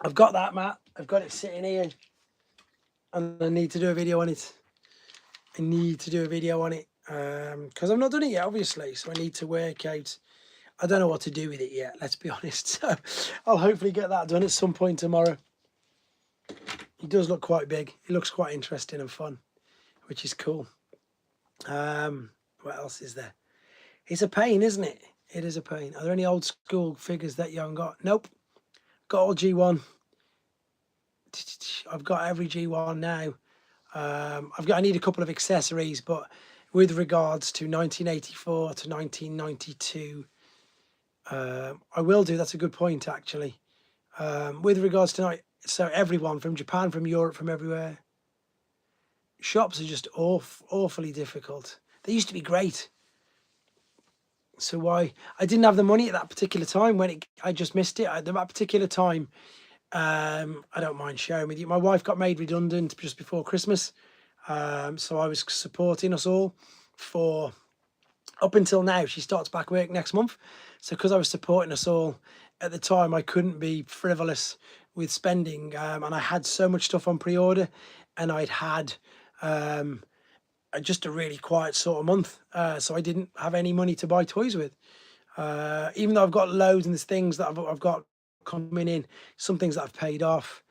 I've got that, Matt. I've got it sitting here, and I need to do a video on it. Because I've not done it yet, obviously. So I need to work out. I don't know what to do with it yet, let's be honest. So I'll hopefully get that done at some point tomorrow. He does look quite big. He looks quite interesting and fun, which is cool. What else is there? It's a pain, isn't it? It is a pain. Are there any old school figures that you haven't got? Nope. Got all G1. I've got every G1 now. I need a couple of accessories, but with regards to 1984 to 1992, I will do. That's a good point, actually. With regards to so everyone from Japan, from Europe, from everywhere. Shops are just awfully difficult. They used to be great. So why? I didn't have the money at that particular time when I just missed it. At that particular time, I don't mind sharing with you. My wife got made redundant just before Christmas. So I was supporting us all for up until now. She starts back work next month. So because I was supporting us all at the time, I couldn't be frivolous with spending. And I had so much stuff on pre-order, and I'd had just a really quiet sort of month. So I didn't have any money to buy toys with. Even though I've got loads and there's things that I've got coming in, some things that I've paid off.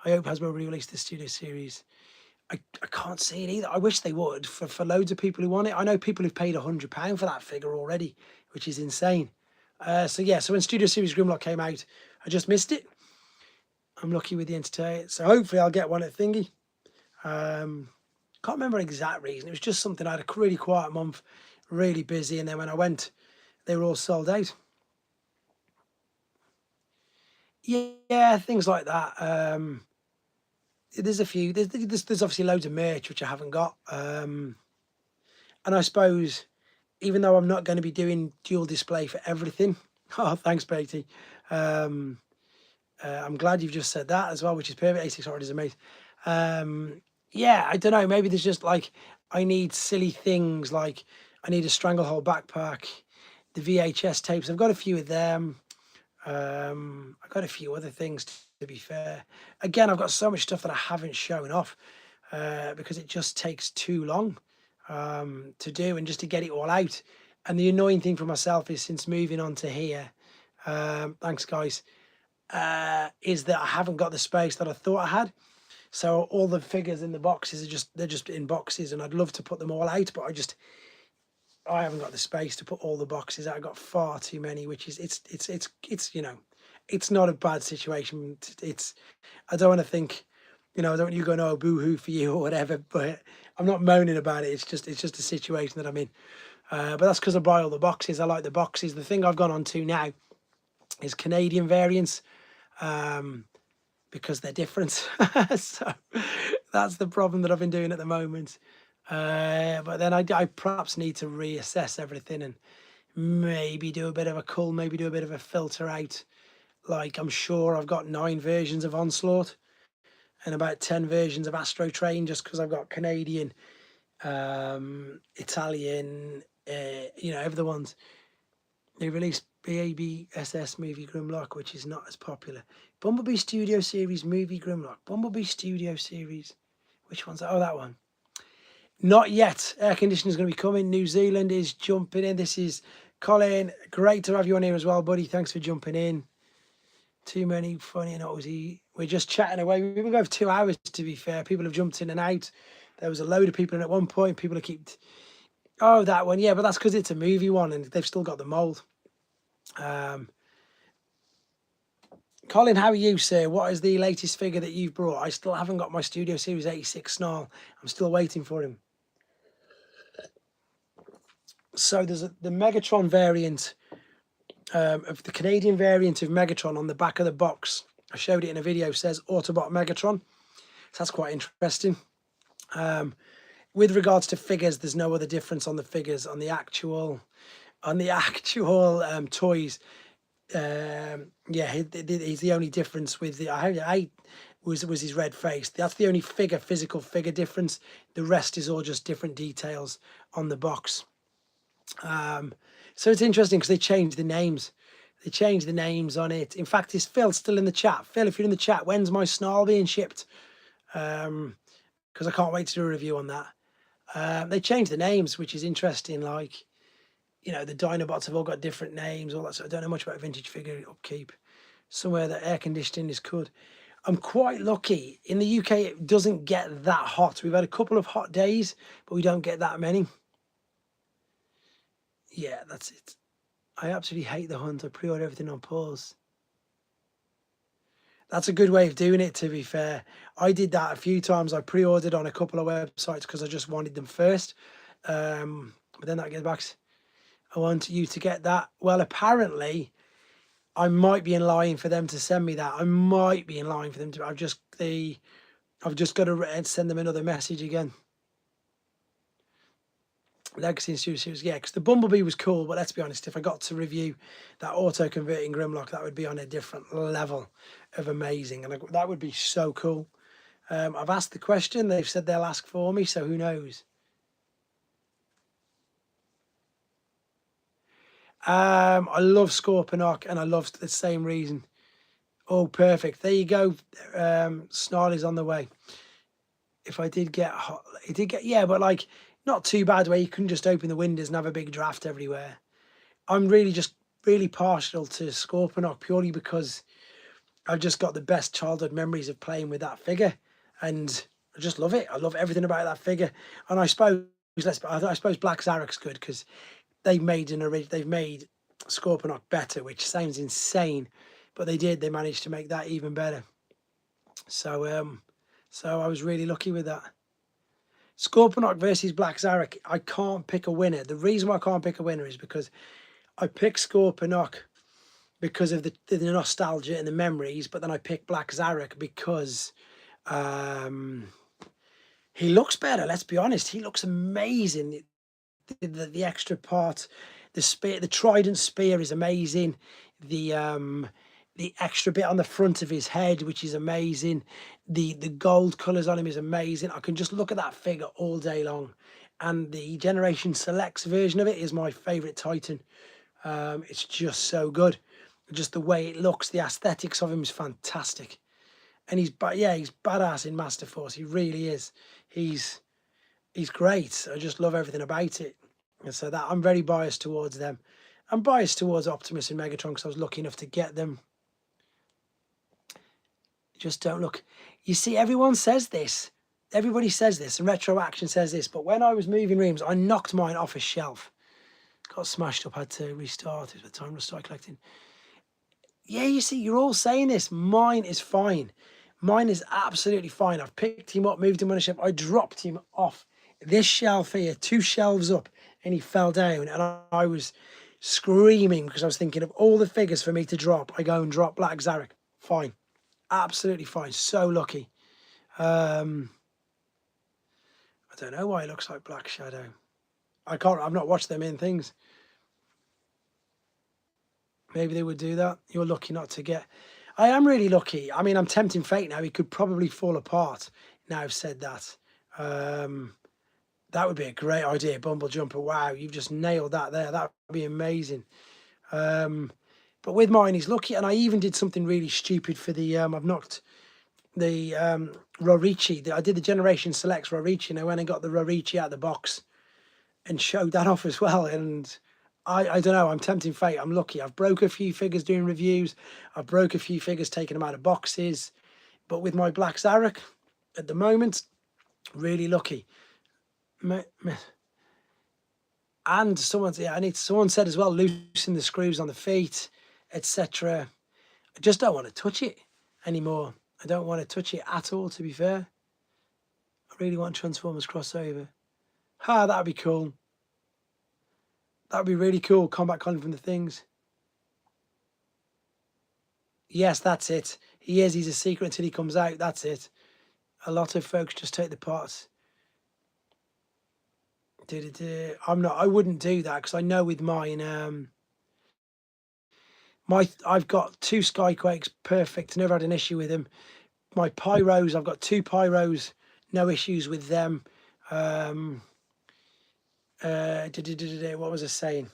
I hope Hasbro release the Studio Series. I can't see it either. I wish they would for loads of people who want it. I know people who've paid £100 for that figure already, which is insane. So when Studio Series Grimlock came out, I just missed it. I'm lucky with the entertainment. So hopefully I'll get one at Thingy. Can't remember an exact reason. It was just something. I had a really quiet month, really busy, and then when I went, they were all sold out. Yeah, things like that. There's a few. There's obviously loads of merch which I haven't got. And I suppose, even though I'm not going to be doing dual display for everything. Oh, thanks, Beatty. I'm glad you've just said that as well, which is perfect. A6 already is amazing. Yeah, I don't know. Maybe there's just like, I need silly things like I need a stranglehold backpack, the VHS tapes. I've got a few of them. I've got a few other things to be fair. Again, I've got so much stuff that I haven't shown off because it just takes too long to do and just to get it all out. And the annoying thing for myself is since moving on to here, thanks guys, is that I haven't got the space that I thought I had. So all the figures in the boxes are they're just in boxes, and I'd love to put them all out, but I haven't got the space to put all the boxes out. I've got far too many, which is it's you know, it's not a bad situation. It's I don't want to think, you know, I don't want you going, oh, boo-hoo for you or whatever, but I'm not moaning about it. It's just a situation that I'm in. But that's because I buy all the boxes. I like the boxes. The thing I've gone on to now is Canadian variants. Because they're different. So that's the problem that I've been doing at the moment. But then I perhaps need to reassess everything and maybe do a bit of a cull, maybe do a bit of a filter out. Like I'm sure I've got 9 versions of Onslaught and about 10 versions of Astro Train, just because I've got Canadian, Italian, you know, every the ones. They released BABSS movie Grimlock, which is not as popular. Bumblebee Studio Series movie Grimlock. Bumblebee Studio Series. Which one's that? Oh, that one. Not yet. Air conditioning is going to be coming. New Zealand is jumping in. This is Colin. Great to have you on here as well, buddy. Thanks for jumping in. Too many funny and Aussie. We're just chatting away. We've been going for 2 hours, to be fair. People have jumped in and out. There was a load of people in at one point. People have kept... Oh, that one. Yeah, but that's because it's a movie one and they've still got the mould. Colin, how are you, sir? What is the latest figure that you've brought? I still haven't got my Studio Series 86 Snarl. I'm still waiting for him. So there's the Megatron variant of the Canadian variant of Megatron on the back of the box. I showed it in a video, says Autobot Megatron. So that's quite interesting. With regards to figures, there's no other difference on the figures. On the actual toys, yeah, he's the only difference with the I was his red face. That's the only physical figure difference. The rest is all just different details on the box. So it's interesting because they changed the names. They changed the names on it. In fact, is Phil still in the chat? Phil, if you're in the chat, when's my Snarl being shipped? Because I can't wait to do a review on that. They changed the names, which is interesting. Like, you know, the Dinobots have all got different names, all that. So I don't know much about vintage figure upkeep. Somewhere that air conditioning is good. I'm quite lucky. In the UK, it doesn't get that hot. We've had a couple of hot days, but we don't get that many. Yeah, that's it. I absolutely hate the hunt. I pre-order everything on pause. That's a good way of doing it, to be fair. I did that a few times. I pre-ordered on a couple of websites because I just wanted them first. But then that gets back. I want you to get that. Well, apparently, I might be in line for them to send me that. I might be in line for them to. I've just got to send them another message again. Legacy and Studio Series, yeah, because the Bumblebee was cool, but let's be honest, if I got to review that auto-converting Grimlock, that would be on a different level of amazing, and that would be so cool. I've asked the question, they've said they'll ask for me, so who knows? I love Scorponok, and I love the same reason. Oh, perfect. There you go. Snarly's on the way. If I did get hot, it did get, yeah, but like, not too bad where you couldn't just open the windows and have a big draft everywhere. I'm really partial to Scorponok purely because I've just got the best childhood memories of playing with that figure, and I just love it. I love everything about that figure. And I suppose Black Zarek's good because they've made Scorponok better, which sounds insane, but they managed to make that even better. So I was really lucky with that. Scorponok versus Black Zarek. I can't pick a winner. The reason why I can't pick a winner is because I pick Scorponok because of the nostalgia and the memories, but then I pick Black Zarek because he looks better. Let's be honest. He looks amazing. The extra part, the spear, the trident spear is amazing. The the extra bit on the front of his head, which is amazing. The gold colours on him is amazing. I can just look at that figure all day long. And the Generation Selects version of it is my favourite Titan. It's just so good. Just the way it looks, the aesthetics of him is fantastic. And he's badass in Master Force. He really is. He's great. I just love everything about it. And so that I'm very biased towards them. I'm biased towards Optimus and Megatron because I was lucky enough to get them. Just don't look. You see, everyone says this. Everybody says this, and Retro Action says this. But when I was moving rooms, I knocked mine off a shelf. Got smashed up, had to restart it by the time I started collecting. Yeah, you see, you're all saying this. Mine is fine. Mine is absolutely fine. I've picked him up, moved him on a shelf. I dropped him off this shelf here, 2 shelves up, and he fell down. And I was screaming because I was thinking of all the figures for me to drop. I go and drop Black Zarek. Fine. Absolutely fine. So lucky. I don't know why it looks like Black Shadow. I've not watched them in things. Maybe they would do that. You're lucky not to get. I am really lucky. I mean, I'm tempting fate now. He could probably fall apart. Now I've said that. That would be a great idea, Bumble Jumper. Wow, you've just nailed that there. That would be amazing. But with mine, he's lucky. And I even did something really stupid for the... I've knocked the Rorichi. I did the Generation Selects Rorichi, and I went and got the Rorichi out of the box and showed that off as well. And I don't know, I'm tempting fate. I'm lucky. I've broke a few figures doing reviews. I've broke a few figures taking them out of boxes. But with my Black Zarek, at the moment, really lucky. And someone said as well, loosen the screws on the feet, etc. I just don't want to touch it anymore. I don't want to touch it at all, to be fair. I really want Transformers crossover. That'd be cool. That'd be really cool. Combat Colin from the Things. Yes, that's it. He's a secret until he comes out. That's it. A lot of folks just take the parts. I wouldn't do that because I know with mine, I've got 2 Skyquakes, perfect, never had an issue with them. My Pyros, I've got 2 Pyros, no issues with them. What was I saying?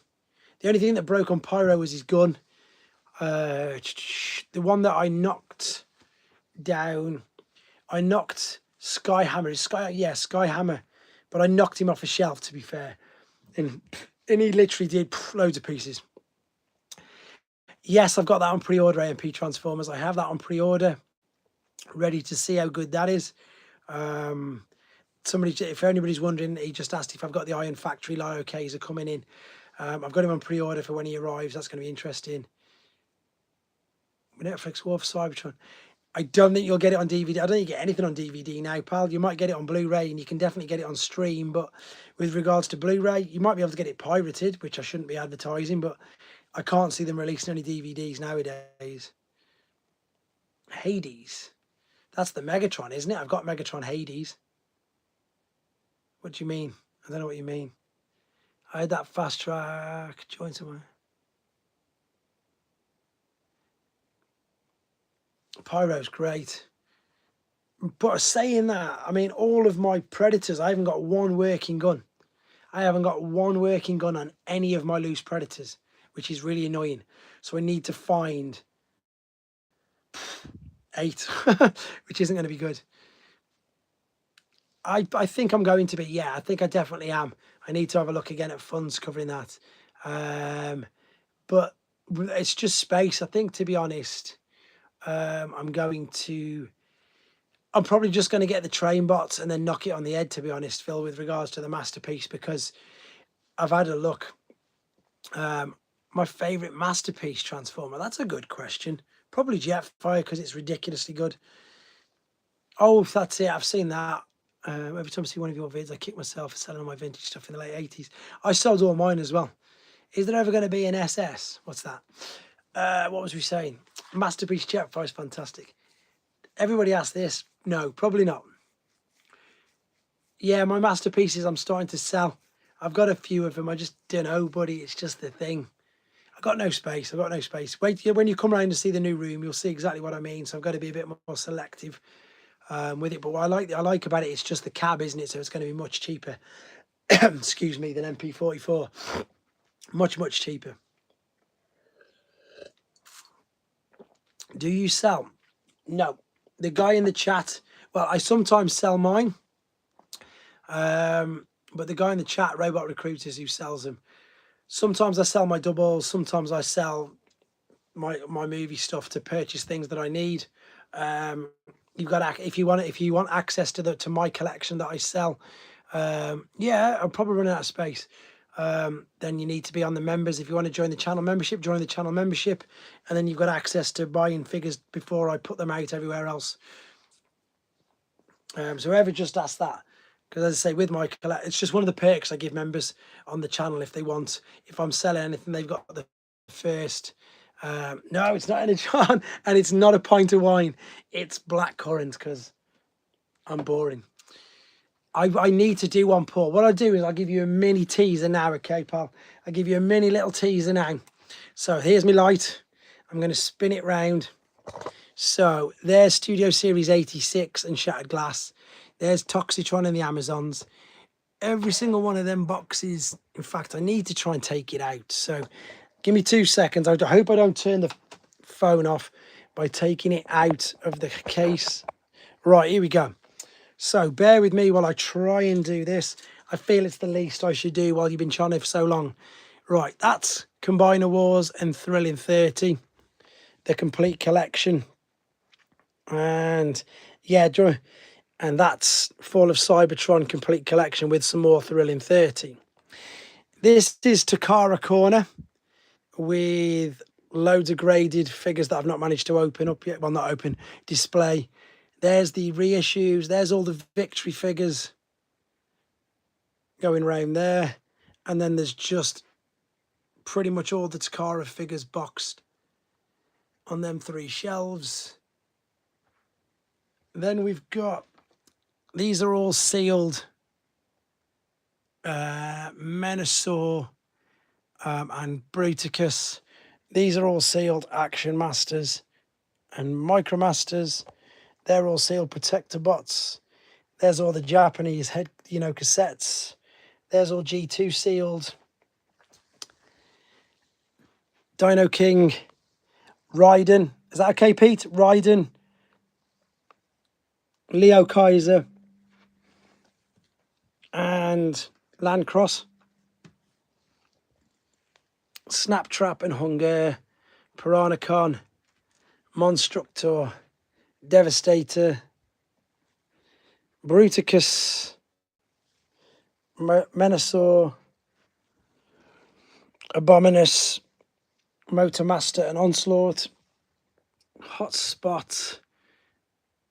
The only thing that broke on Pyro was his gun. The one that I knocked down, I knocked Skyhammer. Skyhammer. But I knocked him off a shelf, to be fair. And he literally did loads of pieces. Yes, I've got that on pre-order, AMP Transformers. I have that on pre-order. Ready to see how good that is. If anybody's wondering, he just asked if I've got the Iron Factory Lio-Ks are coming in. I've got him on pre-order for when he arrives. That's going to be interesting. Netflix War for Cybertron. I don't think you'll get it on DVD. I don't think you get anything on DVD now, pal. You might get it on Blu-ray, and you can definitely get it on stream. But with regards to Blu-ray, you might be able to get it pirated, which I shouldn't be advertising, but I can't see them releasing any DVDs nowadays. Hades. That's the Megatron, isn't it? I've got Megatron Hades. What do you mean? I don't know what you mean. I had that fast track join somewhere. Pyro's great. But saying that, I mean, all of my Predators, I haven't got one working gun. I haven't got one working gun on any of my loose Predators, which is really annoying. So I need to find 8, which isn't going to be good. I think I'm going to be, yeah, I think I definitely am. I need to have a look again at funds covering that. But it's just space, I think, to be honest. I'm probably just going to get the train bots and then knock it on the head, to be honest, Phil, with regards to the Masterpiece, because I've had a look. My favourite Masterpiece Transformer, that's a good question. Probably Jetfire, because it's ridiculously good. Oh, that's it, I've seen that. Every time I see one of your vids, I kick myself for selling all my vintage stuff in the late 80s. I sold all mine as well. Is there ever going to be an SS? What's that? What was we saying? Masterpiece Jetfire is fantastic. Everybody asked this. No, probably not. Yeah, my Masterpieces I'm starting to sell. I've got a few of them. I just don't know, buddy. It's just the thing. got no space. I've got no space. Wait, when you come around to see the new room, you'll see exactly what I mean. So I've got to be a bit more selective with it. But what I like about it, it's just the cab, isn't it? So it's going to be much cheaper. Excuse me, than MP44. Much cheaper. Do you sell? No. The guy in the chat, well, I sometimes sell mine. But the guy in the chat, Robot Recruiters, who sells them. Sometimes I sell my doubles. Sometimes I sell my movie stuff to purchase things that I need. You've got, if you want access to my collection that I sell, yeah, I'll probably run out of space. Then you need to be on the members. If you want to join the channel membership, join the channel membership, and then you've got access to buying figures before I put them out everywhere else. So whoever just asked that, because as I say, with my it's just one of the perks I give members on the channel if they want. If I'm selling anything, they've got the first. No, it's not Energy On, and it's not a pint of wine. It's blackcurrant because I'm boring. I need to do one, Paul. What I'll do is I'll give you a mini teaser now, okay, pal? I'll give you a mini little teaser now. So here's my light. I'm going to spin it round. So there's Studio Series 86 and Shattered Glass. There's Toxitron and the Amazons. Every single one of them boxes. In fact, I need to try and take it out. So give me 2 seconds. I hope I don't turn the phone off by taking it out of the case. Right, here we go. So bear with me while I try and do this. I feel it's the least I should do while you've been trying it for so long. Right, that's Combiner Wars and Thrilling 30, the complete collection. And yeah, and that's Fall of Cybertron complete collection with some more Thrilling 30. This is Takara Corner with loads of graded figures that I've not managed to open up yet. Well, not open, display. There's the reissues. There's all the Victory figures going around there. And then there's just pretty much all the Takara figures boxed on them 3 shelves. Then we've got, these are all sealed Menasor and Bruticus. These are all sealed Action Masters and Micromasters. They're all sealed Protector Bots. There's all the Japanese head, cassettes. There's all G2 sealed. Dino King, Raiden. Is that okay, Pete? Raiden. Leo Kaiser. And Landcross. Snaptrap and Hunger. Piranacon. Monstructor. Devastator. Bruticus. Menasor. Abominus. Motormaster and Onslaught. Hotspot.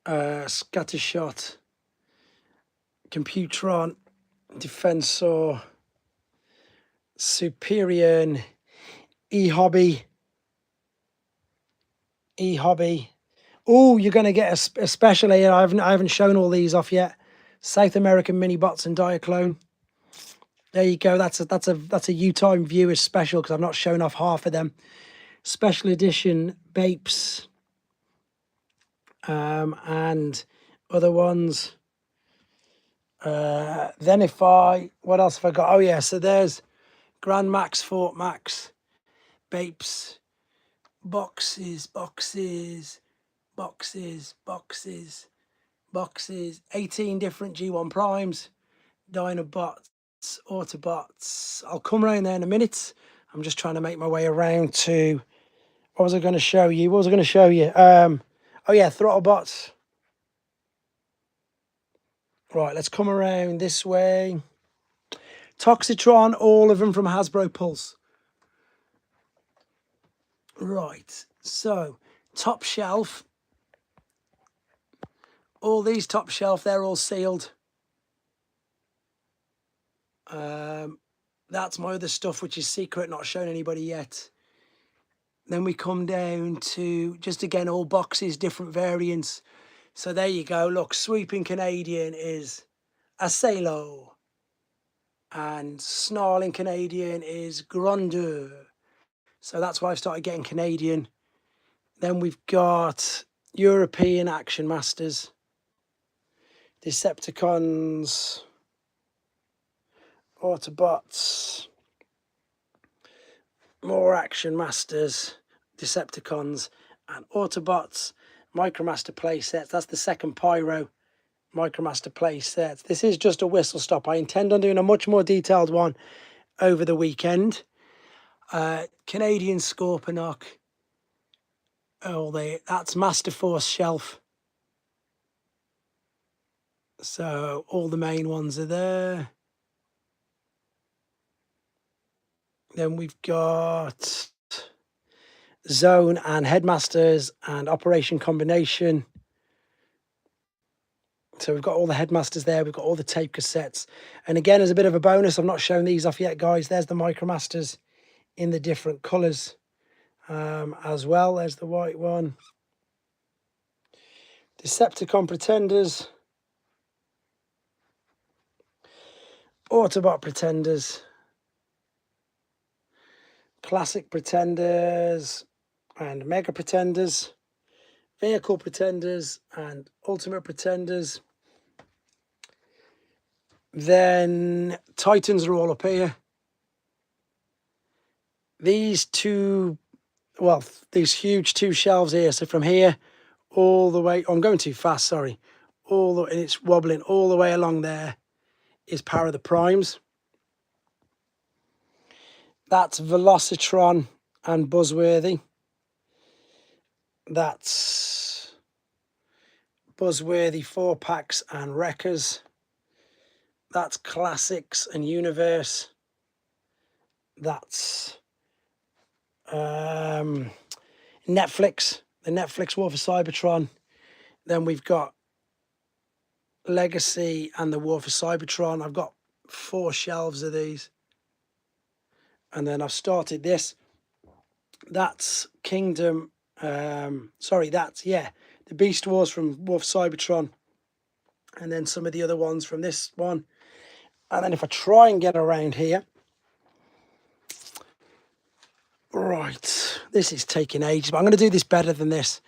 Scattershot. Computron. Defensor. Superior. E-Hobby. Oh, you're going to get a special here. I haven't shown all these off yet. South American Mini Bots and Diaclone. There you go. That's a U-Time viewers special because I've not shown off half of them. Special edition Bapes. And other ones. Then what else have I got? Oh yeah, so there's Grand Max, Fort Max, Bapes, boxes, 18 different G1 primes, Dinobots, Autobots. I'll come around there in a minute. I'm just trying to make my way around to, what was I going to show you? Oh yeah, Throttlebots. Right, let's come around this way. Toxitron, all of them from Hasbro Pulse. Right, so top shelf. All these top shelf, they're all sealed. That's my other stuff, which is secret, not shown anybody yet. Then we come down to, just again, all boxes, different variants. So there you go. Look, Sweeping Canadian is Asalo. And Snarling Canadian is Grandeur. So that's why I've started getting Canadian. Then we've got European Action Masters, Decepticons, Autobots, more Action Masters, Decepticons, and Autobots, Micromaster playsets. That's the second Pyro Micromaster playset. This is just a whistle stop. I intend on doing a much more detailed one over the weekend. Canadian Scorponok. Oh, that's Master Force shelf. So all the main ones are there. Then we've got Zone and Headmasters and Operation Combination. So we've got all the Headmasters there. We've got all the tape cassettes. And again, as a bit of a bonus, I've not shown these off yet, guys. There's the Micromasters in the different colours as well. There's the white one. Decepticon Pretenders. Autobot Pretenders. Classic Pretenders and Mega Pretenders. Vehicle Pretenders and Ultimate Pretenders. Then Titans are all up here. These two, well, these huge two shelves here. So from here all the way, oh, I'm going too fast, sorry. And it's wobbling all the way along there is Power of the Primes. That's Velocitron and Buzzworthy. That's Buzzworthy 4-packs and Wreckers. That's Classics and Universe. That's Netflix, the Netflix War for Cybertron. Then we've got Legacy and the War for Cybertron. I've got 4 shelves of these. And then I've started this. That's Kingdom. That's, the Beast Wars from War for Cybertron. And then some of the other ones from this one. And then if I try and get around here. Right, this is taking ages, but I'm going to do this better than this.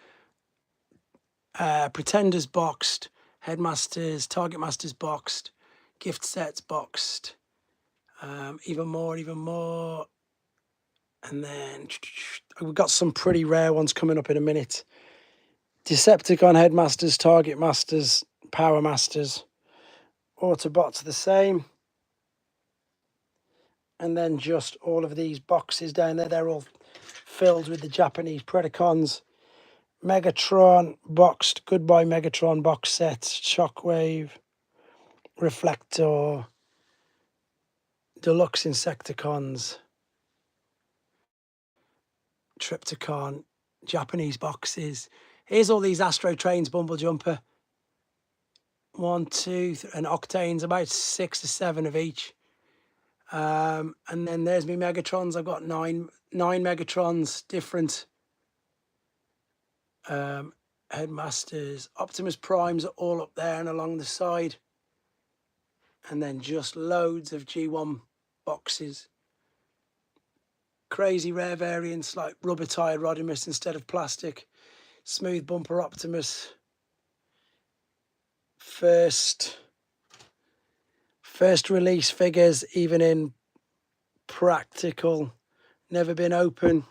Pretenders boxed, Headmasters, Target Masters boxed, gift sets boxed, even more. And then we've got some pretty rare ones coming up in a minute. Decepticon Headmasters, Target Masters, Power Masters, Autobots the same. And then just all of these boxes down there, they're all filled with the Japanese Predacons. Megatron boxed, Goodbye Megatron box sets, Shockwave, Reflector, Deluxe Insecticons, Tripticon, Japanese boxes. Here's all these Astro Trains Bumble Jumper. 1, 2, and Octanes, about 6 or 7 of each. And then there's me Megatrons. I've got nine Megatrons, different Headmasters. Optimus Primes are all up there and along the side. And then just loads of G1 boxes. Crazy rare variants like rubber tired Rodimus instead of plastic. Smooth bumper Optimus. First release figures, even in practical, never been open.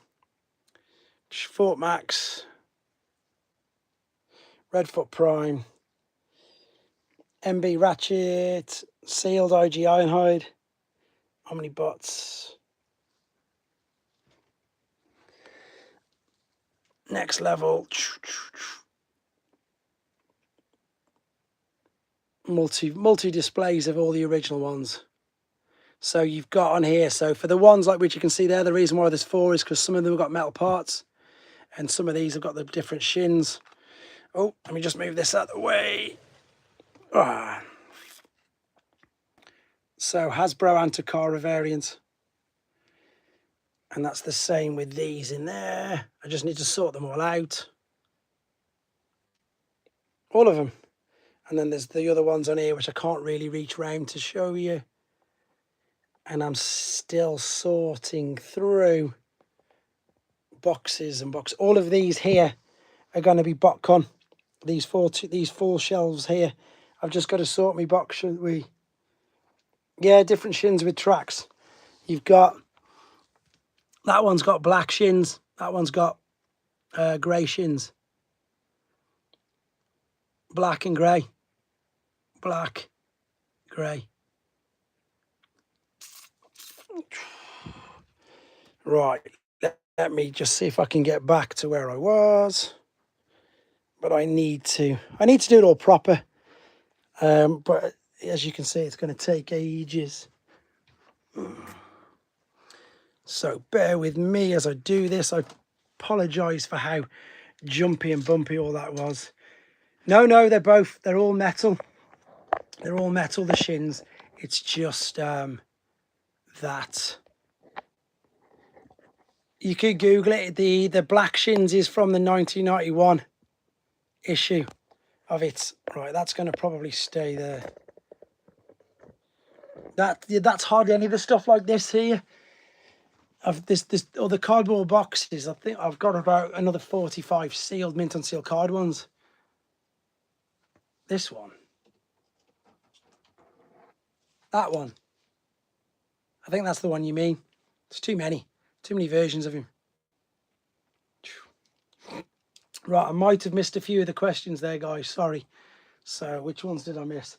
Fort Max, Redfoot Prime, MB Ratchet, sealed IG Ironhide, Omnibots. Next level, multi displays of all the original ones. So you've got on here, so for the ones like which you can see there, the reason why there's 4 is because some of them have got metal parts and some of these have got the different shins. Oh, let me just move this out of the way. So Hasbro and Takara variant. And that's the same with these in there. I just need to sort them all out. All of them. And then there's the other ones on here which I can't really reach round to show you. And I'm still sorting through boxes and boxes. All of these here are going to be BotCon. These four shelves here. I've just got to sort my box. Yeah, different shins with tracks. You've got, that one's got black shins. That one's got grey shins. Black and grey. Black, grey. Right, let me just see if I can get back to where I was. But I need to do it all proper. But as you can see, it's going to take ages. So bear with me as I do this. I apologise for how jumpy and bumpy all that was. No, they're all metal. They're all metal, the shins. It's just that. You could Google it. The black shins is from the 1991 issue of it. Right, that's going to probably stay there. That's hardly any of the stuff like this here. Of this other cardboard boxes. I think I've got about another 45 sealed, mint unsealed card ones. This one. That one. I think that's the one you mean. There's too many versions of him. Right, I might have missed a few of the questions there, guys. Sorry. So, which ones did I miss?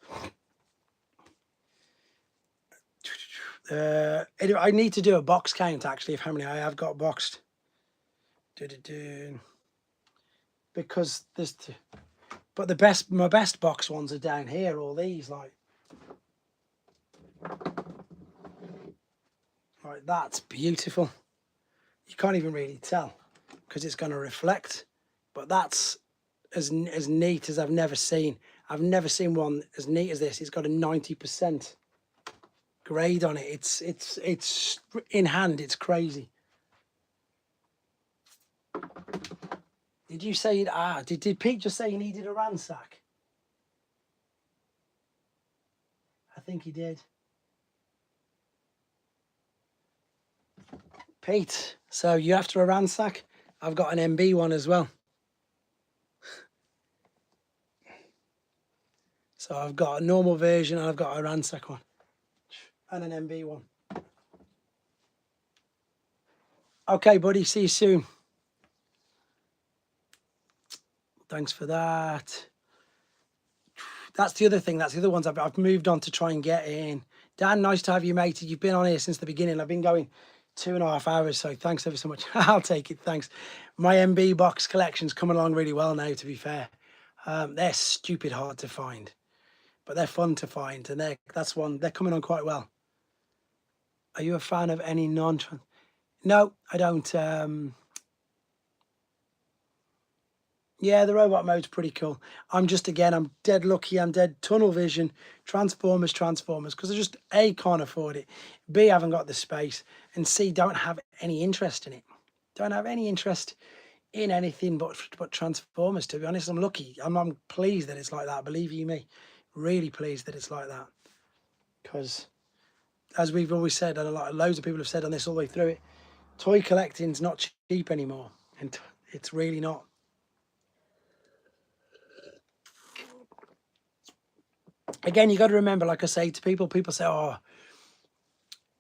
Anyway, I need to do a box count actually of how many I have got boxed. Because there's but my best box ones are down here, all these, like that's beautiful. You can't even really tell because it's going to reflect, but that's as neat as I've never seen. I've never seen one as neat as this. It's got a 90% grade on it. It's in hand. It's crazy. Did you say did Pete just say he needed a ransack? I think he did. Pete, so you after a ransack? I've got an MB one as well. So I've got a normal version and I've got a ransack one. And an MB one. Okay, buddy, see you soon. Thanks for that. That's the other thing. That's the other ones I've moved on to try and get in. Dan, nice to have you, mate. You've been on here since the beginning. I've been going 2.5 hours, so thanks ever so much. I'll take it, thanks. My MB box collection's coming along really well now, to be fair. They're stupid hard to find, but they're fun to find, and they're coming on quite well. Are you a fan of any non-trans? No, I don't. Yeah, the robot mode's pretty cool. I'm dead lucky. I'm dead tunnel vision, Transformers, because I just A, can't afford it, B, haven't got the space, and C, don't have any interest in it. Don't have any interest in anything but Transformers, to be honest. I'm lucky. I'm pleased that it's like that, believe you me. Really pleased that it's like that. Because, as we've always said, and loads of people have said on this all the way through it, toy collecting's not cheap anymore. And it's really not. Again, you got to remember, like I say to people say, oh,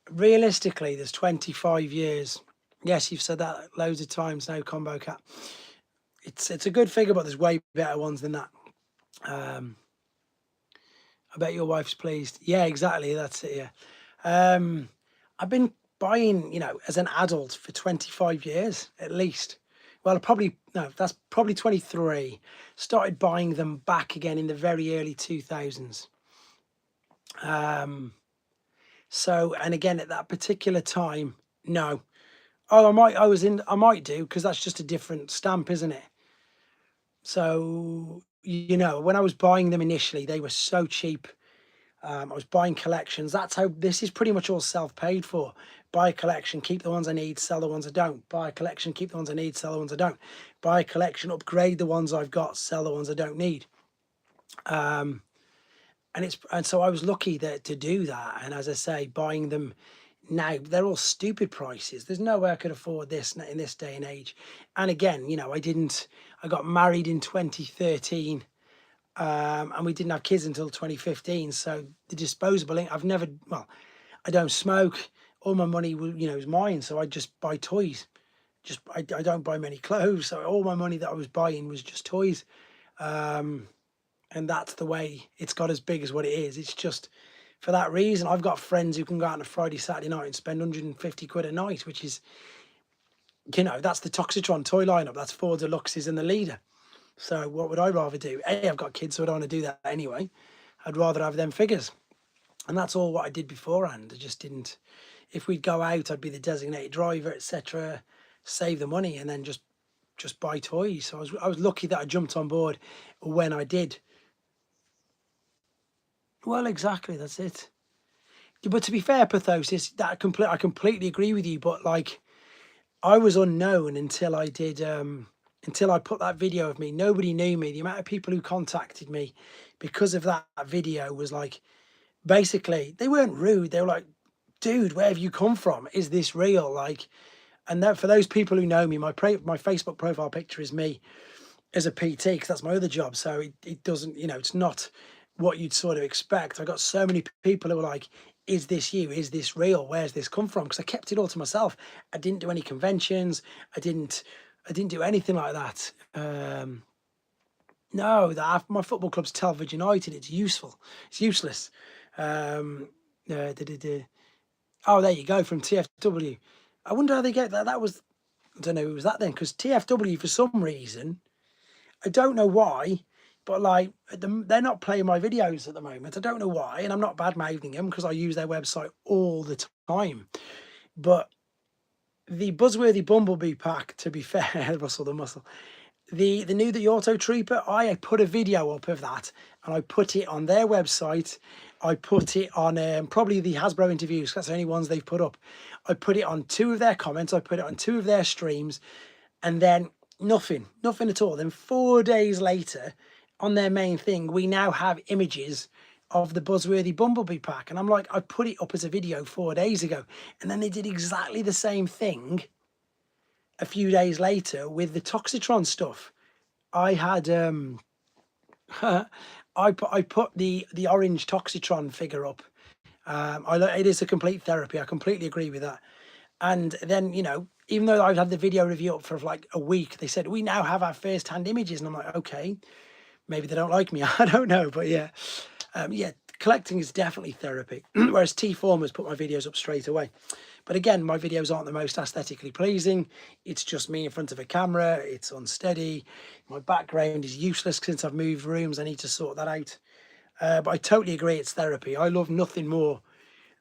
realistically, there's 25 years. Yes, you've said that loads of times now, Combo Cat. It's a good figure, but there's way better ones than that. I bet your wife's pleased. Yeah, exactly. That's it, yeah. I've been buying, as an adult for 25 years, at least. Well, that's probably 23. Started buying them back again in the very early 2000s. So, and again, at that particular time, no. Oh, I might do, because that's just a different stamp, isn't it? So, when I was buying them initially, they were so cheap. I was buying collections. That's how this is pretty much all self-paid for. Buy a collection, keep the ones I need, sell the ones I don't. Buy a collection, keep the ones I need, sell the ones I don't. Buy a collection, upgrade the ones I've got, sell the ones I don't need. And so I was lucky to do that. And as I say, buying them now they're all stupid prices. There's no way I could afford this in this day and age. And again, you know, I got married in 2013, and we didn't have kids until 2015. So the disposable, well, I don't smoke. All my money, you know, is mine. So I just buy toys. I don't buy many clothes. So all my money that I was buying was just toys. And that's the way it's got as big as what it is. It's just for that reason. I've got friends who can go out on a Friday, Saturday night and spend 150 quid a night, which is, you know, that's the Toxitron toy lineup. That's 4 Deluxes and the Leader. So what would I rather do? A, I've got kids, so I don't want to do that anyway. I'd rather have them figures. And that's all what I did beforehand. I just didn't, if we'd go out, I'd be the designated driver, etc., save the money and then just buy toys. So I was lucky that I jumped on board when I did. Well, exactly, that's it. But to be fair, Pathosis, I completely agree with you. But like, I was unknown until I did, until I put that video of me. Nobody knew me. The amount of people who contacted me because of that video was like, basically, they weren't rude. They were like, dude, where have you come from? Is this real? Like, and that, for those people who know me, my Facebook profile picture is me as a PT, because that's my other job. So it doesn't, you know, it's not what you'd sort of expect. I got so many people who were like, is this you? Is this real? Where's this come from? Because I kept it all to myself. I didn't do any conventions. I didn't do anything like that. No, my football club's Telford United. It's useful. It's useless. Oh, there you go, from TFW. I wonder how they get that. That was, I don't know who was that then, because TFW, for some reason, I don't know why, but like they're not playing my videos at the moment. I don't know why, and I'm not bad mouthing them because I use their website all the time. But the Buzzworthy Bumblebee pack, to be fair, Russell the Muscle, the new the Auto Trooper, I put a video up of that and I put it on their website. I put it on probably the Hasbro interviews. That's the only ones they've put up. I put it on 2 of their comments. I put it on 2 of their streams, and then nothing at all. Then 4 days later, on their main thing, we now have images of the Buzzworthy Bumblebee pack. And I'm like, I put it up as a video 4 days ago. And then they did exactly the same thing a few days later with the Toxitron stuff. I had I put the orange Toxitron figure up. It is a complete therapy. I completely agree with that. And then, you know, even though I've had the video review up for like a week, they said, we now have our first-hand images. And I'm like, okay, maybe they don't like me. I don't know. But yeah, collecting is definitely therapy. Whereas T-Formers put my videos up straight away. But again, my videos aren't the most aesthetically pleasing. It's just me in front of a camera. It's unsteady. My background is useless since I've moved rooms. I need to sort that out. But I totally agree, it's therapy. I love nothing more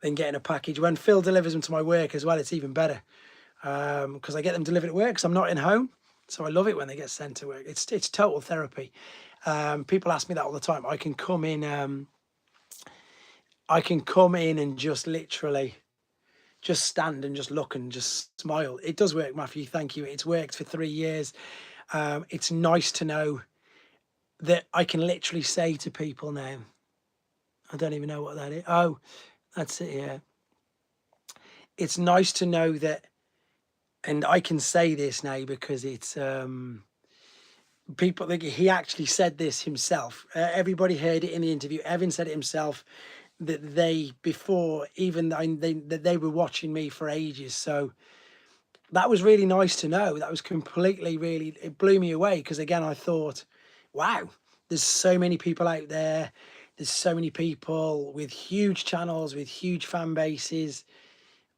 than getting a package. When Phil delivers them to my work as well, it's even better. Because I get them delivered at work because I'm not in home. So I love it when they get sent to work. It's total therapy. People ask me that all the time. I can come in and just literally just stand and just look and just smile. It does work, Matthew. Thank you. It's worked for 3 years. It's nice to know that I can literally say to people now, I don't even know what that is. Oh, that's it. Yeah. It's nice to know that, and I can say this now because it's people. Like, he actually said this himself. Everybody heard it in the interview. Evan said it himself, that they were watching me for ages. So that was really nice to know. That was completely, really, it blew me away, because again, I thought, wow, there's so many people out there. There's so many people with huge channels, with huge fan bases,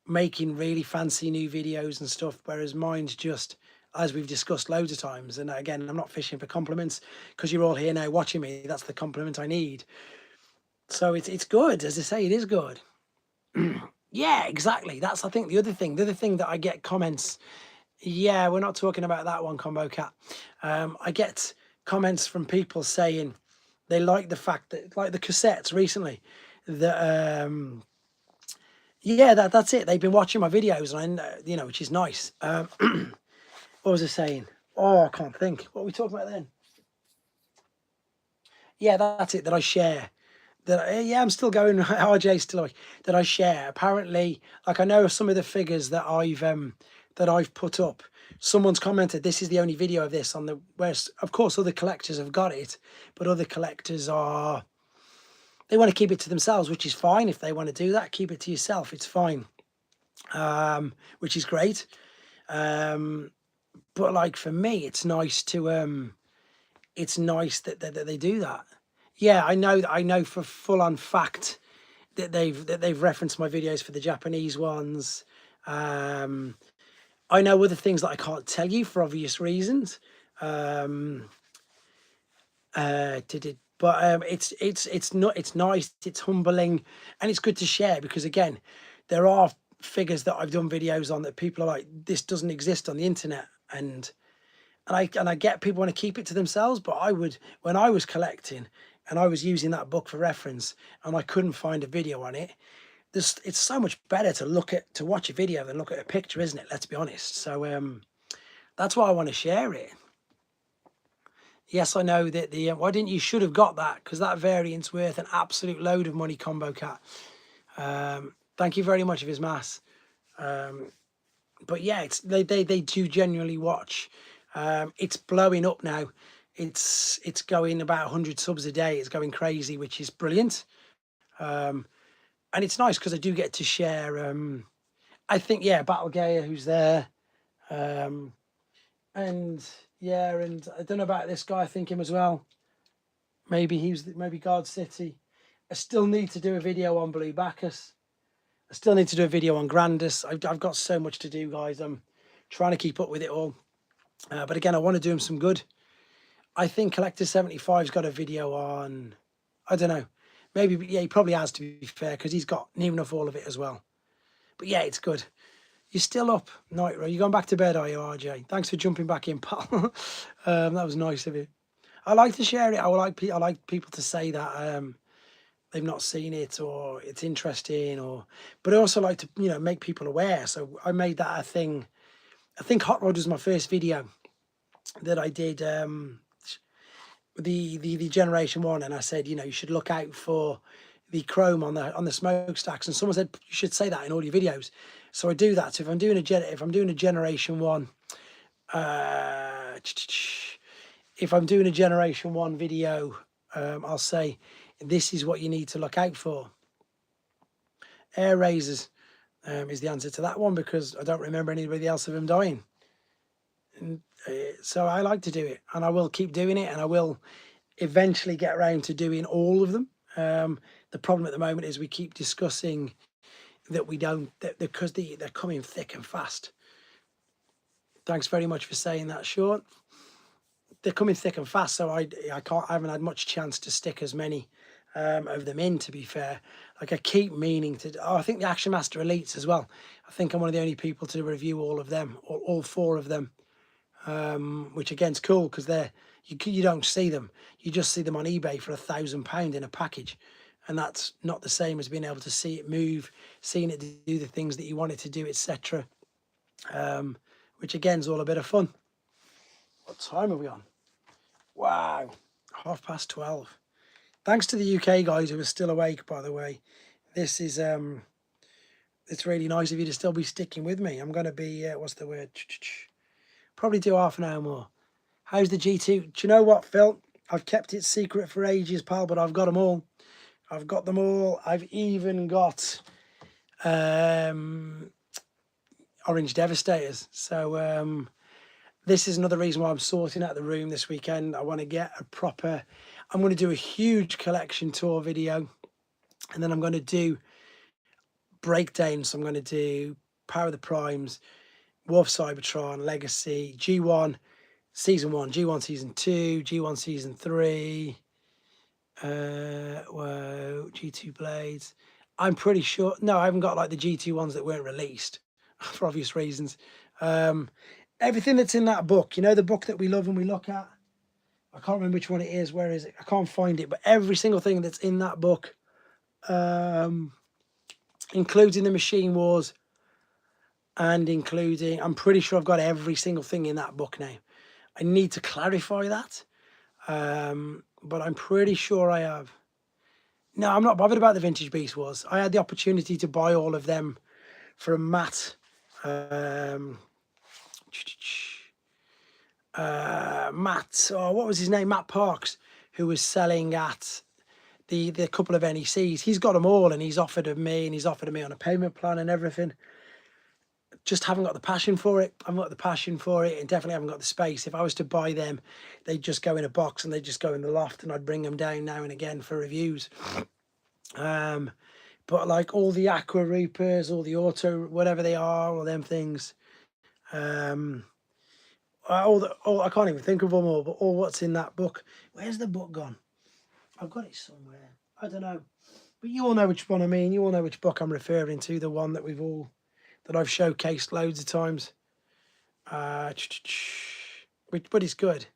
making really fancy new videos and stuff, whereas mine's just, as we've discussed loads of times, and again, I'm not fishing for compliments because you're all here now watching me. That's the compliment I need. So it's good. As I say, it is good. Yeah, exactly. That's, I think, the other thing that I get comments. Yeah, we're not talking about that one, Combo Cat. I get comments from people saying they like the fact that, like the cassettes recently, that yeah, that's it. They've been watching my videos, and you know, which is nice. What was I saying? Oh, I can't think. What were we talking about then? Yeah, that's it. That I share that yeah, I'm still going. RJ still like that I share. Apparently, like I know some of the figures that I've put up. Someone's commented this is the only video of this on the whereas of course other collectors have got it, but other collectors are they want to keep it to themselves, which is fine. If they want to do that, keep it to yourself. It's fine, which is great. But like for me, it's nice to it's nice that they do that. Yeah, I know for full on fact that they've referenced my videos for the Japanese ones. I know other things that I can't tell you for obvious reasons. But it's not it's nice, it's humbling, and it's good to share because again, there are figures that I've done videos on that people are like, this doesn't exist on the internet, and I get people want to keep it to themselves, but I would when I was collecting and I was using that book for reference and I couldn't find a video on it. It's so much better to watch a video than look at a picture, isn't it? Let's be honest. So that's why I want to share it. Yes, I know that why didn't you should have got that because that variant's worth an absolute load of money, Combo Cat. Thank you very much of his mass. But yeah, they do genuinely watch. It's blowing up now. It's going about 100 subs a day. It's going crazy, which is brilliant. And it's nice because I do get to share. I think yeah, Battle Gaia, who's there, and yeah, and I don't know about this guy. I think him as well. Maybe maybe Guard City. I still need to do a video on Blue Bacchus. I still need to do a video on Grandis. I've got so much to do, guys. I'm trying to keep up with it all. But again, I want to do him some good. I think Collector 75's got a video on, I don't know, maybe, yeah, he probably has to be fair because he's got near enough all of it as well. But yeah, it's good. You're still up, Nitro. You're going back to bed, are you, RJ? Thanks for jumping back in, pal. That was nice of you. I like to share it. I like people to say that they've not seen it or it's interesting, but I also like to make people aware. So I made that a thing. I think Hot Rod was my first video that I did. The Generation 1, and I said you should look out for the chrome on the smokestacks, and someone said you should say that in all your videos. So I do that. So if I'm doing a Generation 1, if I'm doing a Generation 1 video, I'll say this is what you need to look out for. Air razors is the answer to that one because I don't remember anybody else of them dying. And so I like to do it, and I will keep doing it, and I will eventually get around to doing all of them. The problem at the moment is we keep discussing that we don't, because they're coming thick and fast. Thanks very much for saying that, Sean. They're coming thick and fast, so I haven't had much chance to stick as many of them in, to be fair. Like I keep meaning to. Oh, I think the Action Master Elites as well. I think I'm one of the only people to review all of them, all 4 of them. Which again is cool because you don't see them, you just see them on eBay for £1,000 in a package, and that's not the same as being able to see it move, seeing it do the things that you want it to do, etc. Which again is all a bit of fun. What time are we on? Wow, 12:30. Thanks to the UK guys who are still awake, by the way. This is it's really nice of you to still be sticking with me. I'm going to be what's the word, probably do half an hour more. How's the G2? Do you know what, Phil? I've kept it secret for ages, pal, but I've got them all. I've got them all. I've even got Orange Devastators. So this is another reason why I'm sorting out the room this weekend. I want to get a proper... I'm going to do a huge collection tour video, and then I'm going to do breakdowns. So I'm going to do Power of the Primes, War of Cybertron, Legacy, G1 Season 1, G1 Season 2, G1 Season 3, G2 Blades. I'm pretty sure... No, I haven't got like the G2 ones that weren't released for obvious reasons. Everything that's in that book, the book that we love and we look at. I can't remember which one it is. Where is it? I can't find it. But every single thing that's in that book, including the Machine Wars, and including, I'm pretty sure I've got every single thing in that book now. I need to clarify that, but I'm pretty sure I have. No, I'm not bothered about the Vintage Beast Wars. I had the opportunity to buy all of them from Matt. Matt, oh, what was his name? Matt Parks, who was selling at the couple of NECs. He's got them all, and he's offered them me, and he's offered me on a payment plan and everything. Just haven't got the passion for it. I've got the passion for it, and definitely haven't got the space. If I was to buy them, they'd just go in a box and they'd just go in the loft, and I'd bring them down now and again for reviews. But like all the Aqua Reapers, all the Auto, whatever they are, all them things, all I can't even think of them all, but all what's in that book. Where's the book gone? I've got it somewhere. I don't know. But you all know which one I mean. You all know which book I'm referring to. The one that that I've showcased loads of times. But it's good.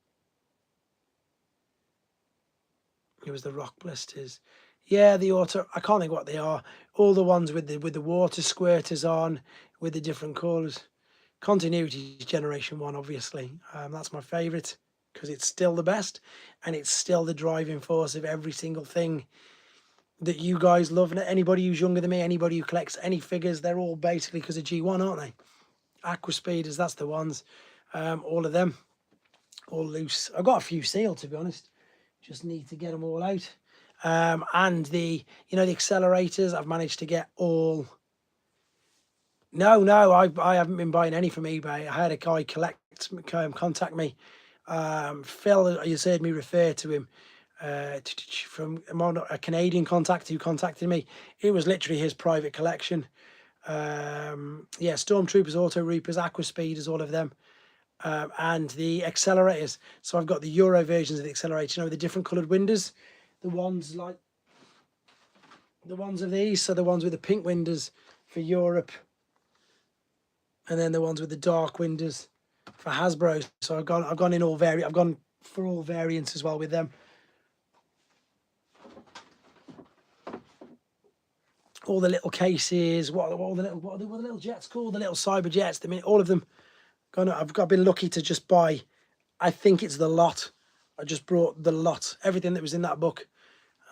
It was the Rock Blisters. Yeah, the Auto. I can't think what they are. All the ones with the water squirters on, with the different colours. Continuity is Generation 1, obviously. That's my favourite because it's still the best, and it's still the driving force of every single thing that you guys love. And anybody who's younger than me, anybody who collects any figures, they're all basically because of G1, aren't they? Aqua Speeders, that's the ones. All of them, all loose. I've got a few sealed, to be honest. Just need to get them all out. And the accelerators, I've managed to get all. No, I haven't been buying any from eBay. I had a guy contact me. Phil, you heard me refer to him from a Canadian contact who contacted me. It was literally his private collection. Yeah, Stormtroopers, Auto Reapers, Aqua Speeders, all of them. And the accelerators. So I've got the Euro versions of the accelerator, the different coloured windows. The ones of these, so the ones with the pink windows for Europe. And then the ones with the dark windows for Hasbro. So I've gone in all I've gone for all variants as well with them. All the little cases, what are the little jets called? The little cyber jets. All of them. I've been lucky to just buy. I think it's the lot. I just brought the lot. Everything that was in that book.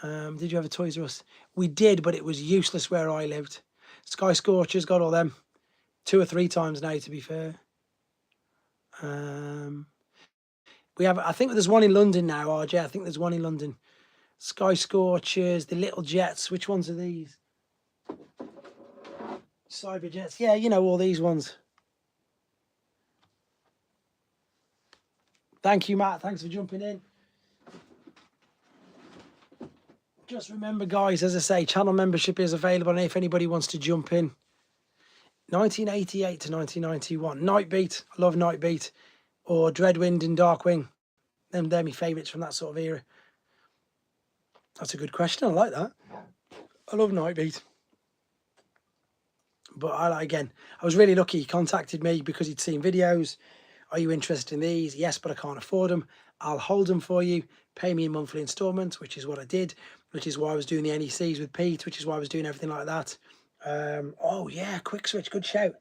Did you have a Toys R Us? We did, but it was useless where I lived. Sky Scorchers, got all them. 2 or 3 times now, to be fair. We have. I think there's one in London now, RJ. I think there's one in London. Sky Scorchers, the little jets. Which ones are these? Cyber jets. Yeah, all these ones. Thank you, Matt. Thanks for jumping in. Just remember, guys, as I say, channel membership is available, and if anybody wants to jump in. 1988 to 1991. Nightbeat. I love Nightbeat. Or Dreadwind and Darkwing. They're my favourites from that sort of era. That's a good question. I like that. I love Nightbeat. But I was really lucky. He contacted me because he'd seen videos. Are you interested in these? Yes, but I can't afford them. I'll hold them for you. Pay me in monthly instalments, which is what I did. Which is why I was doing the NECs with Pete. Which is why I was doing everything like that. Oh yeah, quick switch, good shout.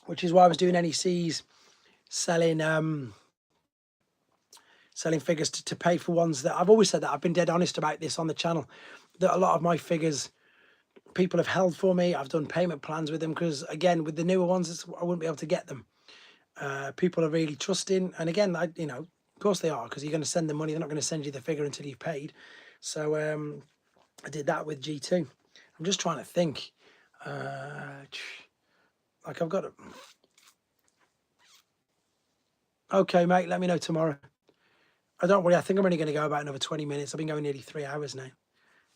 Which is why I was doing NECs, selling figures to pay for ones that I've always said that I've been dead honest about this on the channel, that a lot of my figures people have held for me. I've done payment plans with them because again, with the newer ones, I wouldn't be able to get them. People are really trusting, and again, of course they are, because you're going to send them money. They're not going to send you the figure until you've paid. So I did that with G2. I'm just trying to think. Like I've got it. Okay, mate, let me know tomorrow. I don't worry. I think I'm only going to go about another 20 minutes. I've been going nearly 3 hours now.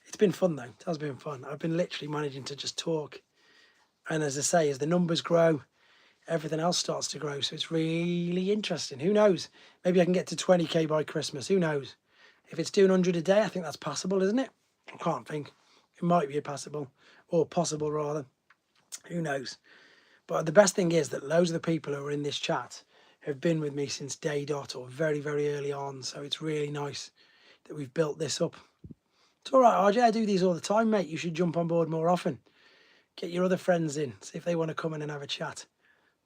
It's been fun, though. It has been fun. I've been literally managing to just talk. And as I say, as the numbers grow, everything else starts to grow. So it's really interesting. Who knows? Maybe I can get to 20k by Christmas. Who knows? If it's doing 100 a day, I think that's possible, isn't it? I can't think. It might be possible, or possible rather. Who knows? But the best thing is that loads of the people who are in this chat have been with me since day dot, or very, very early on. So it's really nice that we've built this up. It's all right, RJ. I do these all the time, mate. You should jump on board more often. Get your other friends in. See if they want to come in and have a chat.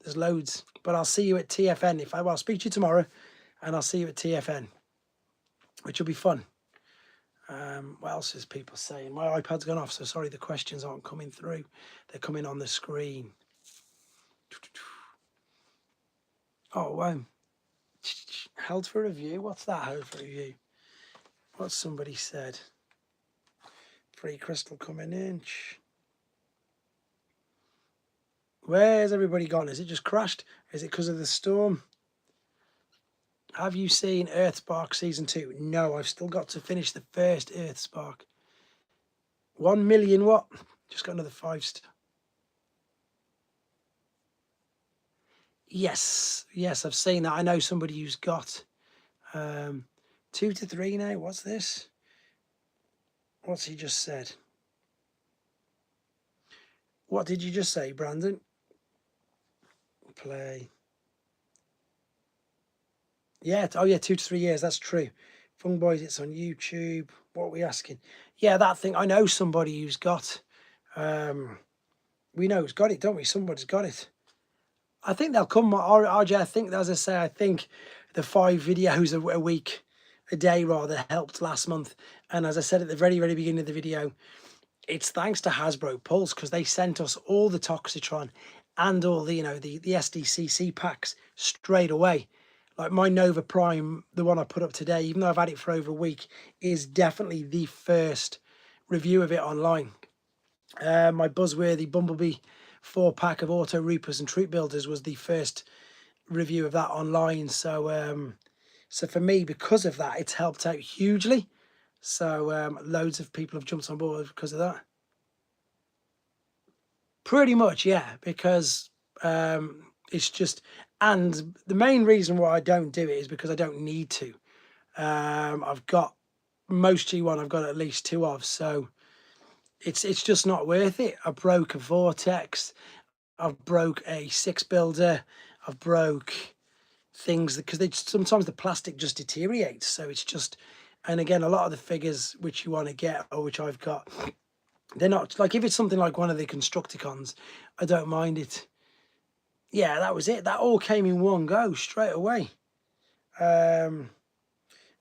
There's loads. But I'll see you at TFN. I'll speak to you tomorrow, and I'll see you at TFN, which will be fun. What else is people saying? My iPad's gone off, so sorry the questions aren't coming through. They're coming on the screen. Oh, wow. Held for review? What's that, held for review? What somebody said. Free crystal coming in. Where's everybody gone? Is it just crashed? Is it because of the storm? Have you seen Earthspark Season 2? No, I've still got to finish the first Earthspark. 1 million what? Just got another 5 star. Yes, I've seen that. I know somebody who's got 2 to 3 now. What's this? What's he just said? What did you just say, Brandon? Play. Yeah, oh yeah, 2 to 3 years. That's true. Fung Boys, it's on YouTube. What are we asking? Yeah, that thing. I know somebody who's got. We know who's got it, don't we? Somebody's got it. I think they'll come. RJ, I think, as I say, I think the 5 videos a week, a day rather, helped last month. And as I said at the very, very beginning of the video, it's thanks to Hasbro Pulse, because they sent us all the Toxitron and all the, the SDCC packs straight away. Like my Nova Prime, the one I put up today, even though I've had it for over a week, is definitely the first review of it online. My Buzzworthy Bumblebee 4-pack of Auto Reapers and Troop Builders was the first review of that online. So so for me, because of that, it's helped out hugely. So loads of people have jumped on board because of that. Pretty much, yeah, because it's just, and the main reason why I don't do it is because I don't need to. I've got most G1, I've got at least 2 of, so it's just not worth it. I broke a Vortex, I've broke a 6 builder, I've broke things because sometimes the plastic just deteriorates. So it's just, and again, a lot of the figures which you want to get, or which I've got, they're not, like if it's something like one of the Constructicons, I don't mind it. Yeah, that was it. That all came in one go straight away. And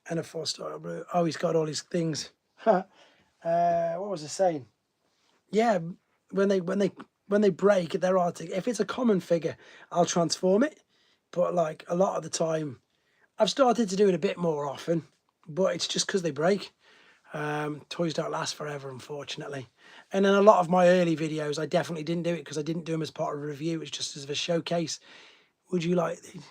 a 4-star blue. Oh, he's got all his things. What was I saying? Yeah, when they break, they're hard to. If it's a common figure, I'll transform it. But like a lot of the time, I've started to do it a bit more often. But it's just because they break. Toys don't last forever, unfortunately. And in a lot of my early videos, I definitely didn't do it because I didn't do them as part of a review. It was just as a showcase. Would you like these?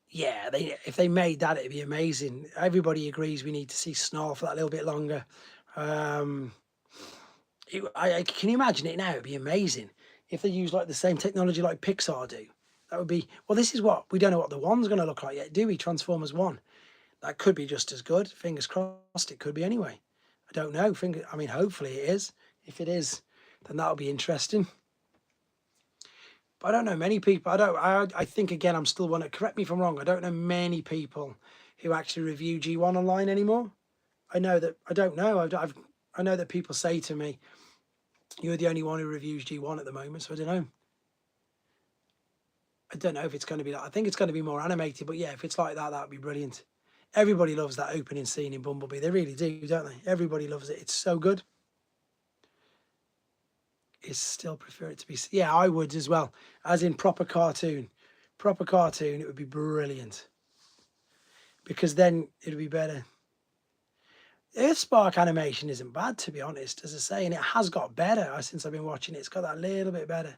Yeah, if they made that, it'd be amazing. Everybody agrees we need to see Snarl for that little bit longer. Can you imagine it now? It'd be amazing if they use like the same technology like Pixar do. That would be, well, this is what, we don't know what the 1's going to look like yet, do we? Transformers 1. That could be just as good. Fingers crossed it could be anyway. I don't know. I mean, hopefully it is. If it is, then that'll be interesting. But I don't know many people. I think, again, I'm still one to, correct me if I'm wrong, I don't know many people who actually review G1 online anymore. I know that, I don't know. I know that people say to me, you're the only one who reviews G1 at the moment, so I don't know. I don't know if it's going to be like, I think it's going to be more animated, but yeah, if it's like that, that'd be brilliant. Everybody loves that opening scene in Bumblebee. They really do, don't they? Everybody loves it. It's so good. Is still prefer it to be, yeah, I would as well, as in proper cartoon, it would be brilliant, because then it'd be better. Earthspark animation isn't bad, to be honest, as I say, and it has got better since I've been watching it. It's got that little bit better.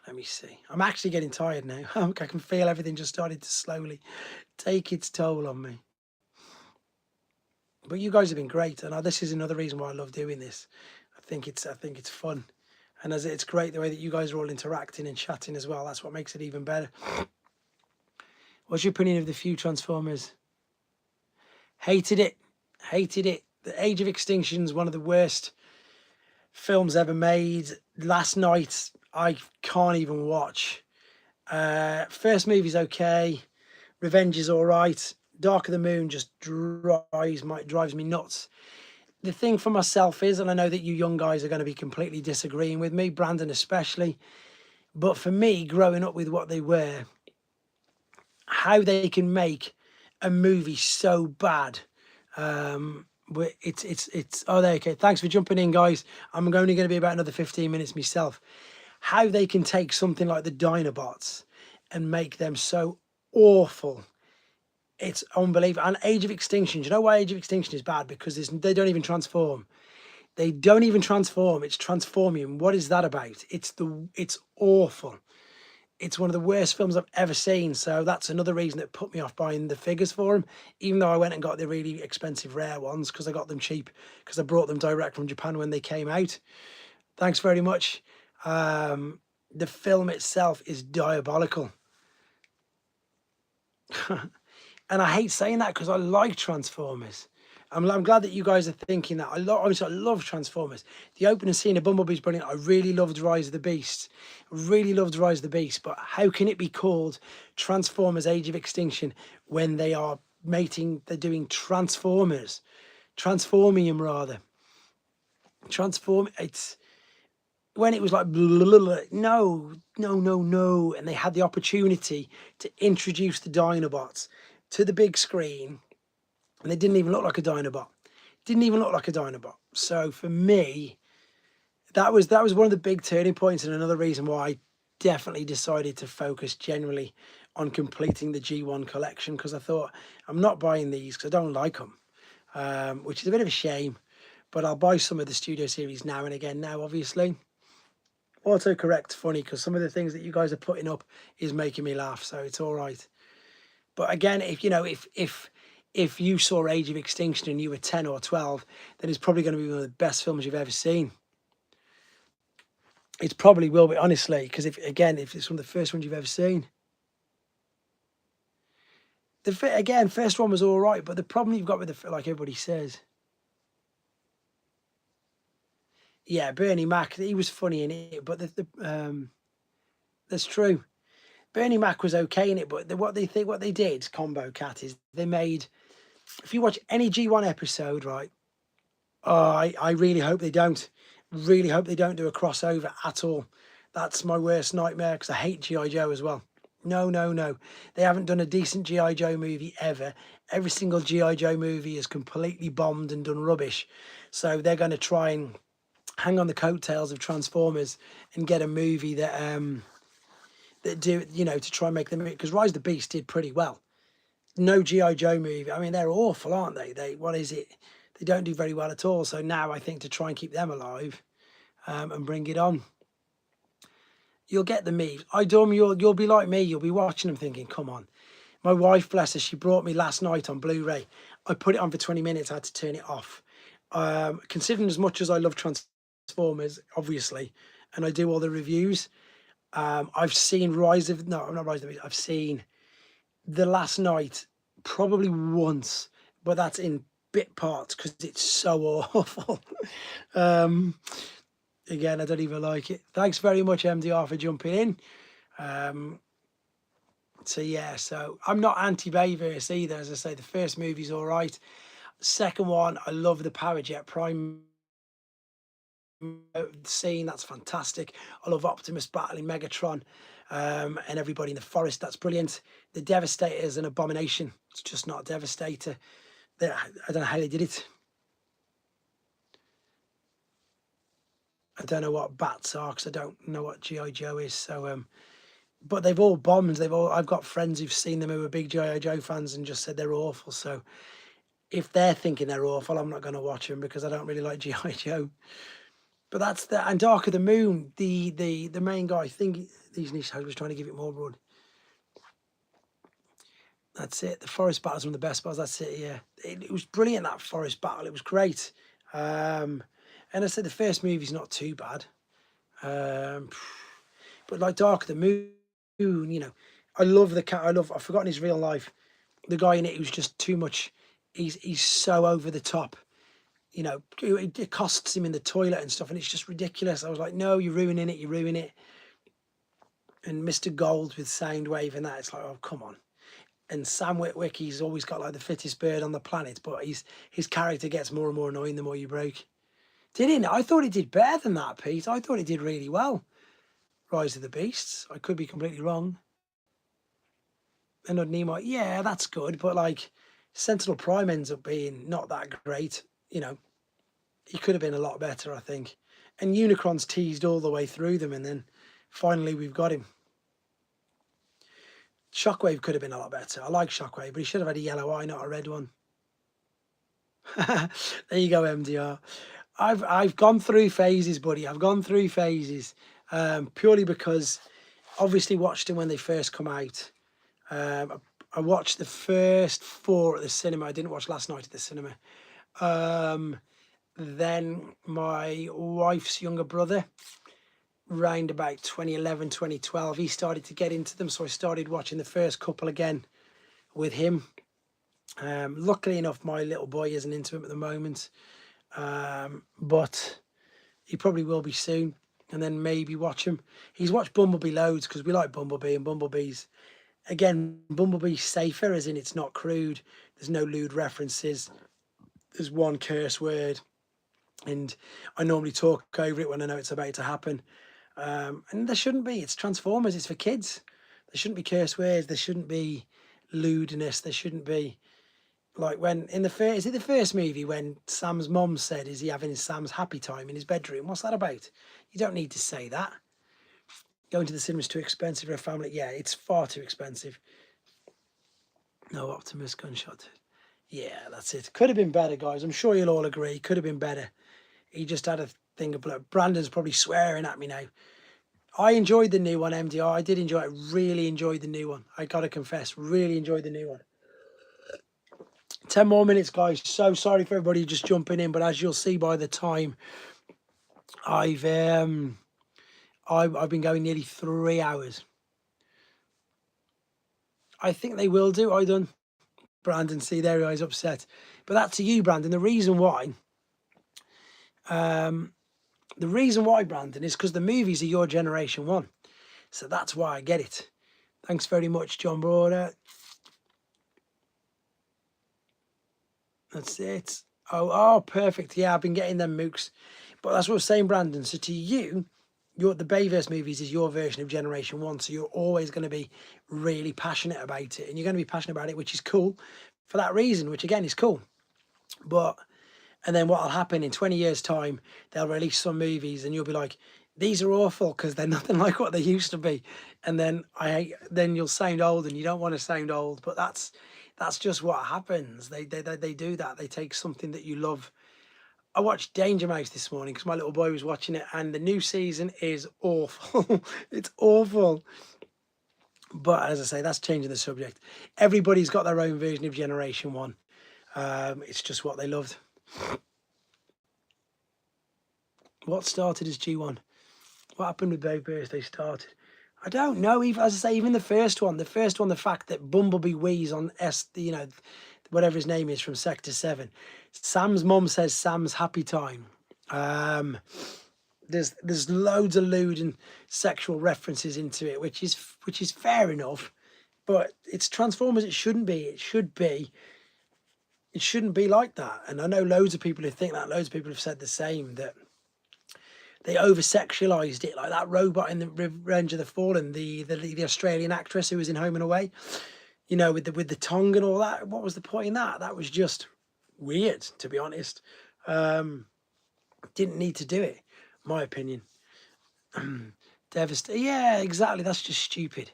Let me see, I'm actually getting tired now. I can feel everything just started to slowly take its toll on me. But you guys have been great, and this is another reason why I love doing this. I think it's fun, and as it's great the way that you guys are all interacting and chatting as well. That's what makes it even better. What's your opinion of the few Transformers? Hated it. The Age of Extinction is one of the worst films ever made. Last night I can't even watch. First movie's okay. Revenge is all right. Dark of the Moon just drives me nuts. The thing for myself is, and I know that you young guys are going to be completely disagreeing with me, Brandon especially, but for me, growing up with what they were, how they can make a movie so bad. But it's oh, there, okay. Thanks for jumping in, guys. I'm only going to be about another 15 minutes myself. How they can take something like the Dinobots and make them so awful. It's unbelievable. And Age of Extinction. Do you know why Age of Extinction is bad? Because they don't even transform. They don't even transform. It's Transformium. What is that about? It's awful. It's one of the worst films I've ever seen. So that's another reason that put me off buying the figures for them, even though I went and got the really expensive rare ones because I got them cheap because I brought them direct from Japan when they came out. Thanks very much. The film itself is diabolical. And I hate saying that because I like Transformers. I'm glad that you guys are thinking that. Obviously, I love Transformers. The opening scene of Bumblebee's brilliant. I really loved Rise of the Beast. Really loved Rise of the Beast. But how can it be called Transformers Age of Extinction when they are they're doing Transformers? Transformium, rather. It's when it was like, blah, blah, blah, no. And they had the opportunity to introduce the Dinobots to the big screen. And they didn't even look like a Dinobot. So for me, that was one of the big turning points, and another reason why I definitely decided to focus generally on completing the G1 collection, because I thought I'm not buying these because I don't like them, which is a bit of a shame. But I'll buy some of the Studio Series now and again. Now, obviously, autocorrect's funny because some of the things that you guys are putting up is making me laugh, so it's all right. But again, if you saw Age of Extinction and you were 10 or 12, then it's probably going to be one of the best films you've ever seen. It probably will be, honestly, because if it's one of the first ones you've ever seen. First one was all right, but the problem you've got with like everybody says. Yeah, Bernie Mac, he was funny in it, but that's true. Bernie Mac was okay in it, but what they did, Combo Cat, is they made, if you watch any G1 episode, right, I really hope they don't. Really hope they don't do a crossover at all. That's my worst nightmare because I hate G.I. Joe as well. No. They haven't done a decent G.I. Joe movie ever. Every single G.I. Joe movie is completely bombed and done rubbish. So they're going to try and hang on the coattails of Transformers and get a movie that do, to try and make them, because Rise of the Beast did pretty well. No G.I. Joe movie. I mean, they're awful, aren't they? What is it? They don't do very well at all. So now I think to try and keep them alive and bring it on, you'll get the memes. You'll be like me. You'll be watching them thinking, come on. My wife, bless her, she brought me last night on Blu-ray. I put it on for 20 minutes. I had to turn it off. Considering as much as I love Transformers, obviously, and I do all the reviews, I've seen I've seen The Last Night probably once, but that's in bit parts because it's so awful. Again, I don't even like it. Thanks very much, MDR, for jumping in. So yeah, so I'm not anti-Bayverse either. As I say, the first movie's all right. Second one, I love the Powerjet Prime scene. That's fantastic. I love Optimus battling Megatron and everybody in the forest. That's brilliant. The Devastator is an abomination. It's just not a Devastator. I don't know how they did it. I don't know what bats are because I don't know what G.I. Joe is. So, but they've all bombed. I've got friends who've seen them who are big G.I. Joe fans and just said they're awful. So if they're thinking they're awful, I'm not going to watch them because I don't really like G.I. Joe. But that's and Dark of the Moon, the main guy. I think these niche was trying to give it more blood. That's it. The forest battle's one of the best battles. That's it. Yeah, it was brilliant, that forest battle. It was great. And I said the first movie's not too bad. But like Dark of the Moon, I love the cat. I've forgotten his real life. The guy in it who's just too much. He's so over the top. It costs him in the toilet and stuff, and it's just ridiculous. I was like, no, you're ruining it. And Mr. Gold with Soundwave and that, it's like, oh, come on. And Sam Witwick, he's always got like the fittest bird on the planet, but his character gets more and more annoying the more you break. Didn't I thought he did better than that, Pete. I thought he did really well. Rise of the Beasts. I could be completely wrong. And Nimoy, yeah, that's good, but like Sentinel Prime ends up being not that great. You know, he could have been a lot better, I think. And Unicron's teased all the way through them, and then finally we've got him. Shockwave could have been a lot better. I like Shockwave, but he should have had a yellow eye, not a red one. There you go, MDR. I've gone through phases, buddy. I've gone through phases, purely because obviously watched them when they first come out. I watched the first 4 at the cinema. I didn't watch last night at the cinema. Then my wife's younger brother, round about 2011, 2012, he started to get into them. So I started watching the first couple again with him. Luckily enough, my little boy isn't into him at the moment. But he probably will be soon. And then maybe watch him. He's watched Bumblebee loads because we like Bumblebee, and Bumblebee's, again, Bumblebee's safer, as in it's not crude. There's no lewd references. There's one curse word. And I normally talk over it when I know it's about to happen. And there shouldn't be. It's Transformers. It's for kids. There shouldn't be curse words. There shouldn't be lewdness. There shouldn't be, like when in the first, is it the first movie when Sam's mom said, is he having Sam's happy time in his bedroom? What's that about? You don't need to say that. Going to the cinema is too expensive for a family. Yeah, it's far too expensive. No Optimus gunshot. Yeah, that's it. Could have been better, guys. I'm sure you'll all agree. Could have been better. He just had a thing of blood. Brandon's probably swearing at me now. I enjoyed the new one, MDR. I did enjoy it. Really enjoyed the new one. I got to confess, really enjoyed the new one. 10 more minutes, guys. So sorry for everybody just jumping in, but as you'll see by the time, I've been going nearly 3 hours. I think they will do. I done. Brandon, see there, he's upset. But that's to you, Brandon. The reason why, Brandon, is because the movies are your generation one. So that's why I get it. Thanks very much, John Broader. That's it. Oh, perfect. Yeah, I've been getting them mooks. But that's what I was saying, Brandon. So to you, the Bayverse movies is your version of Generation 1. So you're always going to be really passionate about it. And you're going to be passionate about it, which is cool for that reason, which again is cool. And then what'll happen in 20 years' time, they'll release some movies and you'll be like, these are awful because they're nothing like what they used to be. And then you'll sound old, and you don't want to sound old. But that's just what happens. They do that. They take something that you love. I watched Danger Mouse this morning because my little boy was watching it, and the new season is awful. It's awful. But as I say, that's changing the subject. Everybody's got their own version of Generation 1. It's just what they loved. What started as G1? What happened with Bayverse? They started. I don't know. Even as I say, even the first one, the fact that Bumblebee wheeze on whatever his name is from Sector 7. Sam's mum says Sam's happy time. There's loads of lewd and sexual references into it, which is fair enough, but it's Transformers. It shouldn't be. It shouldn't be like that. And I know loads of people who think that. Loads of people have said the same, that they over-sexualized it, like that robot in the Revenge of the Fallen, the Australian actress who was in Home and Away, with the tongue and all that. What was the point in that? That was just weird, to be honest. Didn't need to do it, my opinion. Devastating. Yeah, exactly. That's just stupid.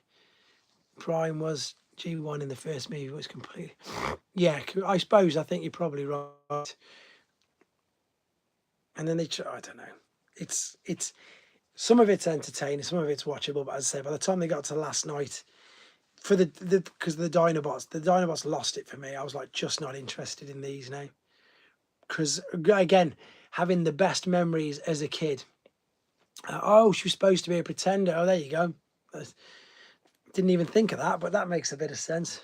Prime was G1 in the first movie. Was completely. Yeah, I suppose. I think you're probably right. And then I don't know. It's some of it's entertaining, some of it's watchable. But as I say, by the time they got to last night, for because of the Dinobots lost it for me. I was like just not interested in these now. Because again, having the best memories as a kid. She was supposed to be a pretender. Oh, there you go. Didn't even think of that, but that makes a bit of sense.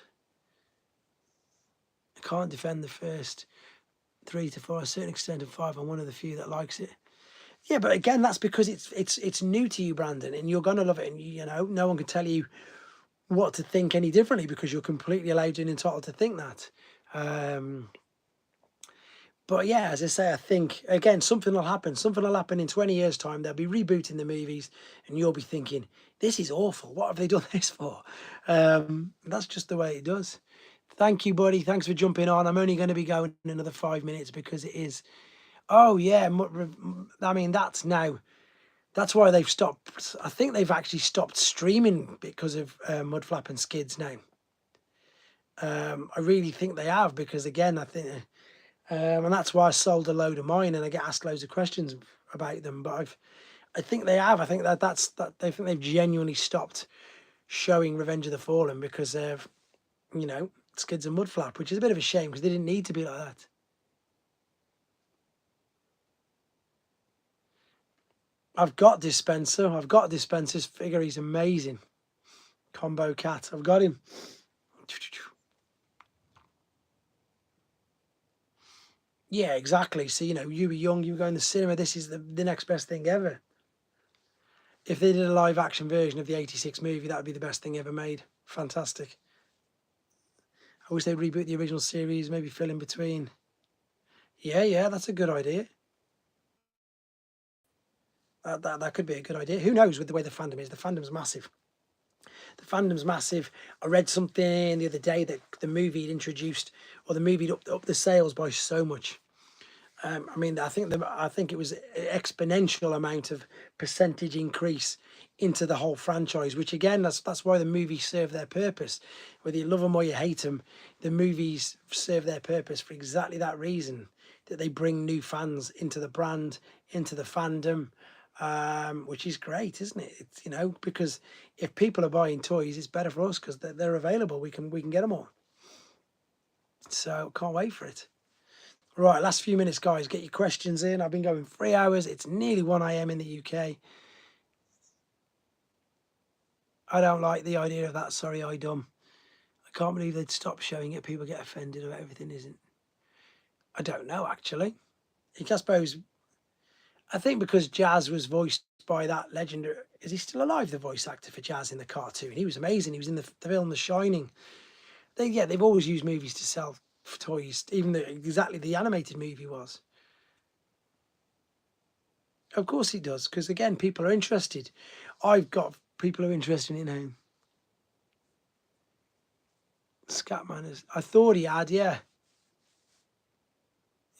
I can't defend the first 3 to 4, a certain extent of 5. I'm one of the few that likes it. Yeah, but again, that's because it's new to you, Brandon, and you're gonna love it. And no one can tell you what to think any differently because you're completely allowed and entitled to think that. But yeah, as I say, I think, again, something will happen. Something will happen in 20 years' time. They'll be rebooting the movies and you'll be thinking, this is awful. What have they done this for? That's just the way it does. Thank you, buddy. Thanks for jumping on. I'm only going to be going another 5 minutes because it is. Oh, yeah. I mean, that's now. That's why they've stopped. I think they've actually stopped streaming because of Mudflap and Skids now. I really think they have because, again, I think. And that's why I sold a load of mine, and I get asked loads of questions about them. But I think they have. I think that they think they've genuinely stopped showing Revenge of the Fallen because of, Skids and Mudflap, which is a bit of a shame because they didn't need to be like that. I've got Dispenser. I've got Dispenser's figure. He's amazing. Combo Cat. I've got him. Yeah, exactly. So, you were young, you were going to the cinema. This is the next best thing ever. If they did a live action version of the 86 movie, that would be the best thing ever made. Fantastic. I wish they'd reboot the original series, maybe fill in between. Yeah, that's a good idea. That could be a good idea. Who knows with the way the fandom is? The fandom's massive. The fandom's massive. I read something the other day that the movie had introduced, or the movie up the sales by so much. I mean, I think it was an exponential amount of percentage increase into the whole franchise, which again, that's why the movies serve their purpose. Whether you love them or you hate them, the movies serve their purpose for exactly that reason, that they bring new fans into the brand, into the fandom, which is great, isn't it? It's, because if people are buying toys, it's better for us because they're available. We can get them all. So can't wait for it. Right, last few minutes, guys. Get your questions in. I've been going 3 hours. It's nearly 1 a.m. in the UK. I don't like the idea of that. Sorry, I dumb. I can't believe they'd stop showing it. People get offended about everything, isn't? I don't know, actually. I suppose, I think because Jazz was voiced by that legendary... Is he still alive, the voice actor for Jazz in the cartoon? He was amazing. He was in the film The Shining. They've always used movies to sell toys, even though exactly the animated movie was. Of course it does, because again, people are interested. I've got people who are interested in him. Scatman is. I thought he had, yeah.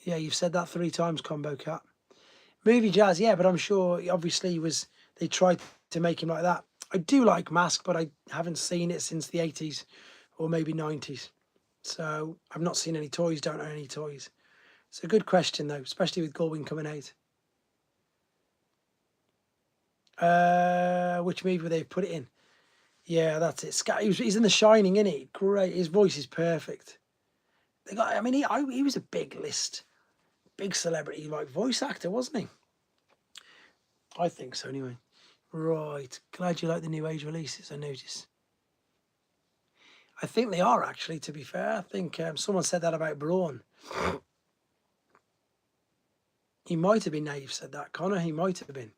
Yeah, you've said that 3 times, Combo Cat. Movie Jazz, yeah, but I'm sure obviously they tried to make him like that. I do like Mask, but I haven't seen it since the 80s or maybe 90s. So I've not seen any toys, don't own any toys. It's a good question, though, especially with Gullwing coming out. Which movie would they put it in? Yeah, that's it. He's in The Shining, isn't he? Great. His voice is perfect. He was a big celebrity, like voice actor, wasn't he? I think so, anyway. Right. Glad you like the new age releases, I notice. I think they are, actually, to be fair. I think someone said that about Braun. He might have been Nave said that, Connor. He might have been.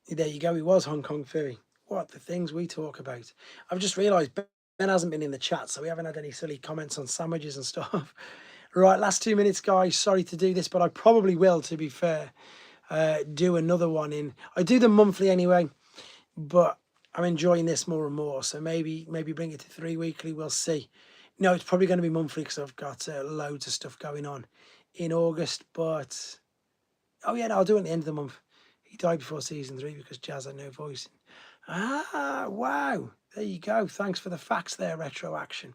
There you go. He was Hong Kong Furry. What the things we talk about. I've just realised Ben hasn't been in the chat, so we haven't had any silly comments on sandwiches and stuff. Right, last 2 minutes, guys. Sorry to do this, but I probably will, to be fair, do another one in. I do them monthly anyway, but I'm enjoying this more and more. So maybe bring it to 3 weekly. We'll see. No, it's probably going to be monthly because I've got loads of stuff going on in August. But oh yeah, no, I'll do it at the end of the month. He died before season 3 because Jazz had no voice. Ah, wow. There you go. Thanks for the facts there, Retro Action.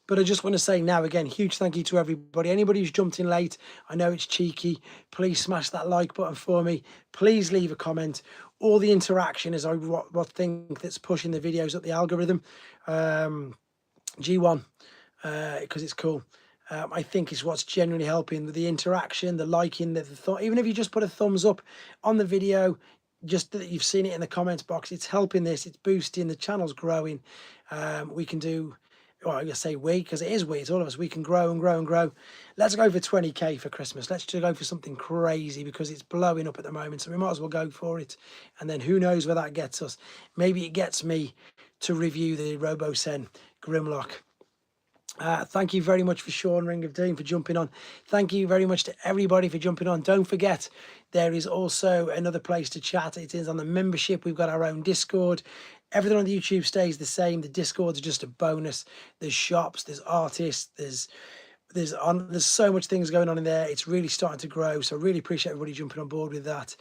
But I just want to say now, again, huge thank you to everybody. Anybody who's jumped in late, I know it's cheeky. Please smash that like button for me. Please leave a comment. All the interaction is what think that's pushing the videos up the algorithm. G1, because it's cool. I think it's what's generally helping with the interaction, the liking, the thought. Even if you just put a thumbs up on the video, just that you've seen it in the comments box, it's helping this. It's boosting. The channel's growing. We can do... Well, I say we, because it is we, it's all of us. We can grow and grow and grow. Let's go for 20k for Christmas. Let's just go for something crazy because it's blowing up at the moment. So we might as well go for it. And then who knows where that gets us. Maybe it gets me to review the RoboSen Grimlock. Thank you very much for Sean Ring of Doom for jumping on. Thank you very much to everybody for jumping on. Don't forget, there is also another place to chat. It is on the membership. We've got our own Discord. Everything on the YouTube stays the same. The Discord's just a bonus. There's shops, there's artists, there's so much things going on in there. It's really starting to grow. So I really appreciate everybody jumping on board with that.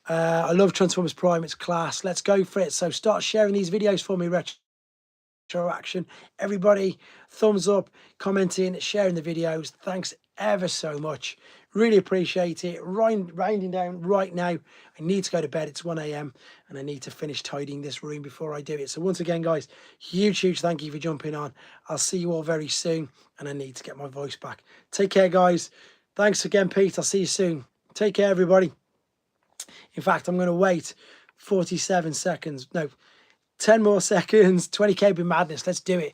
I love Transformers Prime. It's class. Let's go for it. So start sharing these videos for me, Retro Action. Everybody, thumbs up, commenting, sharing the videos. Thanks ever so much. Really appreciate it. Winding down right now. I need to go to bed. It's 1 a.m. and I need to finish tidying this room before I do it. So once again, guys, huge thank you for jumping on. I'll see you all very soon, and I need to get my voice back. Take care, guys. Thanks again, Pete. I'll see you soon. Take care, everybody. In fact, I'm going to wait 47 seconds. No, 10 more seconds. 20k be madness. Let's do it.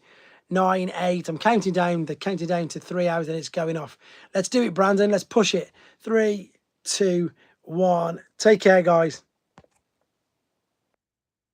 9, 8. I'm counting down. They're counting down to 3 hours and it's going off. Let's do it, Brandon. Let's push it. 3, 2, 1. Take care, guys.